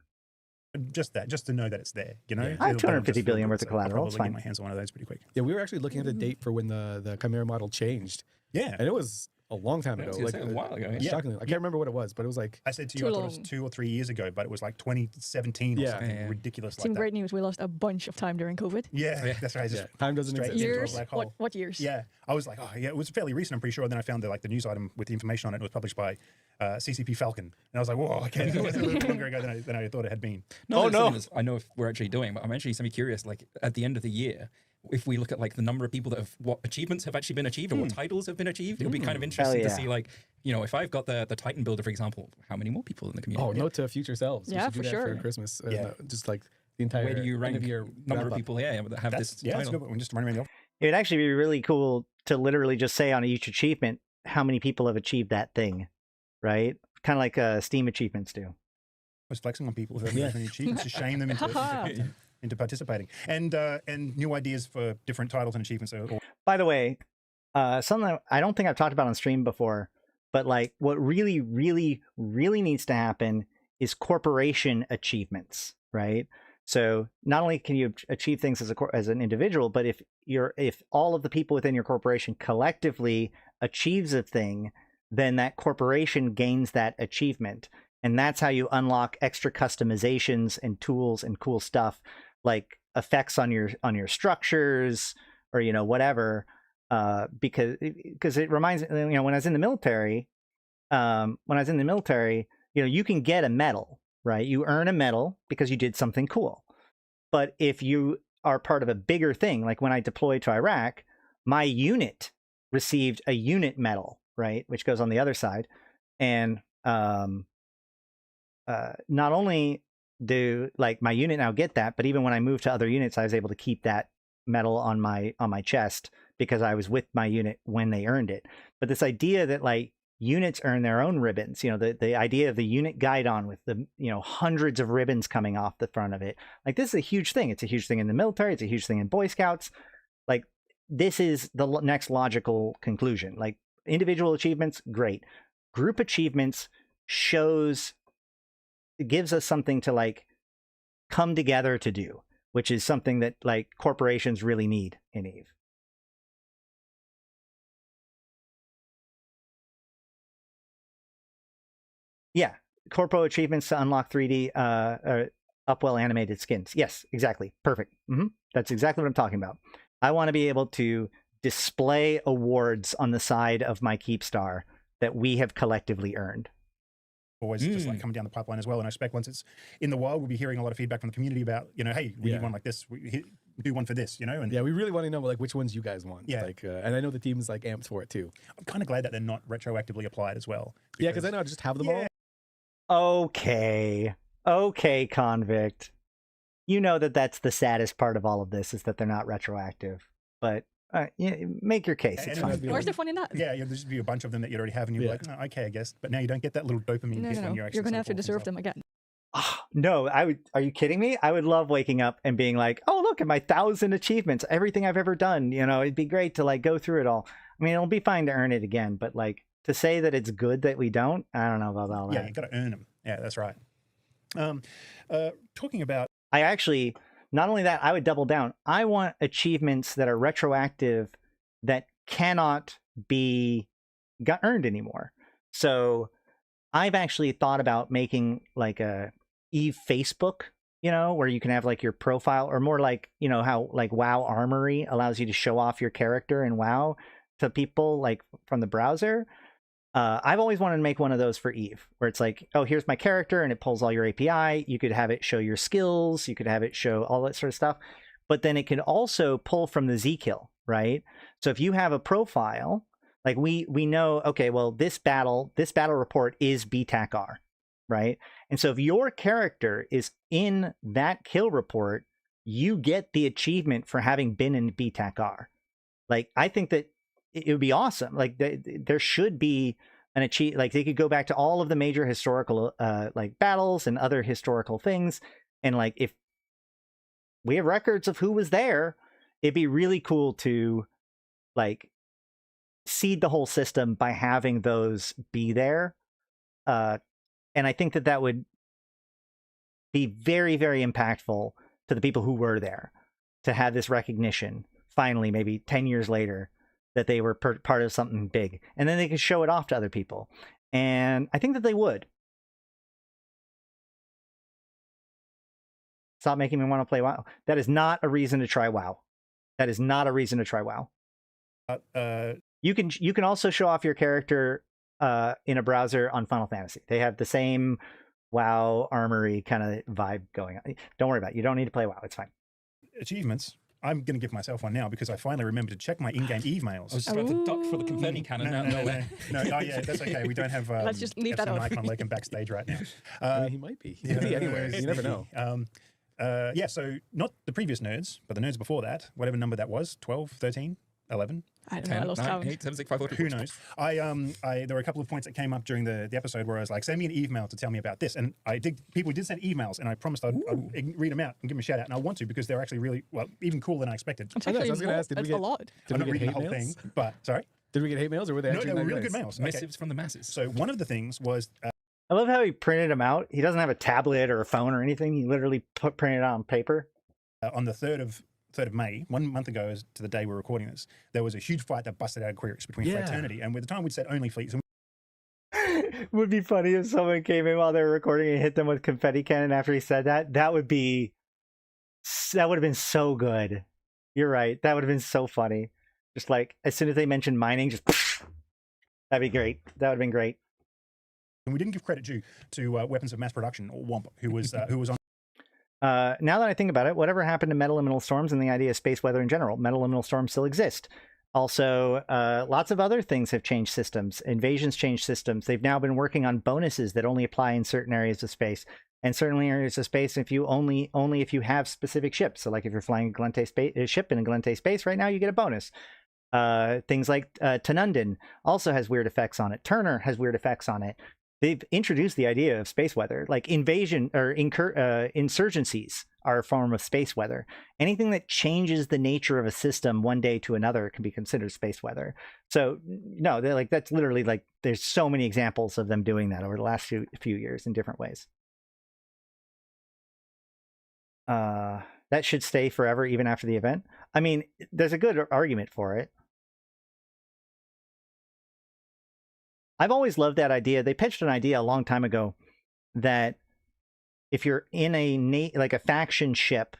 just to know that it's there. You know, Yeah. I have It'll 250 just feel billion good, worth of so I'll collateral, it's probably fine. get my hands on one of those pretty quick. Yeah, we were actually looking at the date for when the Chimera model changed, Yeah. and it was a long time Yeah, I ago. was gonna Like say, a while ago, yeah. Yeah. shockingly, I can't remember what it was, but it was like I said to you, Too I thought it was long. 2 or 3 years ago, but it was like 2017 or Yeah. something Yeah. ridiculous Some like that. great news. We lost a bunch of time during COVID. Yeah, Yeah. that's right. Just yeah, time doesn't straight exist. into a Years? black hole. What years? Yeah, I was like, oh yeah, it was fairly recent, I'm pretty sure. And then I found the news item with the information on it. It was published by CCP Falcon, and I was like, whoa, okay, that was a little longer ago than I thought it had been. No, Oh, the thing no. is, I know if we're actually doing, but I'm actually semi-curious, like, at the end of the year, if we look at, like, the number of people that have, what achievements have actually been achieved, or what titles have been achieved, it'll be kind of interesting yeah. to see, like, you know, if I've got the Titan builder, for example, how many more people in the community? Oh, note to future selves. We Yeah, should do for that sure. for Christmas. Yeah. Just like the entire Where do you end rank of year number of wrap-up. people, that have That's, this yeah, that's a title? good one. Just running around the office. It would actually be really cool to literally just say on each achievement how many people have achieved that thing, right? Kind of like Steam achievements do. I was flexing on people who have any achievements to shame them into participating, and new ideas for different titles and achievements. By the way, something I don't think I've talked about on stream before, but like what really, really, really needs to happen is corporation achievements, right? So not only can you achieve things as an individual, but if all of the people within your corporation collectively achieves a thing, then that corporation gains that achievement. And that's how you unlock extra customizations and tools and cool stuff like effects on your structures or whatever. Because it reminds me, when I was in the military, you can get a medal, right? You earn a medal because you did something cool. But if you are part of a bigger thing, like when I deployed to Iraq, my unit received a unit medal, right, which goes on the other side, and not only do like my unit now get that, but even when I moved to other units, I was able to keep that medal on my chest because I was with my unit when they earned it. But this idea that like units earn their own ribbons, the idea of the unit guidon with the hundreds of ribbons coming off the front of it, like this is a huge thing. It's a huge thing in the military. It's a huge thing in Boy Scouts. Like this is the next logical conclusion. Like individual achievements, great. Group achievements gives us something to like come together to do, which is something that like corporations really need in EVE. Yeah, corpo achievements to unlock 3D upwell animated skins. Yes, exactly. Perfect. That's exactly what I'm talking about. I want to be able to display awards on the side of my Keepstar that we have collectively earned. Always just like coming down the pipeline as well. And I expect once it's in the wild, we'll be hearing a lot of feedback from the community about, hey, we need one like this. We do one for this, And Yeah, we really want to know like which ones you guys want. Yeah. Like, and I know the team is like amped for it too. I'm kind of glad that they're not retroactively applied as well. Yeah, because I know I just have them all. Okay, convict. You know that's the saddest part of all of this is that they're not retroactive. But make your case. It's And fine. it'd be Where's like- the fun in that? Yeah, there's just be a bunch of them that you already have, and you're Yeah. like, oh, okay, I guess. But now you don't get that little dopamine No, hit no, when no. you're actually. You're gonna sort have of to pulling deserve things them again. No, I would. Are you kidding me? I would love waking up and being like, "Oh, look at my 1,000 achievements, everything I've ever done." It'd be great to like go through it all. I mean, it'll be fine to earn it again, but like to say that it's good that we don't, I don't know about all off. Yeah, that. you got to earn them. Yeah, that's right. Talking about I actually, not only that, I would double down. I want achievements that are retroactive that cannot be earned anymore. So I've actually thought about making like a Eve Facebook, where you can have like your profile, or more like, how like WoW Armory allows you to show off your character in WoW to people like from the browser. I've always wanted to make one of those for Eve, where it's like, oh, here's my character, and it pulls all your API. You could have it show your skills. You could have it show all that sort of stuff. But then it can also pull from the Z-kill, right? So if you have a profile, like we know, okay, well, this battle report is BTAC-R, right? And so if your character is in that kill report, you get the achievement for having been in BTAC-R. Like, I think that it would be awesome. Like, there should be an achieve. Like, they could go back to all of the major historical like battles and other historical things, and like, if we have records of who was there, it'd be really cool to like seed the whole system by having those be there. And I think that would be very, very impactful to the people who were there, to have this recognition finally, maybe 10 years later, that they were part of something big, and then they could show it off to other people. And I think that they would. Stop making me want to play WoW. That is not a reason to try WoW. That is not a reason to try WoW. You can also show off your character in a browser on Final Fantasy. They have the same WoW Armory kind of vibe going on. Don't worry about it. You don't need to play WoW. It's fine. Achievements. I'm going to give myself one now because I finally remembered to check my in-game Eve mails. I was just about to duck for the confetti cannon. No. Oh, yeah, that's okay. We don't have. Let's just leave that off. Icon lurking backstage right now. I mean, he might be. He could be anywhere. You never know. Yeah, so not the previous nerds, but the nerds before that, whatever number that was, 12, 13, 11. I don't know. I lost count. 8, 7, 6, 5, 4, 2, Who knows? There were a couple of points that came up during the episode where I was like, send me an email to tell me about this. And people did send emails, and I promised I'd read them out and give them a shout out. And I want to, because they're actually really, well, even cooler than I expected. It's I was actually going to ask, that's a lot. I'm not reading the whole thing, but sorry? Did we get hate mails, or were they actually No, they were nice? really good mails. Missives from the masses. So one of the things was... I love how he printed them out. He doesn't have a tablet or a phone or anything. He literally printed it out on paper. On the 3rd of May, 1 month ago to the day we're recording this, there was a huge fight that busted out of Queries between Fraternity, and with the time we'd said only fleets. Would be funny if someone came in while they were recording and hit them with confetti cannon after he said that. That would have been so good. You're right. That would have been so funny. Just like, as soon as they mentioned mining, just that'd be great. That would have been great. And we didn't give credit due to Weapons of Mass Production, or WOMP, who was on. Now that I think about it, whatever happened to metaliminal storms and the idea of space weather in general? Metaliminal storms still exist. Also, lots of other things have changed systems. Invasions changed systems. They've now been working on bonuses that only apply in certain areas of space. And certainly areas of space, if you only if you have specific ships. So like if you're flying a ship in a Galente space right now, you get a bonus. Things like Tanundin also has weird effects on it. Turner has weird effects on it. They've introduced the idea of space weather, like invasion or insurgencies are a form of space weather. Anything that changes the nature of a system one day to another can be considered space weather. So no, they're like, that's literally like, there's so many examples of them doing that over the last few years in different ways. That should stay forever, even after the event. I mean, there's a good argument for it. I've always loved that idea. They pitched an idea a long time ago that if you're in a faction ship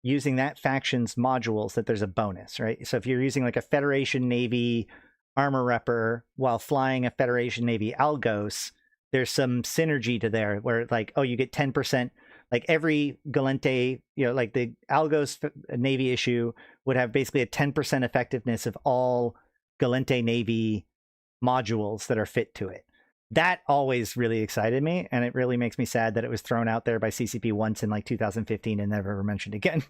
using that faction's modules, that there's a bonus, right? So if you're using like a Federation Navy armor repper while flying a Federation Navy Algos, there's some synergy to there where like, oh, you get 10%, like every Galente, like the Algos Navy issue would have basically a 10% effectiveness of all Galente Navy modules that are fit to it. That always really excited me, and it really makes me sad that it was thrown out there by CCP once in like 2015 and never mentioned again.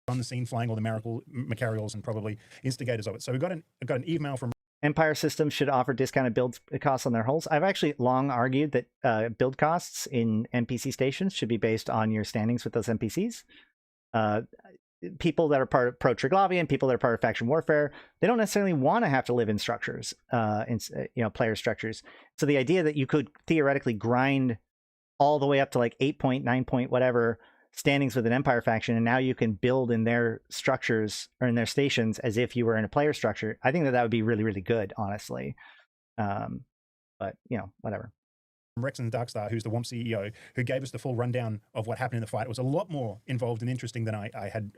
On the scene, flying all the Macarials and probably instigators of it. So we got an email from Empire systems should offer discounted build costs on their hulls. I've actually long argued that build costs in NPC stations should be based on your standings with those NPCs. People that are part of pro-Triglavian, people that are part of faction warfare, they don't necessarily want to have to live in structures, player structures. So the idea that you could theoretically grind all the way up to like 8 point, 9 point, whatever standings with an Empire faction, and now you can build in their structures or in their stations as if you were in a player structure. I think that would be really, really good, honestly. But whatever. Rexon Darkstar, who's the WOMP CEO, who gave us the full rundown of what happened in the fight. It was a lot more involved and interesting than I had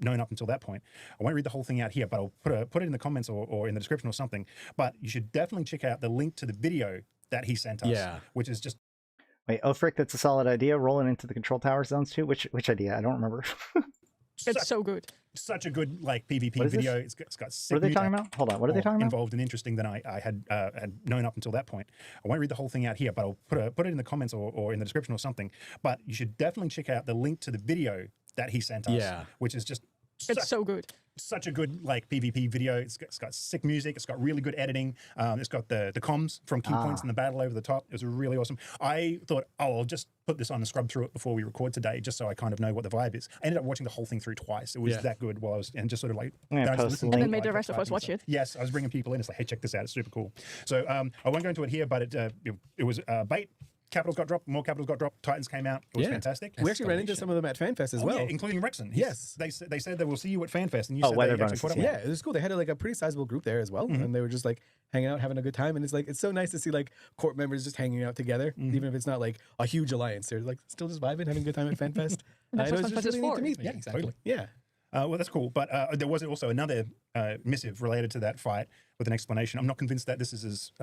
known up until that point. I won't read the whole thing out here, but I'll put it in the comments or in the description or something. But you should definitely check out the link to the video that he sent us, which is just... Wait, Frick, that's a solid idea. Rolling into the control tower zones too. Which idea? I don't remember. It's so good. Such a good PvP video. It's got sick what are they talking about? Hold on. What are they talking about? Involved and interesting than I had known up until that point. I won't read the whole thing out here, but I'll put it in the comments or in the description or something. But you should definitely check out the link to the video that he sent us, which is just... It's so good. Such a good PvP video. It's got sick music. It's got really good editing. It's got the comms from key points in the battle over the top. It was really awesome. I thought, I'll just put this on and scrub through it before we record today, just so I kind of know what the vibe is. I ended up watching the whole thing through twice. It was that good while I was, and just sort of and then made the rest of us watch it. Yes, I was bringing people in. It's like, hey, check this out. It's super cool. So I won't go into it here, but it was bait. Capitals got dropped, more capitals got dropped, Titans came out. It was fantastic. We actually ran into some of them at FanFest as well. Yeah, including Rexon. Yes. They said they will see you at FanFest, and you said weather they actually put up. Yeah, it was cool. They had a pretty sizable group there as well, and they were just hanging out, having a good time. And it's so nice to see court members just hanging out together, even if it's not a huge alliance. They're still just vibing, having a good time at FanFest. That's what it was just FanFest is really neat for. to meet. Yeah, exactly. Totally. Yeah. Well, that's cool. But there was also another missive related to that fight with an explanation. I'm not convinced that this is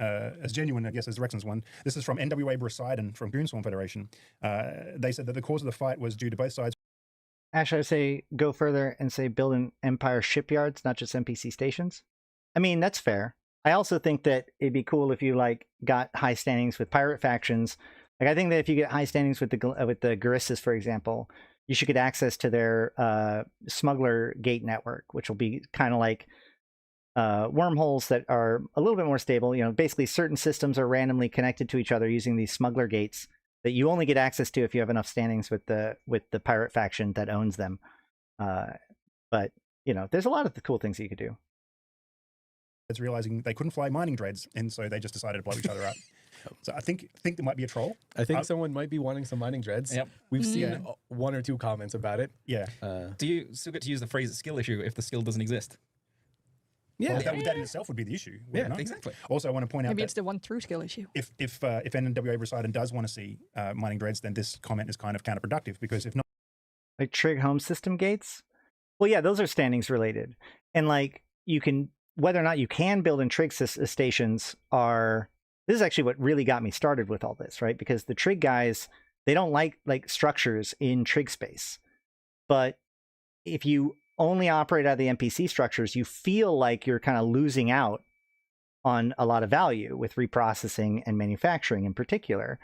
as genuine, I guess, as Rexon's one. This is from NWA Poseidon from Goonswarm Federation. They said that the cause of the fight was due to both sides. Ash, I would say go further and say build an Empire shipyards, not just NPC stations. I mean, that's fair. I also think that it'd be cool if you got high standings with pirate factions. I think that if you get high standings with the Guristas, for example, you should get access to their smuggler gate network, which will be kind of like wormholes that are a little bit more stable. Basically certain systems are randomly connected to each other using these smuggler gates that you only get access to if you have enough standings with the pirate faction that owns them. But there's a lot of the cool things you could do. It's realizing they couldn't fly mining dreads, and so they just decided to blow each other up. So I think there might be a troll. I think someone might be wanting some mining dreads. Yep. We've seen one or two comments about it. Yeah. Do you still get to use the phrase skill issue if the skill doesn't exist? Yeah. Well, that in itself would be the issue. would it not? Exactly. Also, I want to point out Maybe that it's the one true skill issue. if NWA Poseidon does want to see mining dreads, then this comment is kind of counterproductive, because if not, Like trig home system gates. Well, yeah, those are standings related, and you can, whether or not you can build in trig stations are. This is actually what really got me started with all this, right? Because the trig guys, they don't like structures in trig space, but if you only operate out of the NPC structures, you feel like you're kind of losing out on a lot of value with reprocessing and manufacturing in particular.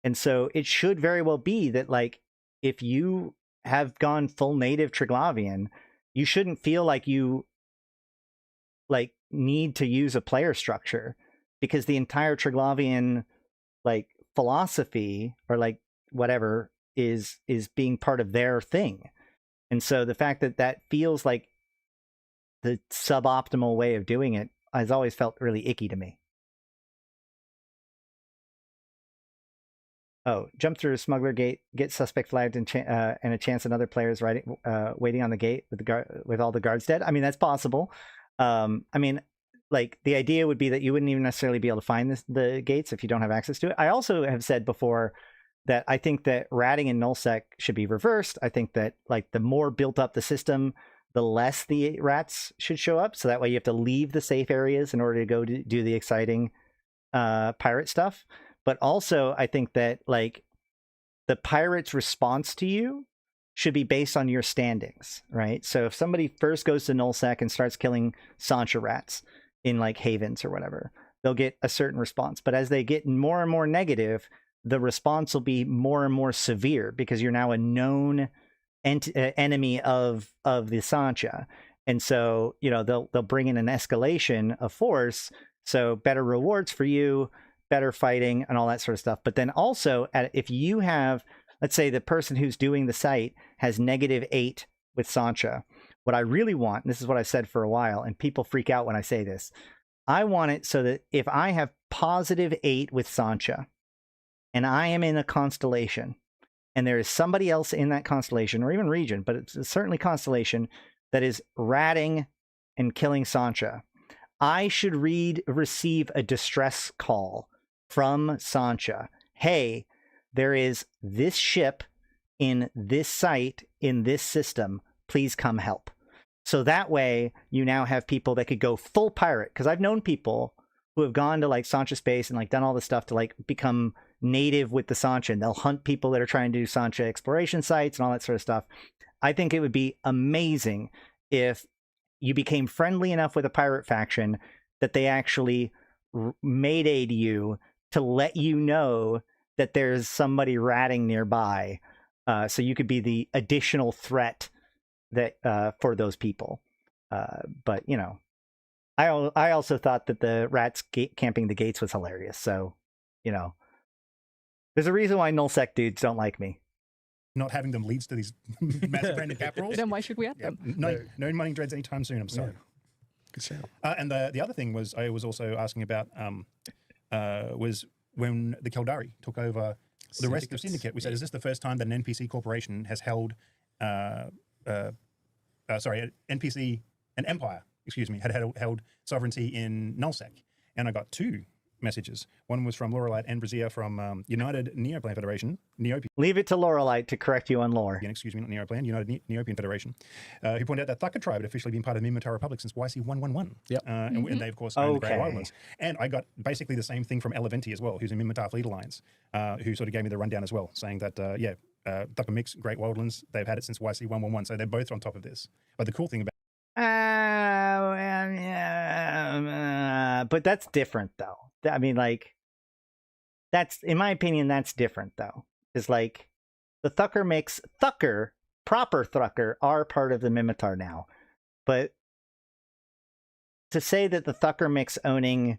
And so it should very well be that if you have gone full native Triglavian, you shouldn't feel like you need to use a player structure, because the entire Triglavian philosophy or whatever is being part of their thing. And so the fact that feels like the suboptimal way of doing it has always felt really icky to me. Oh, jump through a smuggler gate, get suspect flagged, and a chance another player's waiting on the gate with all the guards dead. I mean, that's possible. The idea would be that you wouldn't even necessarily be able to find the gates if you don't have access to it. I also have said before that I think that ratting in nullsec should be reversed. I think that the more built up the system, the less the rats should show up. So that way you have to leave the safe areas in order to go do the exciting pirate stuff. But also I think that the pirate's response to you should be based on your standings, right? So if somebody first goes to nullsec and starts killing Sancha rats in havens or whatever, they'll get a certain response. But as they get more and more negative, the response will be more and more severe, because you're now a known enemy of the Sancha. And so, they'll bring in an escalation of force. So better rewards for you, better fighting, and all that sort of stuff. But then also, if you have, let's say the person who's doing the site has -8 with Sancha, what I really want, and this is what I've said for a while, and people freak out when I say this, I want it so that if I have +8 with Sancha, and I am in a constellation, and there is somebody else in that constellation, or even region, but it's certainly constellation, that is ratting and killing Sancha, I should receive a distress call from Sancha. Hey, there is this ship in this site in this system. Please come help. So that way you now have people that could go full pirate. Because I've known people who have gone to like Sancha Space and like done all this stuff to like become native with the Sancha, and they'll hunt people that are trying to do Sancha exploration sites and all that sort of stuff. I think it would be amazing if you became friendly enough with a pirate faction that they actually maydaid you to let you know that there's somebody ratting nearby, so you could be the additional threat that for those people. But you know, I also thought that the rats camping the gates was hilarious. So you know, there's a reason why nullsec dudes don't like me. Not having them leads to these massive branded capitals. Then why should we add them? No money dreads anytime soon. I'm sorry. Good shout. And the other thing was I was also asking about was when the Caldari took over the rest of the Syndicate. We said, is this the first time that an NPC corporation has held, an empire, excuse me, had held sovereignty in nullsec? And I got two messages. One was from Lorelite and Brazia from United Neoplan Federation, Neopian. Leave it to Lorelite to correct you on lore. Excuse me, not Neoplan, United Neopian Federation, who pointed out that Thacker tribe had officially been part of the Minmatar Republic since YC111. Yep. And they, of course, own the Grey Wildlands. And I got basically the same thing from Elaventi as well, who's in Minmatar Fleet Alliance, who sort of gave me the rundown as well, saying that, Thacker Mix, Great Wildlands, they've had it since YC111, so they're both on top of this. But the cool thing about but that's different though. I mean, like, that's, in my opinion, that's different though. Is like the Thacker mix, proper Thacker are part of the Minmatar now. But to say that the Thacker mix owning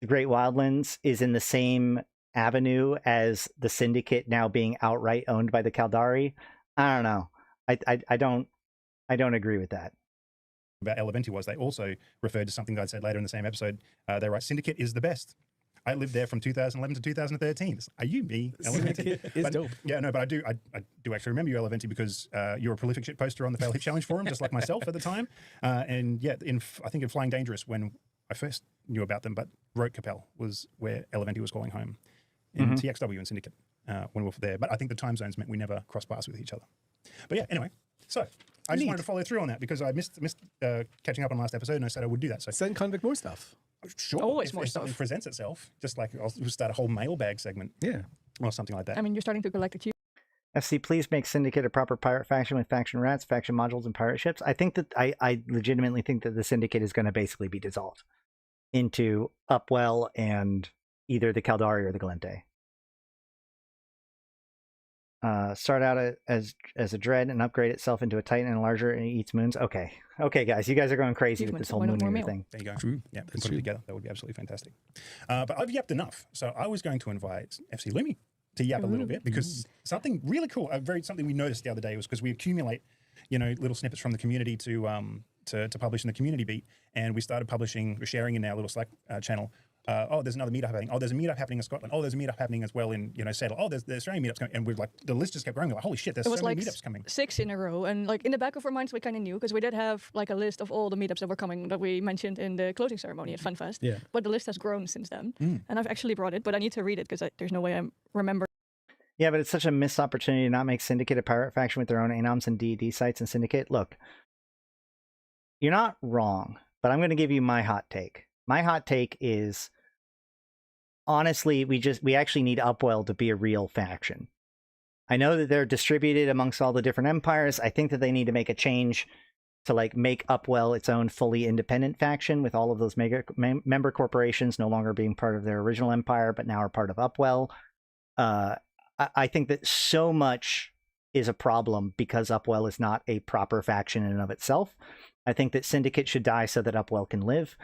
the Great Wildlands is in the same avenue as the Syndicate now being outright owned by the Caldari, I don't know. I don't agree with that. About Elaventi was they also referred to something that I'd said later in the same episode. They write, Syndicate is the best. I lived there from 2011 to 2013. Are you me, Elaventi? It's dope. Yeah, no, but I do actually remember you, Elaventi, because you're a prolific shit poster on the Fail Hit Challenge forum, just like myself at the time. And yeah, I think in Flying Dangerous, when I first knew about them, but Rote Capel was where Elaventi was calling home in TXW and Syndicate when we were there. But I think the time zones meant we never crossed paths with each other. But yeah, anyway, so I just wanted to follow through on that because I missed catching up on last episode, and I said I would do that. So Send Convict more stuff. sure, Always if more something stuff. presents itself, just like I'll start a whole mailbag segment Yeah. or something like that. I mean, you're starting to collect a queue. FC, please make Syndicate a proper pirate faction with faction rats, faction modules, and pirate ships. I think that I legitimately think that the Syndicate is going to basically be dissolved into Upwell and either the Caldari or the Glente. Start out as a dread and upgrade itself into a titan and larger and eats moons. Okay, guys, you guys are going crazy Eats with this moons, whole why no moon more eater meal? thing. There you go. True. Yeah, That's put true. it together. That would be absolutely fantastic. But I've yapped enough, so I was going to invite FC Lumii to yap a little bit because something really cool, something we noticed the other day was because we accumulate, little snippets from the community to publish in the community beat, and we started sharing in our little Slack channel. There's another meetup happening. Oh, there's a meetup happening in Scotland. Oh, there's a meetup happening as well in Seattle. Oh, there's Australian meetups coming, and we're like, the list just kept growing. We're like, holy shit, there's It so was many like meetups coming. 6 in a row, and like in the back of our minds, we kind of knew because we did have like a list of all the meetups that were coming that we mentioned in the closing ceremony at FunFest. Yeah. But the list has grown since then, and I've actually brought it, but I need to read it because there's no way I remember. Yeah, but it's such a missed opportunity to not make Syndicate a pirate faction with their own anoms and D&D sites in Syndicate. Look, you're not wrong, but I'm going to give you my hot take. My hot take is, honestly, we actually need Upwell to be a real faction. I know that they're distributed amongst all the different empires. I think that they need to make a change to like make Upwell its own fully independent faction with all of those member corporations no longer being part of their original empire, but now are part of Upwell. I think that so much is a problem because Upwell is not a proper faction in and of itself. I think that Syndicate should die so that Upwell can live.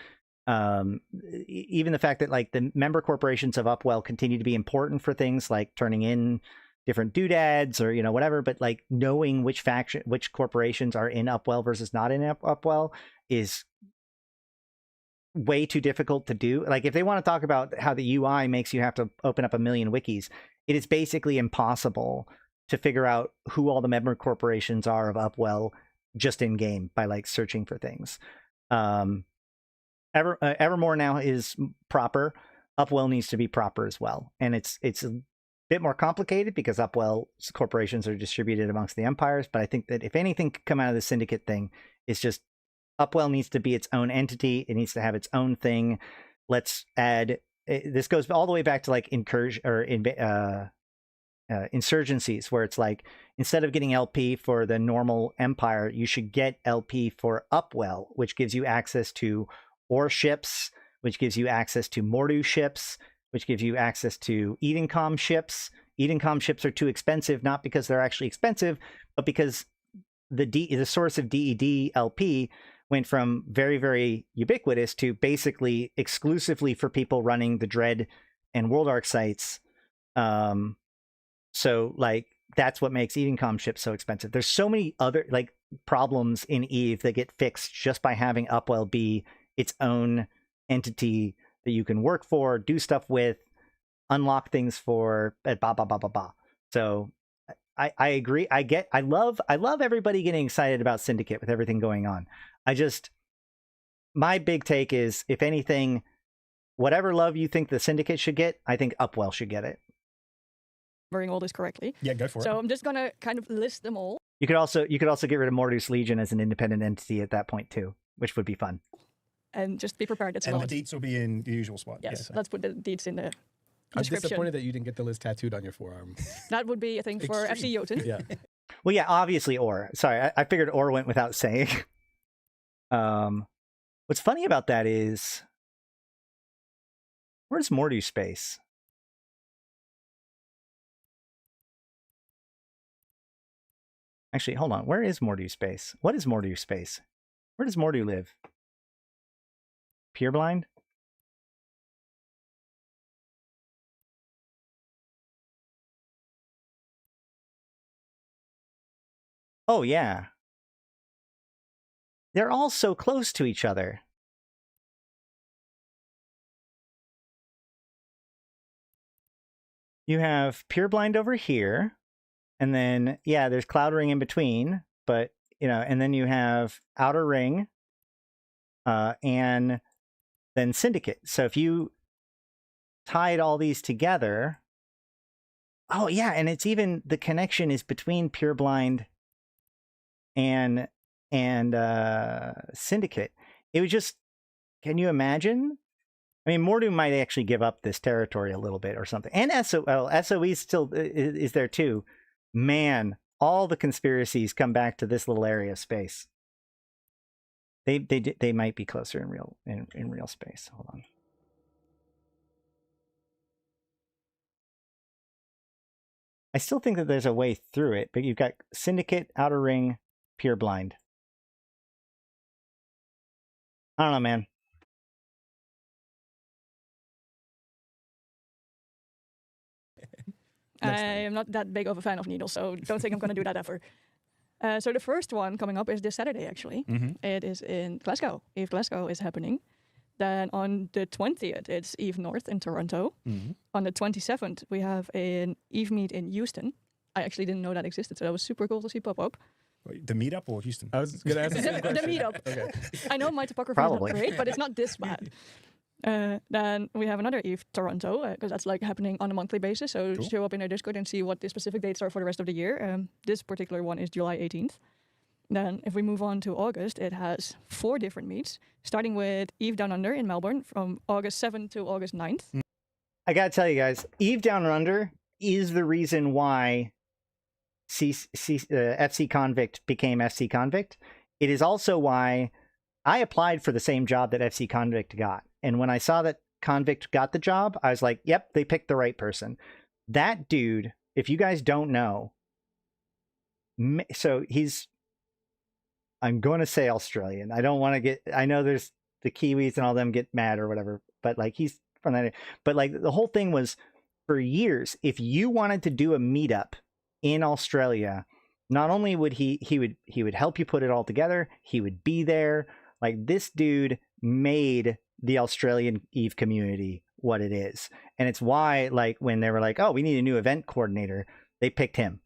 Even the fact that like the member corporations of Upwell continue to be important for things like turning in different doodads or whatever, but like knowing which corporations are in Upwell versus not in Upwell is way too difficult to do. Like if they want to talk about how the UI makes you have to open up 1 million wikis, it is basically impossible to figure out who all the member corporations are of Upwell just in game by like searching for things. Evermore now is proper. Upwell needs to be proper as well, and it's a bit more complicated because Upwell corporations are distributed amongst the empires. But I think that if anything could come out of the syndicate thing, it's just Upwell needs to be its own entity. It needs to have its own thing. Let's add. This goes all the way back to like incursion or insurgencies, where it's like instead of getting LP for the normal empire, you should get LP for Upwell, which gives you access to ore ships, which gives you access to Mordu ships, which gives you access to Edencom ships. Edencom ships are too expensive, not because they're actually expensive, but because the source of DED LP went from very, very ubiquitous to basically exclusively for people running the Dread and World Arc sites. So like that's what makes Edencom ships so expensive. There's so many other like problems in Eve that get fixed just by having Upwell be its own entity that you can work for, do stuff with, unlock things for, blah blah blah blah blah. So I agree. I love everybody getting excited about Syndicate with everything going on. My big take is, if anything, whatever love you think the Syndicate should get, I think Upwell should get it. Remembering all this correctly. Yeah, go for it. So I'm just gonna kind of list them all. You could also get rid of Mordu's Legion as an independent entity at that point too, which would be fun. And just be prepared. It's a And lot. the deets will be in the usual spot. Yes, so. let's put the deets in the I'm description. disappointed that you didn't get the list tattooed on your forearm. That would be a thing for FC Jotun. Yeah. Well, yeah, obviously Or. Sorry, I figured Or went without saying. What's funny about that is, where's Mordu space? Actually, hold on. Where is Mordu space? What is Mordu space? Where does Mordu live? Pureblind? Oh, yeah. They're all so close to each other. You have Pureblind over here. And then, yeah, there's Cloud Ring in between. But, and then you have Outer Ring. And then Syndicate. So if you tied all these together... Oh, yeah, and it's even... The connection is between Pureblind and Syndicate. It was just, can you imagine? I mean, Mordu might actually give up this territory a little bit or something. And SOE still is there too. Man, all the conspiracies come back to this little area of space. They might be closer in real space. Hold on. I still think that there's a way through it, but you've got Syndicate, Outer Ring, Pureblind. I don't know, man. I am not that big of a fan of needles, so don't think I'm going to do that ever. So the first one coming up is this Saturday, actually. Mm-hmm. It is in Glasgow. Eve Glasgow is happening. Then on the 20th, it's Eve North in Toronto. Mm-hmm. On the 27th, we have an Eve meet in Houston. I actually didn't know that existed, so that was super cool to see pop up. Wait, the meetup or Houston? I was going to ask the same The question. meetup. Okay. I know my topography is Probably. not great, but it's not this bad. Then we have another Eve Toronto, because that's like happening on a monthly basis. So Cool. show up in our Discord and see what the specific dates are for the rest of the year. This particular one is July 18th. Then if we move on to August, it has 4 different meets, starting with Eve Down Under in Melbourne from August 7th to August 9th. I gotta tell you guys, Eve Down Under is the reason why FC Convict became FC Convict. It is also why I applied for the same job that FC Convict got. And when I saw that Convict got the job, I was like, yep, they picked the right person. That dude, if you guys don't know, so I'm going to say Australian. I don't want to I know there's the Kiwis and all them get mad or whatever, but like he's from that. But like the whole thing was, for years, if you wanted to do a meetup in Australia, not only would he would help you put it all together, he would be there. Like, this dude made the Australian Eve community what it is. And it's why, like, when they were like, oh, we need a new event coordinator, they picked him.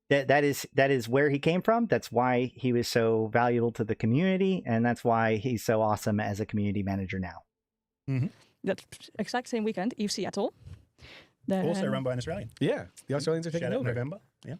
that is where he came from. That's why he was so valuable to the community, and that's why he's so awesome as a community manager now. That exact same weekend, Eve Seattle. Then Also run by an Australian. Yeah, the Australians are taking Shout out over. November. Yeah.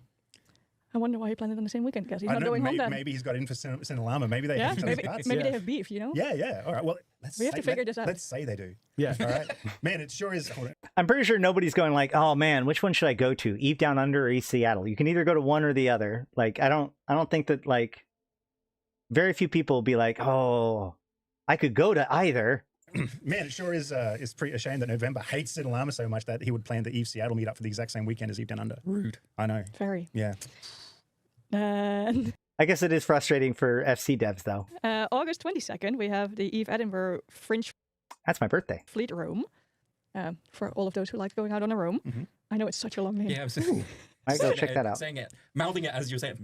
I wonder why he planned it on the same weekend, because he's I not don't know, going home maybe, then. maybe he's got in for Syliana. Maybe they Yeah, have each maybe, other's guts. maybe Yeah. they have beef, you know? Yeah. All right. Well, We have to figure this out. Let's say they do. Yeah. All right. Man, it sure is. Hold on. I'm pretty sure nobody's going like, oh man, which one should I go to? Eve Down Under or East Seattle? You can either go to one or the other. Like, I don't think that, like, very few people will be like, oh, I could go to either. Man, it sure is. It's pretty a shame that November hates Syliana so much that he would plan the Eve Seattle meet up for the exact same weekend as Eve Down Under. Rude. I know. Very. Yeah. And I guess it is frustrating for FC devs though. August 22nd, we have the Eve Edinburgh Fringe That's my birthday. Fleet Roam. For all of those who like going out on a roam. I know it's such a long name. Yeah, I go check that out. Saying it, mouthing it as you say it.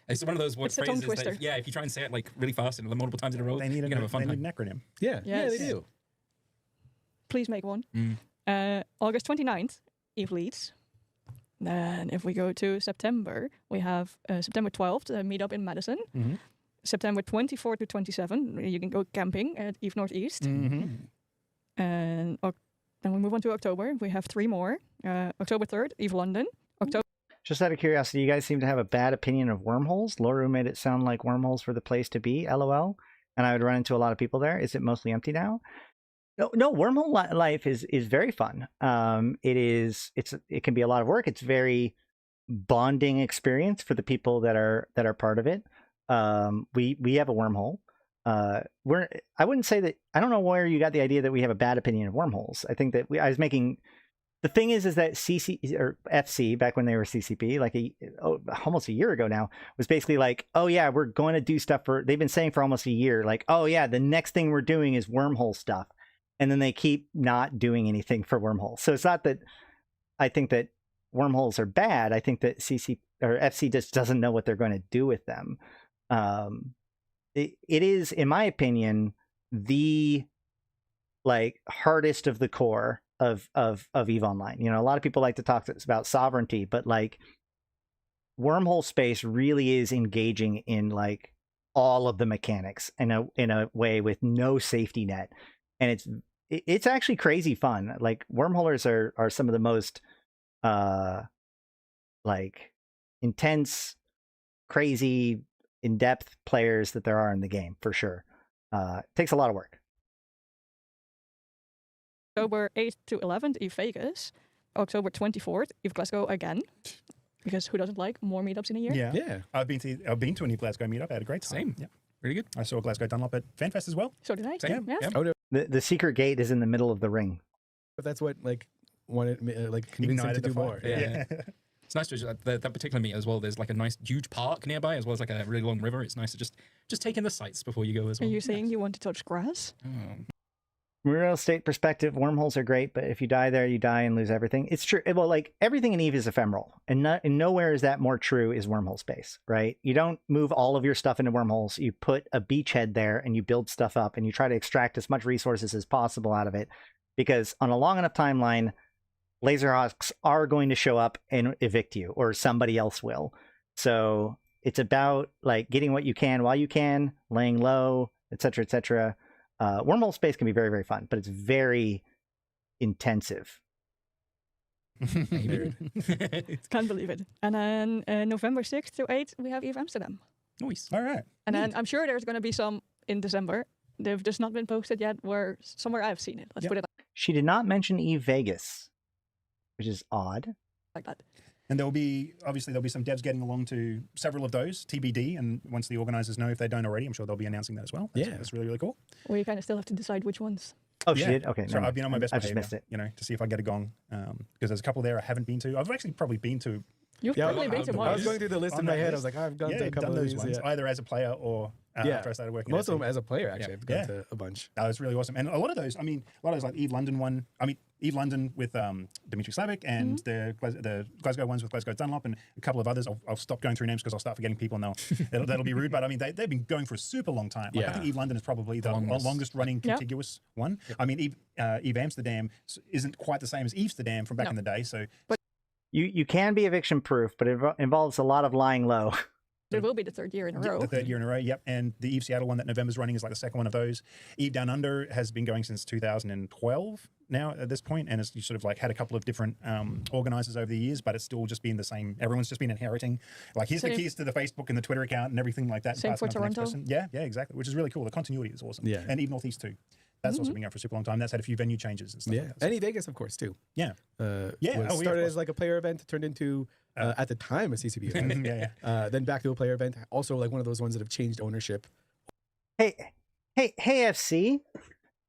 It's one of those word It's a tongue phrases twister. that, yeah, if you try and say it like really fast and multiple times in a row, They need you're an, gonna have a fun they time. need an acronym. Yeah, Yes. they do. Please make one. Mm. August 29th, Eve Leeds. Then if we go to September, we have September 12th, a meetup in Madison. September 24th to 27th, you can go camping at Eve Northeast. And then we move on to October. We have 3 more. October 3rd, Eve London. October Just out of curiosity, you guys seem to have a bad opinion of wormholes. Laura made it sound like wormholes were the place to be, LOL. And I would run into a lot of people there. Is it mostly empty now? No, wormhole life is very fun. It can be a lot of work. It's very bonding experience for the people that are part of it. We have a wormhole. I wouldn't say that. I don't know where you got the idea that we have a bad opinion of wormholes. I think that I was making. The thing is that CC or FC back when they were CCP, like almost a year ago now, was basically like, oh yeah, we're going to do stuff for. They've been saying for almost a year, like, oh yeah, the next thing we're doing is wormhole stuff, and then they keep not doing anything for wormholes. So it's not that I think that wormholes are bad. I think that CC or FC just doesn't know what they're going to do with them. It is, in my opinion, the like hardest of the core of EVE Online. You know, a lot of people like to talk about sovereignty, but like wormhole space really is engaging in like all of the mechanics in a way with no safety net, and it's actually crazy fun. Like wormholers are some of the most like intense, crazy, in-depth players that there are in the game, for sure. It takes a lot of work. October 8th to 11th, Eve Vegas. October 24th, Eve Glasgow again. Because who doesn't like more meetups in a year? Yeah. I've been to an Eve Glasgow meetup. I had a great time. Same. Yeah. Really good. I saw Glasgow Dunlop at FanFest as well. So did I. Same. Yeah. Yeah. Oh, no, The secret gate is in the middle of the ring. but that's what like wanted like convinced him to Ignited the do more. fire. Yeah. It's nice to that particular meet as well. There's like a nice huge park nearby as well as like a really long river. It's nice to just take in the sights before you go as Are well. you saying you want to touch grass? From a real estate perspective, wormholes are great, but if you die there, you die and lose everything. It's true. Well, like everything in EVE is ephemeral, and nowhere is that more true is wormhole space, right? You don't move all of your stuff into wormholes. You put a beachhead there and you build stuff up and you try to extract as much resources as possible out of it, because on a long enough timeline, Laserhawks are going to show up and evict you, or somebody else will. So it's about like getting what you can while you can, laying low, etc., etc. Wormhole space can be very, very fun, but it's very intensive. Can't believe it. And then November 6th to 8th, we have EVE Amsterdam. Nice. All right. And then I'm sure there's going to be some in December. They've just not been posted yet, where somewhere I've seen it. Let's put it She did not mention EVE Vegas, which is odd. like that. And there'll be some devs getting along to several of those, TBD. And once the organizers know, if they don't already, I'm sure they'll be announcing that as well. That's really, really cool. We kind of still have to decide which ones. Oh, she did? Okay. So never I've been on my mind. best I just behavior, missed it. you know, to see if I get a gong. Because there's a couple there I haven't been to. I've actually probably been to. You've Yeah, probably been to I I was most. going through the list On in my that head. I list. was like, I've gone Yeah, to a couple done of those these. ones, Yeah. either as a player or after I started working. Most at of them FC. as a player, actually. I've gone Yeah. to a bunch. That was really awesome. And a lot of those, like Eve London one, Eve London with Dimitri Slavic and the Glasgow ones with Glasgow Dunlop and a couple of others. I'll stop going through names because I'll start forgetting people and that'll be rude. But they've been going for a super long time. Like, I think Eve London is probably the longest running contiguous one. Eve Amsterdam isn't quite the same as Amsterdam from back in the day. So You can be eviction proof, but it involves a lot of lying low. It will be the third year in a row. The third year in a row, yep. And the Eve Seattle one that November's running is like the second one of those. Eve Down Under has been going since 2012 now at this point, and it's sort of like had a couple of different organizers over the years, but it's still just been the same. Everyone's just been inheriting. Like, here's the keys to the Facebook and the Twitter account and everything like that. Same for Toronto. Yeah, exactly, which is really cool. The continuity is awesome. Yeah. And Eve Northeast too. That's also been going for a super long time. That's had a few venue changes and stuff. Yeah, like that. and Vegas, of course, too. Yeah. Was started as like a player event, turned into at the time a CCP event. Then back to a player event. Also, like one of those ones that have changed ownership. Hey, FC.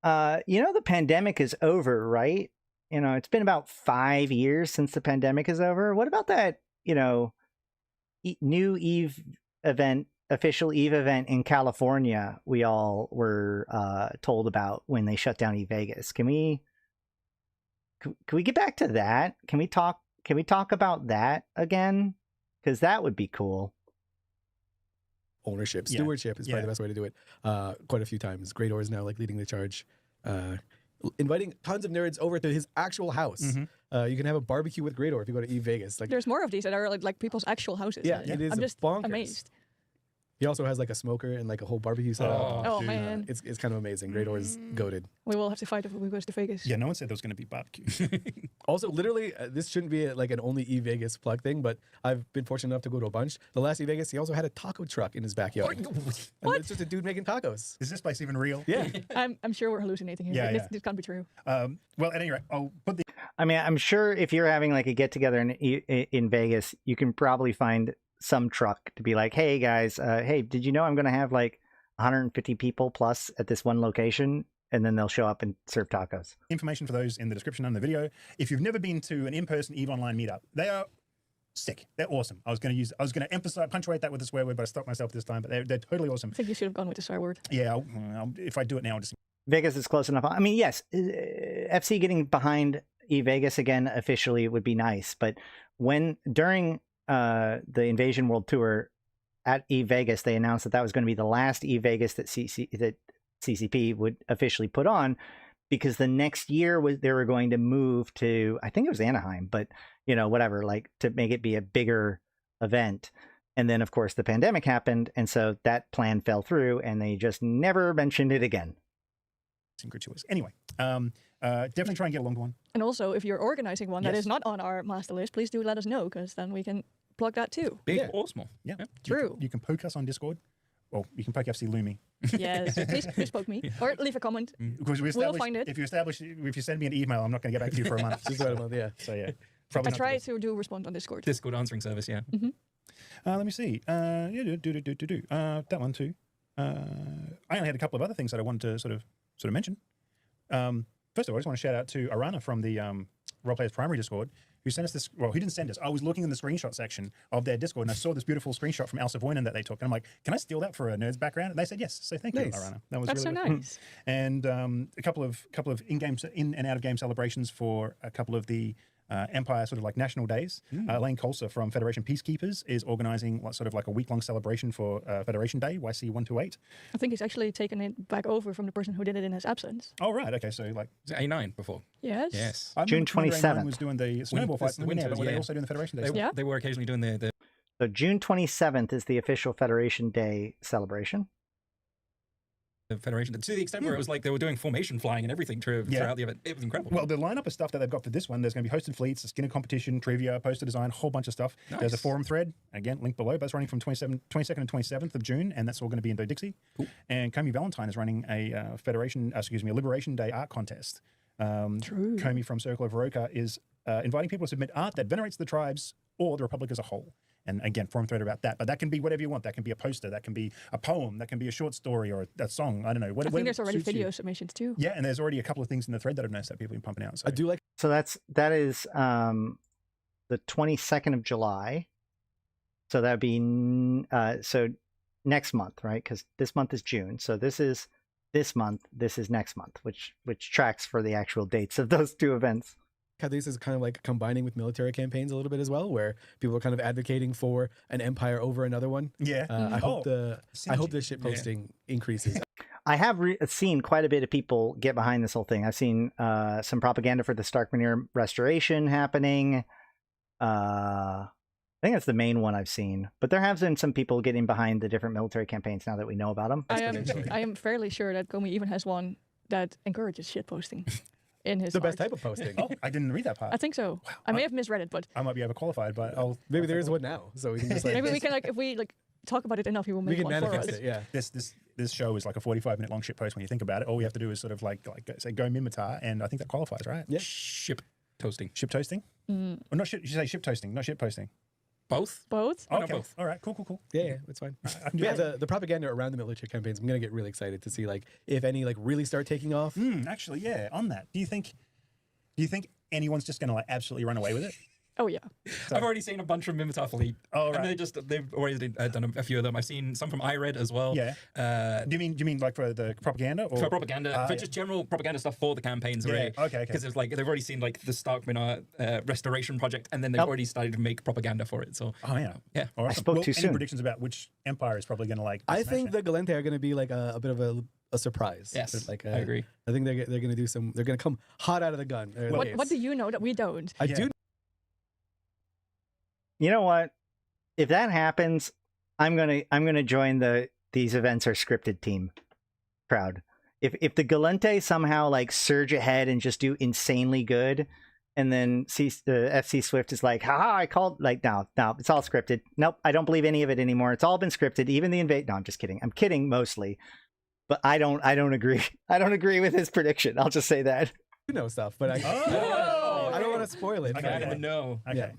The pandemic is over, right? It's been about 5 years since the pandemic is over. What about that? New Eve event. Official Eve event in California we all were told about when they shut down Eve Vegas. Can we get back to that? Can we talk about that again? Because that would be cool. Ownership, stewardship is probably the best way to do it. Quite a few times. Greydor is now like leading the charge, inviting tons of nerds over to his actual house. You can have a barbecue with Greydor if you go to Eve Vegas. Like, there's more of these that are like people's actual houses. Yeah, it is. I'm just bonkers. amazed. He also has like a smoker and like a whole barbecue setup. Oh man, it's kind of amazing. Greydor's goated. we will have to fight if we go to Vegas. Yeah, no one said there was going to be barbecue. Also, literally, this shouldn't be like an only Eve Vegas plug thing, but I've been fortunate enough to go to a bunch. The last Eve Vegas, he also had a taco truck in his backyard. And it's just a dude making tacos. Is this place even real? Yeah. I'm sure we're hallucinating here. Yeah, This can't be true. Well, at any rate, I'll put the I mean, I'm sure if you're having like a get together in Vegas, you can probably find some truck to be like, hey guys, hey, did you know I'm going to have like 150 people plus at this one location? And then they'll show up and serve tacos. information for those in the description under the video. If you've never been to an in-person EVE Online meetup, they are sick. They're awesome. I was going to emphasize, punctuate that with a swear word, but I stopped myself this time. But they're totally awesome. I think you should have gone with the swear word. Yeah, if I do it now, I'll just. Vegas is close enough. I mean, yes, FC getting behind Vegas again officially would be nice, but during the Invasion World Tour at Vegas, they announced that was going to be the last Vegas that CCP would officially put on, because the next year they were going to move to, I think it was Anaheim, but whatever, like to make it be a bigger event. And then of course the pandemic happened, and so that plan fell through, and they just never mentioned it again. Good choice. Anyway, definitely try and get along to one. And also, if you're organizing one that Yes. is not on our master list, please do let us know, because then we can plug that too. Big Yeah. or small. Yeah, True. You can poke us on Discord. Well, you can poke FC Lumii. Yes, please poke me or leave a comment. Because We'll find it. If you send me an email, I'm not going to get back to you for a month. Just about a month, yeah. So yeah, I probably not try the to respond on Discord. Discord answering service, yeah. best. Let me see. That one too. I only had a couple of other things that I wanted to sort of mention. First of all, I just want to shout out to Arana from the Role Players Primary Discord, who sent us this. Well, who didn't send us? I was looking in the screenshot section of their Discord, and I saw this beautiful screenshot from Elsa Voinen that they took. And I'm like, can I steal that for a nerd's background? And they said yes. So thank you, Nice. Arana. That was That's really, so really cool. nice. And a couple of in and out of game celebrations for a couple of the Empire sort of like national days. Lane Colser from Federation Peacekeepers is organizing sort of like a week-long celebration for Federation Day, YC128. I think he's actually taken it back over from the person who did it in his absence. Oh, right. Okay. So like Was it A9 before? Yes. Yes. I June remember Ray Nine 27th. was doing the snowball fights in the winter, but winters, were they yeah. also doing the Federation Day They, stuff? Yeah. they were occasionally doing the So June 27th is the official Federation Day celebration. Federation, to the extent where it was like they were doing formation flying and everything throughout the event. It was incredible. Well, the lineup of stuff that they've got for this one, there's going to be hosted fleets, a Skinner competition, trivia, poster design, a whole bunch of stuff. There's a Nice. forum thread, again, link below, but it's running from 22nd and 27th of June, and that's all going to be in Dixie. Cool. And Comey Valentine is running a a Liberation Day art contest. True. Comey from Circle of Veroka is inviting people to submit art that venerates the tribes or the Republic as a whole. And again, forum thread about that. But that can be whatever you want. That can be a poster. That can be a poem. That can be a short story or a song. I don't know. I Whatever think there's already suits you. video submissions too. Yeah, and there's already a couple of things in the thread that I've noticed that people have been pumping out. So. I do like So that is the 22nd of July. So that'd be so next month, right? Because this month is June. So this is this month. This is next month, which tracks for the actual dates of those two events. how this is kind of like combining with military campaigns a little bit as well, where people are kind of advocating for an empire over another one. Yeah. I hope synergy. the shit posting increases. I have seen quite a bit of people get behind this whole thing. I've seen some propaganda for the Starkmanir restoration happening. I think that's the main one I've seen. But there have been some people getting behind the different military campaigns now that we know about them. I am fairly sure that Komi even has one that encourages shitposting in his the best art. type of posting. Oh, I didn't read that part. I think so. I may have misread it, but I might be overqualified, but Maybe there is one now, so we can just like maybe we can if we talk about it enough, he will we make can one for us. manifest it. Yeah. This show is like a 45-minute long shit post when you think about it. All we have to do is sort of like say go Mimitar, and I think that qualifies, right? Yeah. Ship toasting. Ship toasting? Or not ship, you say ship toasting, not ship posting. Both? Both? Oh, no, Okay. both. All right, cool. Yeah, it's fine. I can do Yeah, that. the propaganda around the military campaigns, I'm gonna get really excited to see like if any like really start taking off. Actually, yeah, on that. Do you think anyone's just going to like absolutely run away with it? Oh yeah. I've already seen a bunch from Mimitar Fleet. Oh, And right. they've already done a few of them. I've seen some from iRed as well. Yeah. Do you mean like for the propaganda or For propaganda, for yeah. just general propaganda stuff for the campaigns already. Okay. Because it's like they've already seen like the Starkminar restoration project, and then they've already started to make propaganda for it. So Oh yeah. yeah. All right. spoke Well, too any soon. predictions about which empire is probably going to like I smash think it? the Galente are gonna be like a bit of a surprise. Yes, Like I agree. I think they're gonna do some. They're gonna come hot out of the gun. What do you know that we don't? I Yeah. do. You know what? If that happens, I'm gonna join these events are scripted team crowd. If the Galente somehow like surge ahead and just do insanely good, and then the FC Swift is like, haha, I called, like, no, it's all scripted. Nope, I don't believe any of it anymore. It's all been scripted. Even the invade. No, I'm just kidding. I'm kidding mostly, but I don't agree. I don't agree with his prediction. I'll just say that. You know stuff, but I don't want to spoil it. Okay, I yeah. don't know. Okay.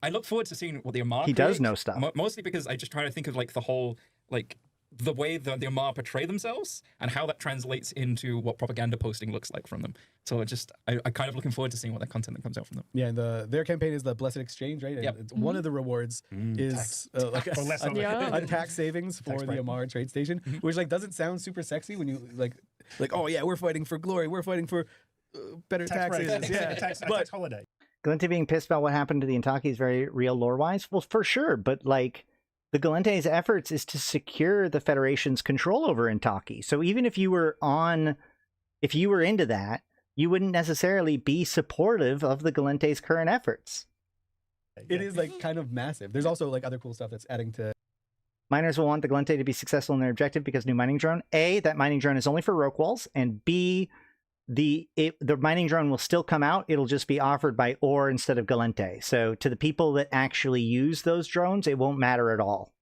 I look forward to seeing what the Amar He does create, know stuff. Mostly because I just try to think of like the whole like the way the Amar portray themselves and how that translates into what propaganda posting looks like from them. So I kind of looking forward to seeing what that content that comes out from them. Yeah, and their campaign is the Blessed Exchange, right? And Yep. it's one of the rewards is like Or less a, of it. Yeah. a tax savings for the break. Amar trade station, which like doesn't sound super sexy when you like oh yeah, we're fighting for glory, we're fighting for better Tax taxes. breaks. Yeah, tax but holiday. Galente being pissed about what happened to the Intaki is very real lore-wise. Well, for sure, but like the Galente's efforts is to secure the Federation's control over Intaki. So even if you were into that, you wouldn't necessarily be supportive of the Galente's current efforts. it is like kind of massive. There's also like other cool stuff that's adding to. Miners will want the Galente to be successful in their objective because new mining drone. A, that mining drone is only for roke walls, and B, the mining drone will still come out. It'll just be offered by ore instead of Galente. So to the people that actually use those drones, it won't matter at all.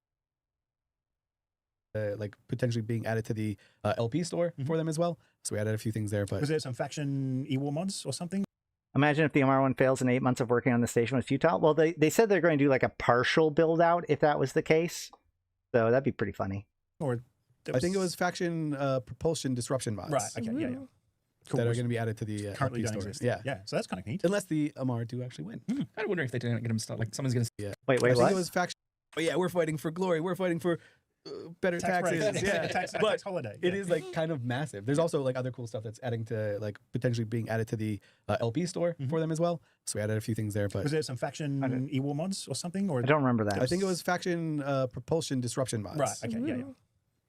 Like potentially being added to the LP store for them as well. So we added a few things there, but Was there some faction E-War mods or something? Imagine if the MR one fails and 8 months of working on the station was futile. Well, they said they're going to do like a partial build out if that was the case. So that'd be pretty funny. Or I think it was faction propulsion disruption mods. right. Okay. Yeah. Cool. That are going to be added to the currently LP don't store. exist. Yeah. Yeah. So that's kind of neat. Unless the Amar do actually win. Kind of wondering if they didn't get them start like someone's gonna. Wait, I think what? it was faction. Oh yeah, we're fighting for glory. We're fighting for better taxes. breaks. Yeah, tax but holiday. it is like kind of massive. There's also like other cool stuff that's adding to like potentially being added to the LP store for them as well. So we added a few things there, but Was there some faction E-War mods or something? Or I don't remember that. I think it was faction propulsion disruption mods. Right. Okay. Yeah.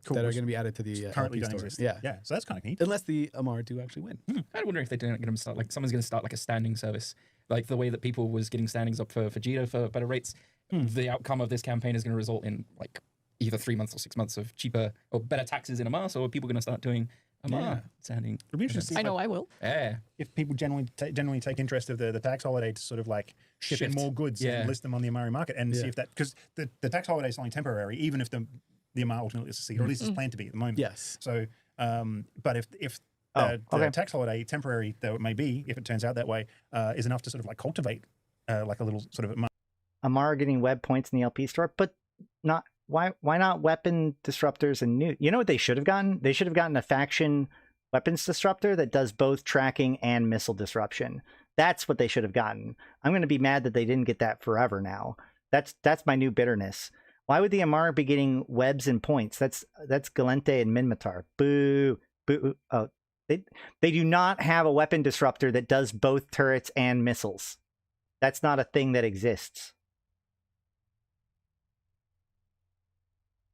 Cool. That are going to be added to the currently LP don't store. exist. Yeah. Yeah. So that's kind of neat. Unless the Amar do actually win. Kind of wondering if they didn't get them start like someone's gonna start like a standing service, like the way that people was getting standings up for Vegeta for better rates. The outcome of this campaign is going to result in like either 3 months or 6 months of cheaper or better taxes in Amar. So are people going to start doing Amar standing? It'd be interesting to see I know I will. Yeah. if people generally take interest of the tax holiday to sort of like ship in Shift. more goods Yeah. and list them on the Amari market and see if that, because the tax holiday is only temporary, even if the Amar ultimately succeed, or at least it's planned to be at the moment. Yes. So, but if Oh, the okay. tax holiday, temporary though it may be, if it turns out that way, is enough to sort of like cultivate like a little sort of Amar getting web points in the LP store, but not why not weapon disruptors and new? You know what they should have gotten? They should have gotten a faction weapons disruptor that does both tracking and missile disruption. That's what they should have gotten. I'm going to be mad that they didn't get that forever now. That's my new bitterness. Why would the Amar be getting webs and points? That's Galente and Minmatar. Boo. Boo. Oh, they do not have a weapon disruptor that does both turrets and missiles. That's not a thing that exists.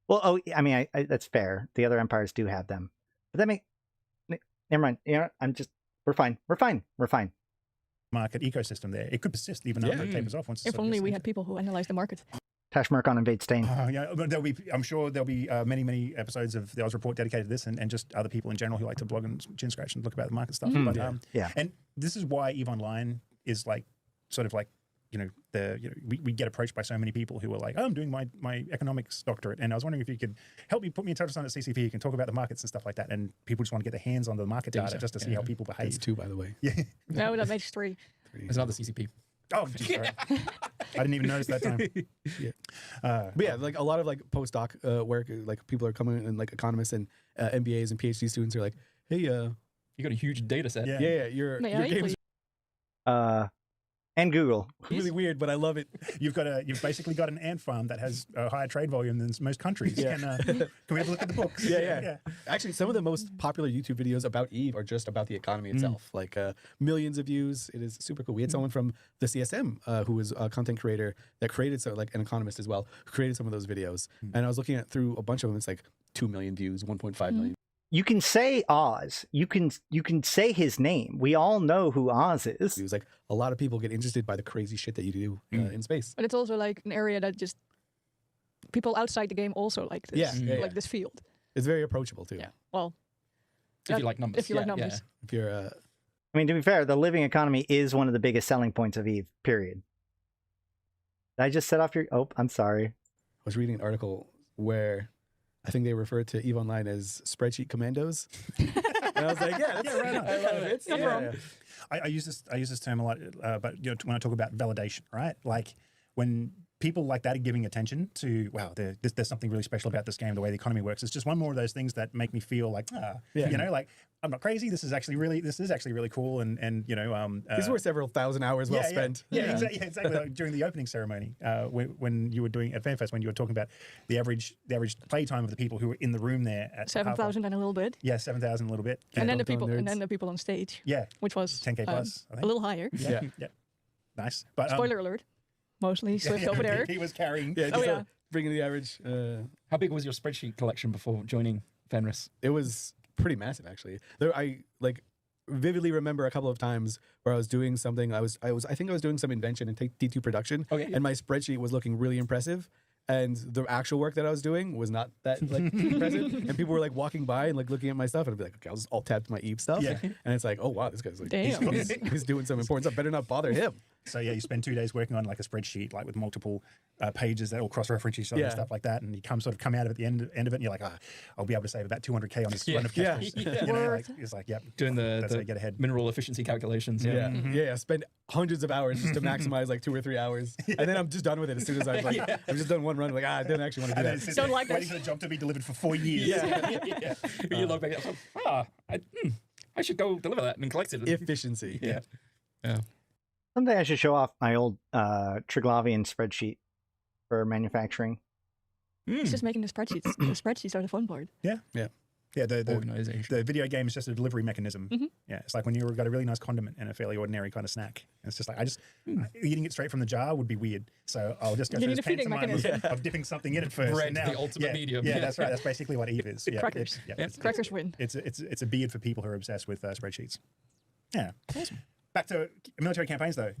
Well, I mean, that's fair. The other empires do have them, but never mind. You know, we're fine. market ecosystem there. It could persist even after it tapers off. Once If only we had people who analyze the market. Tashmark on Invade Stain. Yeah, but I'm sure there'll be many episodes of the Oz Report dedicated to this, and just other people in general who like to blog and chin scratch and look about the market stuff. But and this is why EVE Online is like sort of like we get approached by so many people who are like, oh, I'm doing my economics doctorate, and I was wondering if you could help me put me in touch with someone at CCP. You can talk about the markets and stuff like that, and people just want to get their hands on the market data just to see how people behave. It's 2, by the way. Yeah. No, that makes 3. There's another CCP. Oh, geez, sorry. I didn't even notice that time. But yeah, like a lot of like postdoc work, like people are coming in, like economists and MBAs and PhD students are like, hey, You got a huge data set. yeah, your game's And Google. really weird, but I love it. You've basically got an ant farm that has a higher trade volume than most countries. Yeah. Can we have a look at the books? Yeah. Actually, some of the most popular YouTube videos about EVE are just about the economy itself. Like millions of views. It is super cool. We had someone from the CSM who was a content creator that created, so like an economist as well, who created some of those videos. And I was looking through a bunch of them. It's like 2 million views, 1.5 million. You can say Oz. You can say his name. We all know who Oz is. It was like a lot of people get interested by the crazy shit that you do in space. But it's also like an area that just people outside the game also like this. Like this field. It's very approachable too. Yeah. Well, If you like numbers. if you like numbers. If you're I mean, to be fair, the living economy is one of the biggest selling points of EVE, period. Did I just set off your... Oh, I'm sorry. I was reading an article where I think they referred to EVE Online as spreadsheet commandos. And I was like, yeah, that's right on. I love it. Yeah. I use this term a lot, but when I talk about validation, right? Like when people like that are giving attention to, wow, there's something really special about this game, the way the economy works. It's just one more of those things that make me feel like, like I'm not crazy. This is actually really cool, and These were several thousand hours well spent. Yeah, exactly. Like during the opening ceremony, when you were doing at FanFest, when you were talking about the average playtime of the people who were in the room there at 7,000 and a little bit. Yeah, 7,000 a little bit. And then the Don't people, nerds. and then the people on stage. Yeah, Which was 10K plus, I think. a little higher. Yeah. Nice. But Spoiler alert. Mostly Swift over there. He was carrying. Yeah, just yeah. bringing the average. How big was your spreadsheet collection before joining Fenris? It was pretty massive, actually. I vividly remember a couple of times where I was doing something. I think I was doing some invention in D2 production, and my spreadsheet was looking really impressive. And the actual work that I was doing was not that like impressive. And people were like walking by and like looking at my stuff, and I'd be like, okay, I'll just alt tab to my EVE stuff. Yeah. And it's like, oh wow, this guy's like, Damn. he's doing some important stuff. Better not bother him. So yeah, you spend 2 days working on like a spreadsheet, like with multiple pages that all cross-reference each other and stuff like that, and you come out of it at the end of it, and you're like, I'll be able to save about 200K on this run of cash. It's like, Doing that's how you the get ahead. mineral efficiency calculations. Yeah. Spend hundreds of hours just to maximize like 2 or 3 hours, and then I'm just done with it as soon as I've like I've just done one run. Like I didn't actually want to do that. Don't like waiting this. for the job to be delivered for 4 years. You log back. I should go deliver that and collect it. Efficiency. Yeah. Someday I should show off my old Triglavian spreadsheet for manufacturing. It's just making the spreadsheets. The spreadsheets are the fun part. Yeah. The Organization. the video game is just a delivery mechanism. Yeah, it's like when you've got a really nice condiment and a fairly ordinary kind of snack. And it's just like eating it straight from the jar would be weird. So I'll just go You through need this a feeding pantomime mechanism. of dipping something in it first. Bread, and now, the ultimate medium. Yeah, that's right. That's basically what EVE is. Yeah, Crackers. Crackers win. It's a beard for people who are obsessed with spreadsheets. Yeah. Awesome. Back to military campaigns though.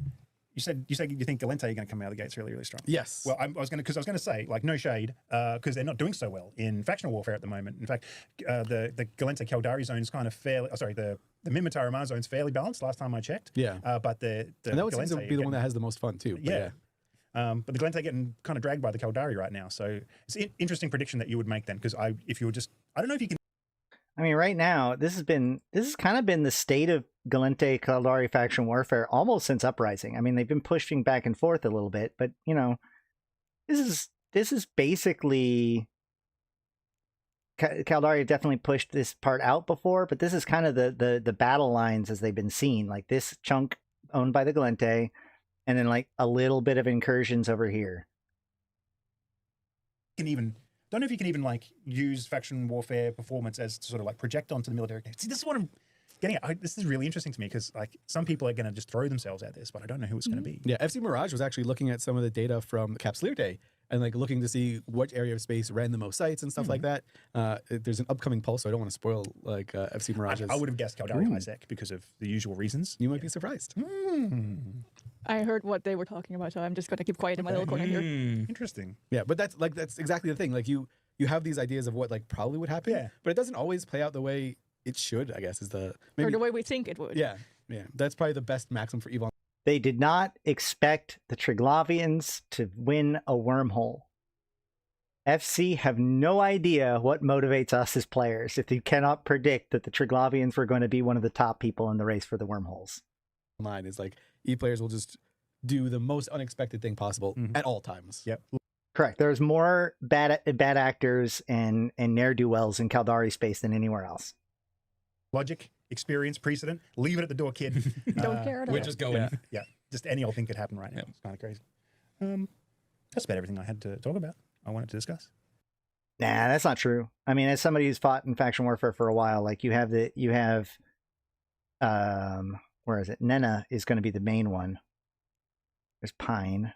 You said you think Gallente are going to come out of the gates really, really strong. Yes. Well, I was going to say, like, no shade, because they're not doing so well in factional warfare at the moment. In fact, the Gallente Caldari zone is kind of fairly. The Minmatar Ramar zone is fairly balanced. Last time I checked. Yeah. But the and that would seem to Gallente be the one that has the most fun too. But Yeah. But the Gallente getting kind of dragged by the Caldari right now. So it's an interesting prediction that you would make then, because if you were just, I don't know if you can. I mean, right now, this has kind of been the state of Gallente Caldari faction warfare almost since Uprising. I mean, they've been pushing back and forth a little bit, but this is basically Caldari definitely pushed this part out before, but this is kind of the battle lines as they've been seen. Like this chunk owned by the Gallente, and then like a little bit of incursions over here. Don't know if you can even like use faction warfare performance as to sort of like project onto the military. See, this is what I'm getting at. This is really interesting to me because like some people are going to just throw themselves at this, but I don't know who it's going to be. Yeah, FC Mirage was actually looking at some of the data from Capsleer Day and like looking to see what area of space ran the most sites and stuff like that. There's an upcoming poll, so I don't want to spoil like FC Mirage's. I would have guessed Caldari Isaac because of the usual reasons. You might be surprised. I heard what they were talking about, so I'm just gonna keep quiet in my little corner here. Interesting. Yeah, but that's exactly the thing. Like you have these ideas of what like probably would happen, but it doesn't always play out the way it should. I guess is the Or the way we think it would. Yeah. That's probably the best maxim for Evil. They did not expect the Triglavians to win a wormhole. FC have no idea what motivates us as players if you cannot predict that the Triglavians were going to be one of the top people in the race for the wormholes. Mine is like players will just do the most unexpected thing possible at all times. Yep. Correct. There's more bad actors and ne'er-do-wells in Caldari space than anywhere else. Logic, experience, precedent. Leave it at the door, kid. Don't care at all. We're just going. Yeah. Just any old thing could happen right now. It's kind of crazy. That's about everything I had to talk about. I wanted to discuss. Nah, that's not true. I mean, as somebody who's fought in faction warfare for a while, like you have where is it? Nena is going to be the main one. There's Pine.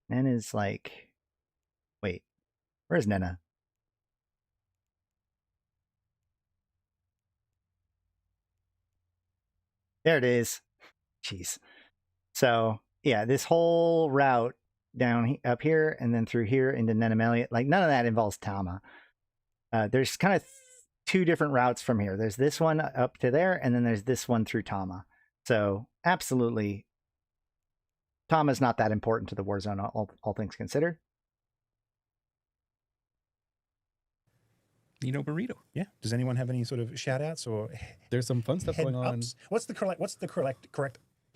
Nena's like, wait, where's Nena? There it is. Jeez. So yeah, this whole route down up here and then through here into Nenemeliot, like none of that involves Tama. There's kind of two different routes from here. There's this one up to there, and then there's this one through Tama. So absolutely, Tama's not that important to the Warzone, all things considered. Nino Burrito. Yeah. Does anyone have any sort of shout outs or There's some fun stuff going on. ups? What's the correct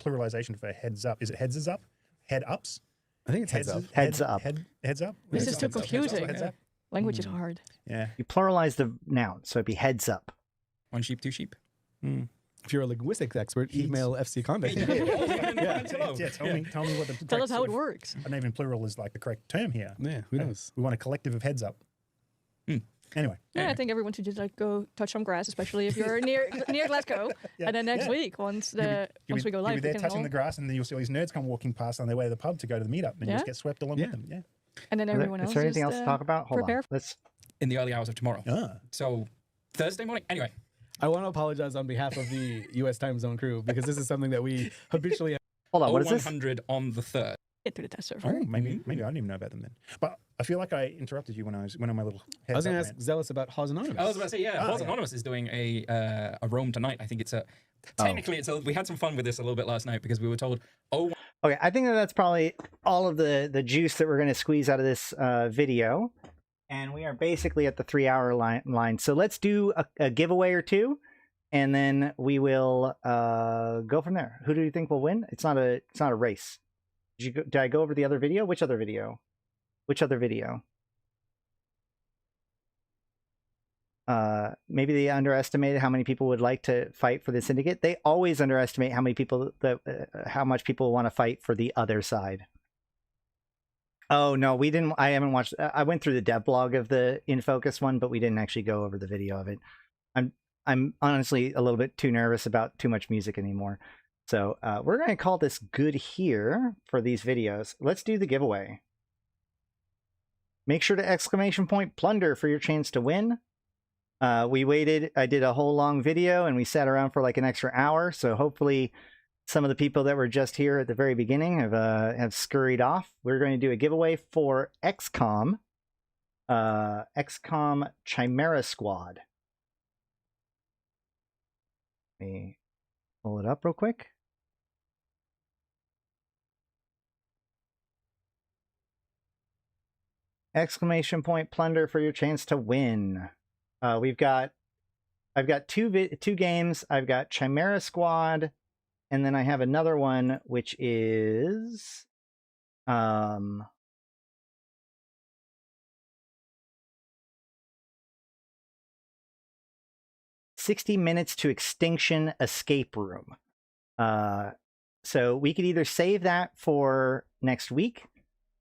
pluralization for heads up? Is it heads up? Head ups? I think it's heads up. Heads up. Heads up? This is too Heads up, confusing. Heads up? Language is hard. Yeah. You pluralize the noun, so it'd be heads up. One sheep, two sheep. If you're a linguistics expert, email FC Conduct. Tell me what the Tell us correct how sort it of- works. I don't even plural is like the correct term here. Yeah, who knows? We want a collective of heads up. Anyway. Yeah, I think everyone should just like go touch some grass, especially if you're near Glasgow. And then next week, once we go You'll be live, there we can touching all- the grass, and then you'll see all these nerds come walking past on their way to the pub to go to the meetup, and you just get swept along with them. Yeah. and then everyone else. Is there anything just, else to talk about? Hold prepare on. Let's. In the early hours of tomorrow. So Thursday morning. Anyway. I want to apologize on behalf of the U.S. time zone crew because this is something that we habitually. Hold on. What is this? 100 on the 3rd. Get to the test server. Oh, maybe I didn't even know about them then. But I feel like I interrupted you when I went on my little heads I was going to up ask rant. Zealous about Haws Anonymous. I was about to say, yeah, Haws Anonymous is doing a roam tonight. I think it's a. Technically, we had some fun with this a little bit last night because we were told, Okay, I think that's probably all of the juice that we're going to squeeze out of this video. And we are basically at the 3-hour line. So let's do a giveaway or two, and then we will go from there. Who do you think will win? It's not a race. Did I go over the other video? Which other video? Maybe they underestimated how many people would like to fight for the syndicate. They always underestimate how much people want to fight for the other side. Oh no, we didn't. I haven't watched. I went through the dev blog of the In Focus one, but we didn't actually go over the video of it. I'm honestly a little bit too nervous about too much music anymore. So we're going to call this good here for these videos. Let's do the giveaway. Make sure to ! plunder for your chance to win. We waited. I did a whole long video and we sat around for like an extra hour. So hopefully some of the people that were just here at the very beginning have scurried off. We're going to do a giveaway for XCOM Chimera Squad. Let me pull it up real quick. ! Plunder for your chance to win. I've got two games. I've got Chimera Squad, and then I have another one which is 60 Minutes to Extinction Escape Room. So we could either save that for next week,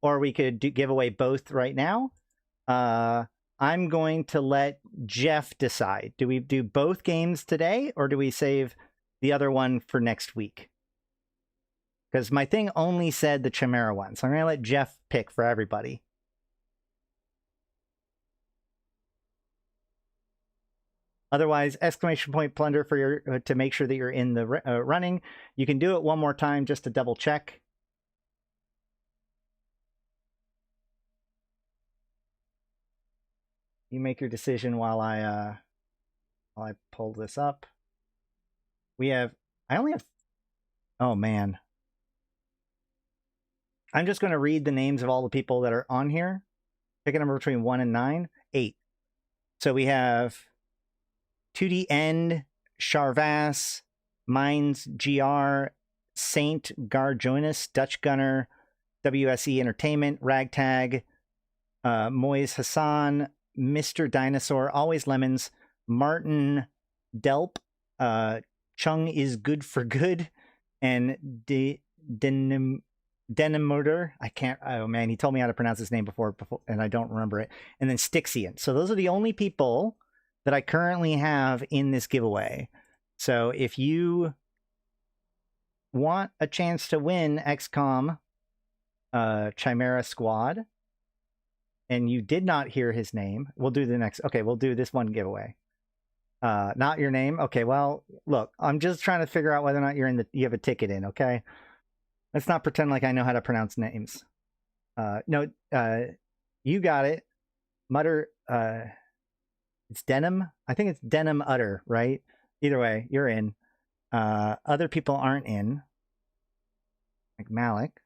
or we could give away both right now. I'm going to let Jeff decide. Do we do both games today, or do we save the other one for next week? because my thing only said the Chimera one. So I'm going to let Jeff pick for everybody. Otherwise, exclamation point plunder for your to make sure that you're in the running. You can do it one more time just to double check. You make your decision while I pull this up. I only have, oh man. I'm just going to read the names of all the people that are on here. Pick a number between 1 and 9. 8. So we have 2D End, Charvas, Mines GR, Saint Garjonis, Dutch Gunner, WSE Entertainment, Ragtag, Moise Hassan, Mr. Dinosaur, Always Lemons, Martin Delp, Chung is Good for Good, and Denimotor. I can't, oh man, he told me how to pronounce his name before and I don't remember it. And then Styxian. So those are the only people that I currently have in this giveaway. So if you want a chance to win XCOM Chimera Squad, and you did not hear his name, we'll do the next. Okay, we'll do this one giveaway. Not your name. Okay, well, look, I'm just trying to figure out whether or not you're in the. You have a ticket in. Okay, let's not pretend like I know how to pronounce names. No, you got it. Mutter. It's Denim. I think it's Denim Utter, right? Either way, you're in. Other people aren't in. Like Malak.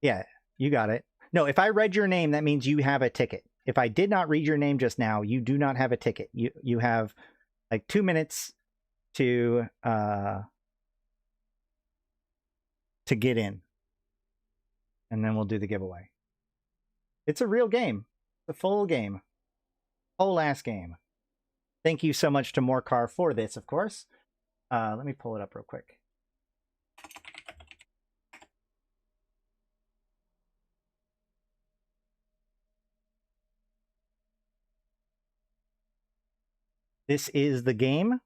Yeah, you got it. No, if I read your name, that means you have a ticket. If I did not read your name just now, you do not have a ticket. You have like 2 minutes to get in. And then we'll do the giveaway. It's a real game. It's a full game. Whole ass game. Thank you so much to Morcar for this, of course. Let me pull it up real quick. This is the game.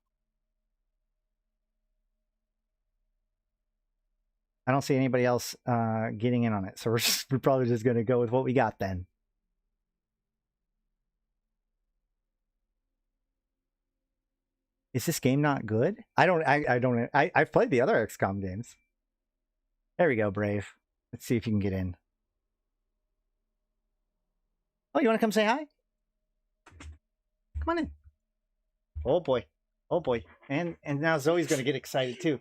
I don't see anybody else getting in on it, so we're probably just going to go with what we got then. Is this game not good? I've played the other XCOM games. There we go, Brave. Let's see if you can get in. Oh, you want to come say hi? Come on in. Oh boy. Oh boy. And now Zoe's going to get excited too.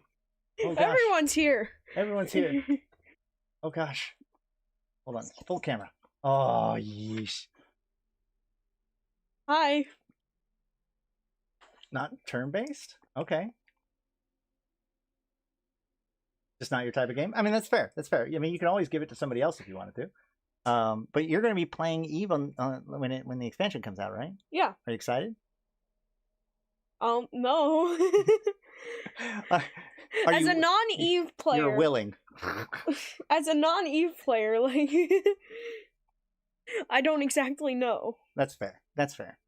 Oh gosh. Everyone's here. Everyone's here. Oh gosh. Hold on. Full camera. Oh, yeesh. Hi. Not turn-based? Okay. Just not your type of game? I mean, that's fair. That's fair. I mean, you can always give it to somebody else if you wanted to. But you're going to be playing Eve when the expansion comes out, right? Yeah. Are you excited? No. As a non-Eve player. You're willing. As a non-Eve player, like I don't exactly know. That's fair. That's fair.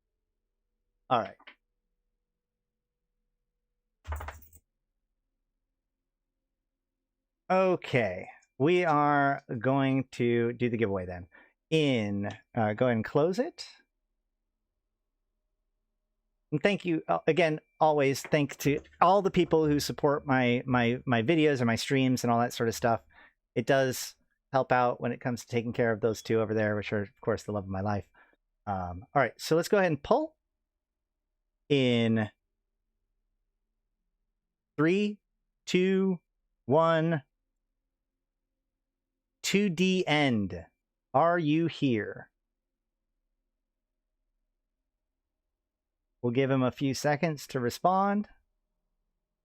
All right. Okay. We are going to do the giveaway then. Go ahead and close it. And thank you again. Always thanks to all the people who support my videos and my streams and all that sort of stuff. It does help out when it comes to taking care of those two over there, which are of course the love of my life. All right, so let's go ahead and pull in 3, 2, 1. 2D End. Are you here? We'll give him a few seconds to respond.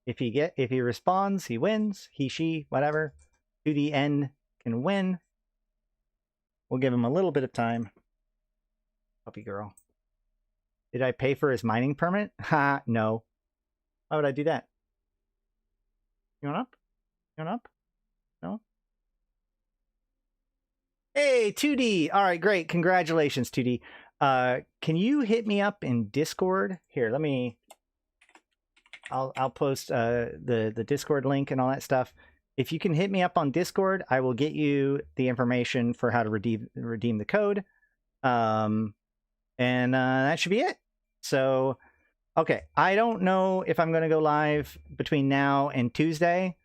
If he responds, he wins. He, she, whatever. 2D End can win. We'll give him a little bit of time. Puppy girl. Did I pay for his mining permit? Ha, no. Why would I do that? You want up? You want up? No? Hey, 2D. All right, great. Congratulations, 2D. Can you hit me up in Discord? Here, let me. I'll post the Discord link and all that stuff. if you can hit me up on Discord, I will get you the information for how to redeem the code. And that should be it. So, okay, I don't know if I'm going to go live between now and Tuesday.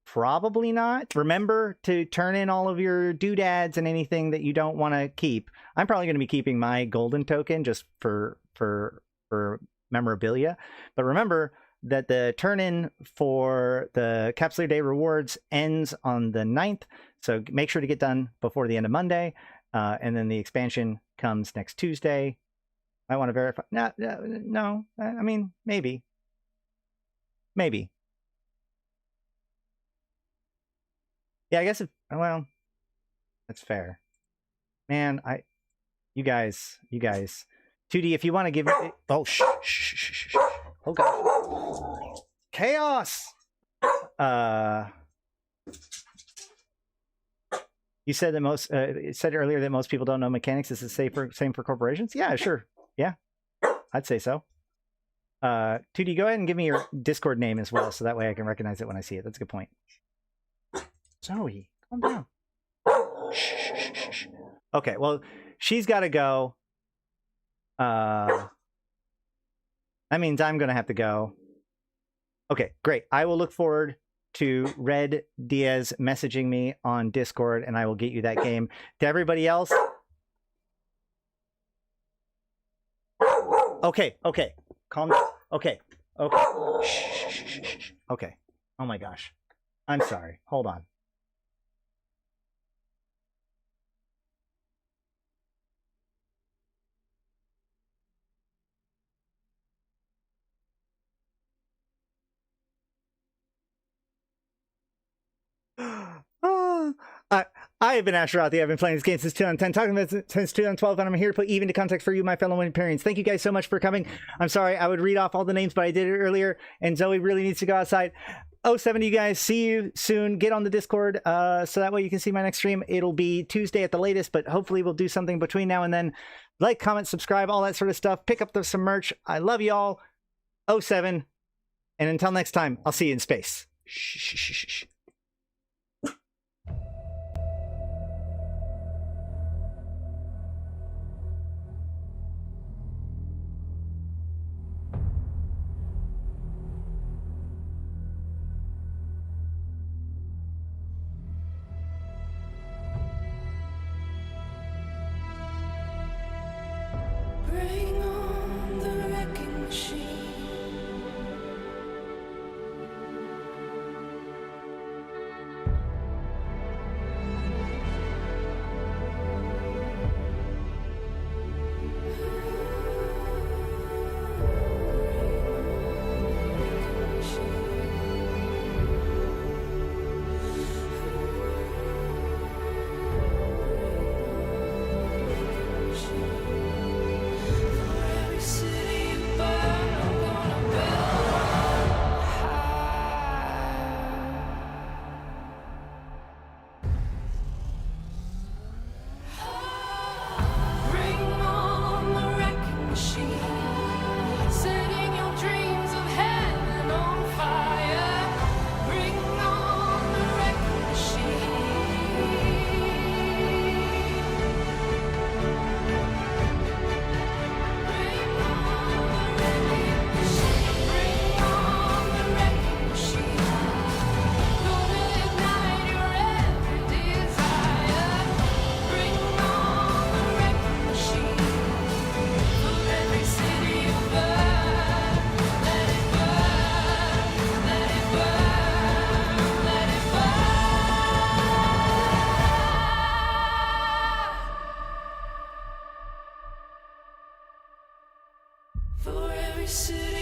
Probably not. Remember to turn in all of your doodads and anything that you don't want to keep. I'm probably going to be keeping my golden token just for memorabilia. But remember that the turn-in for the Capsular Day rewards ends on the 9th. So make sure to get done before the end of Monday. And then the expansion comes next Tuesday. I want to verify. No. I mean, maybe. Yeah, I guess well, that's fair. Man, you guys. 2D, if you want to give me, oh, shh. Oh god. Chaos. You said that it said earlier that most people don't know mechanics. Is the same for corporations? Yeah, sure. Yeah, I'd say so. 2D, go ahead and give me your Discord name as well, so that way I can recognize it when I see it. That's a good point. Zoe, calm down. Shh. Okay, well, she's got to go. That means I'm going to have to go. Okay, great. I will look forward to Red Diaz messaging me on Discord, and I will get you that game. To everybody else. Okay. Calm down. Okay. Shh. Okay. Oh my gosh. I'm sorry. Hold on. I have been Ashrothi. I've been playing this game since 2010, talking about it since 2012, and I'm here to put even to context for you, my fellow Imperians. Thank you guys so much for coming. I'm sorry I would read off all the names, but I did it earlier, and Zoe really needs to go outside. 07 you guys, see you soon. Get on the Discord so that way you can see my next stream. It'll be Tuesday at the latest, but hopefully we'll do something between now and then. Like, comment, subscribe, all that sort of stuff. Pick up some merch. I love you all. 07, and until next time, I'll see you in space. Shh. Bring on the wrecking machine. For every city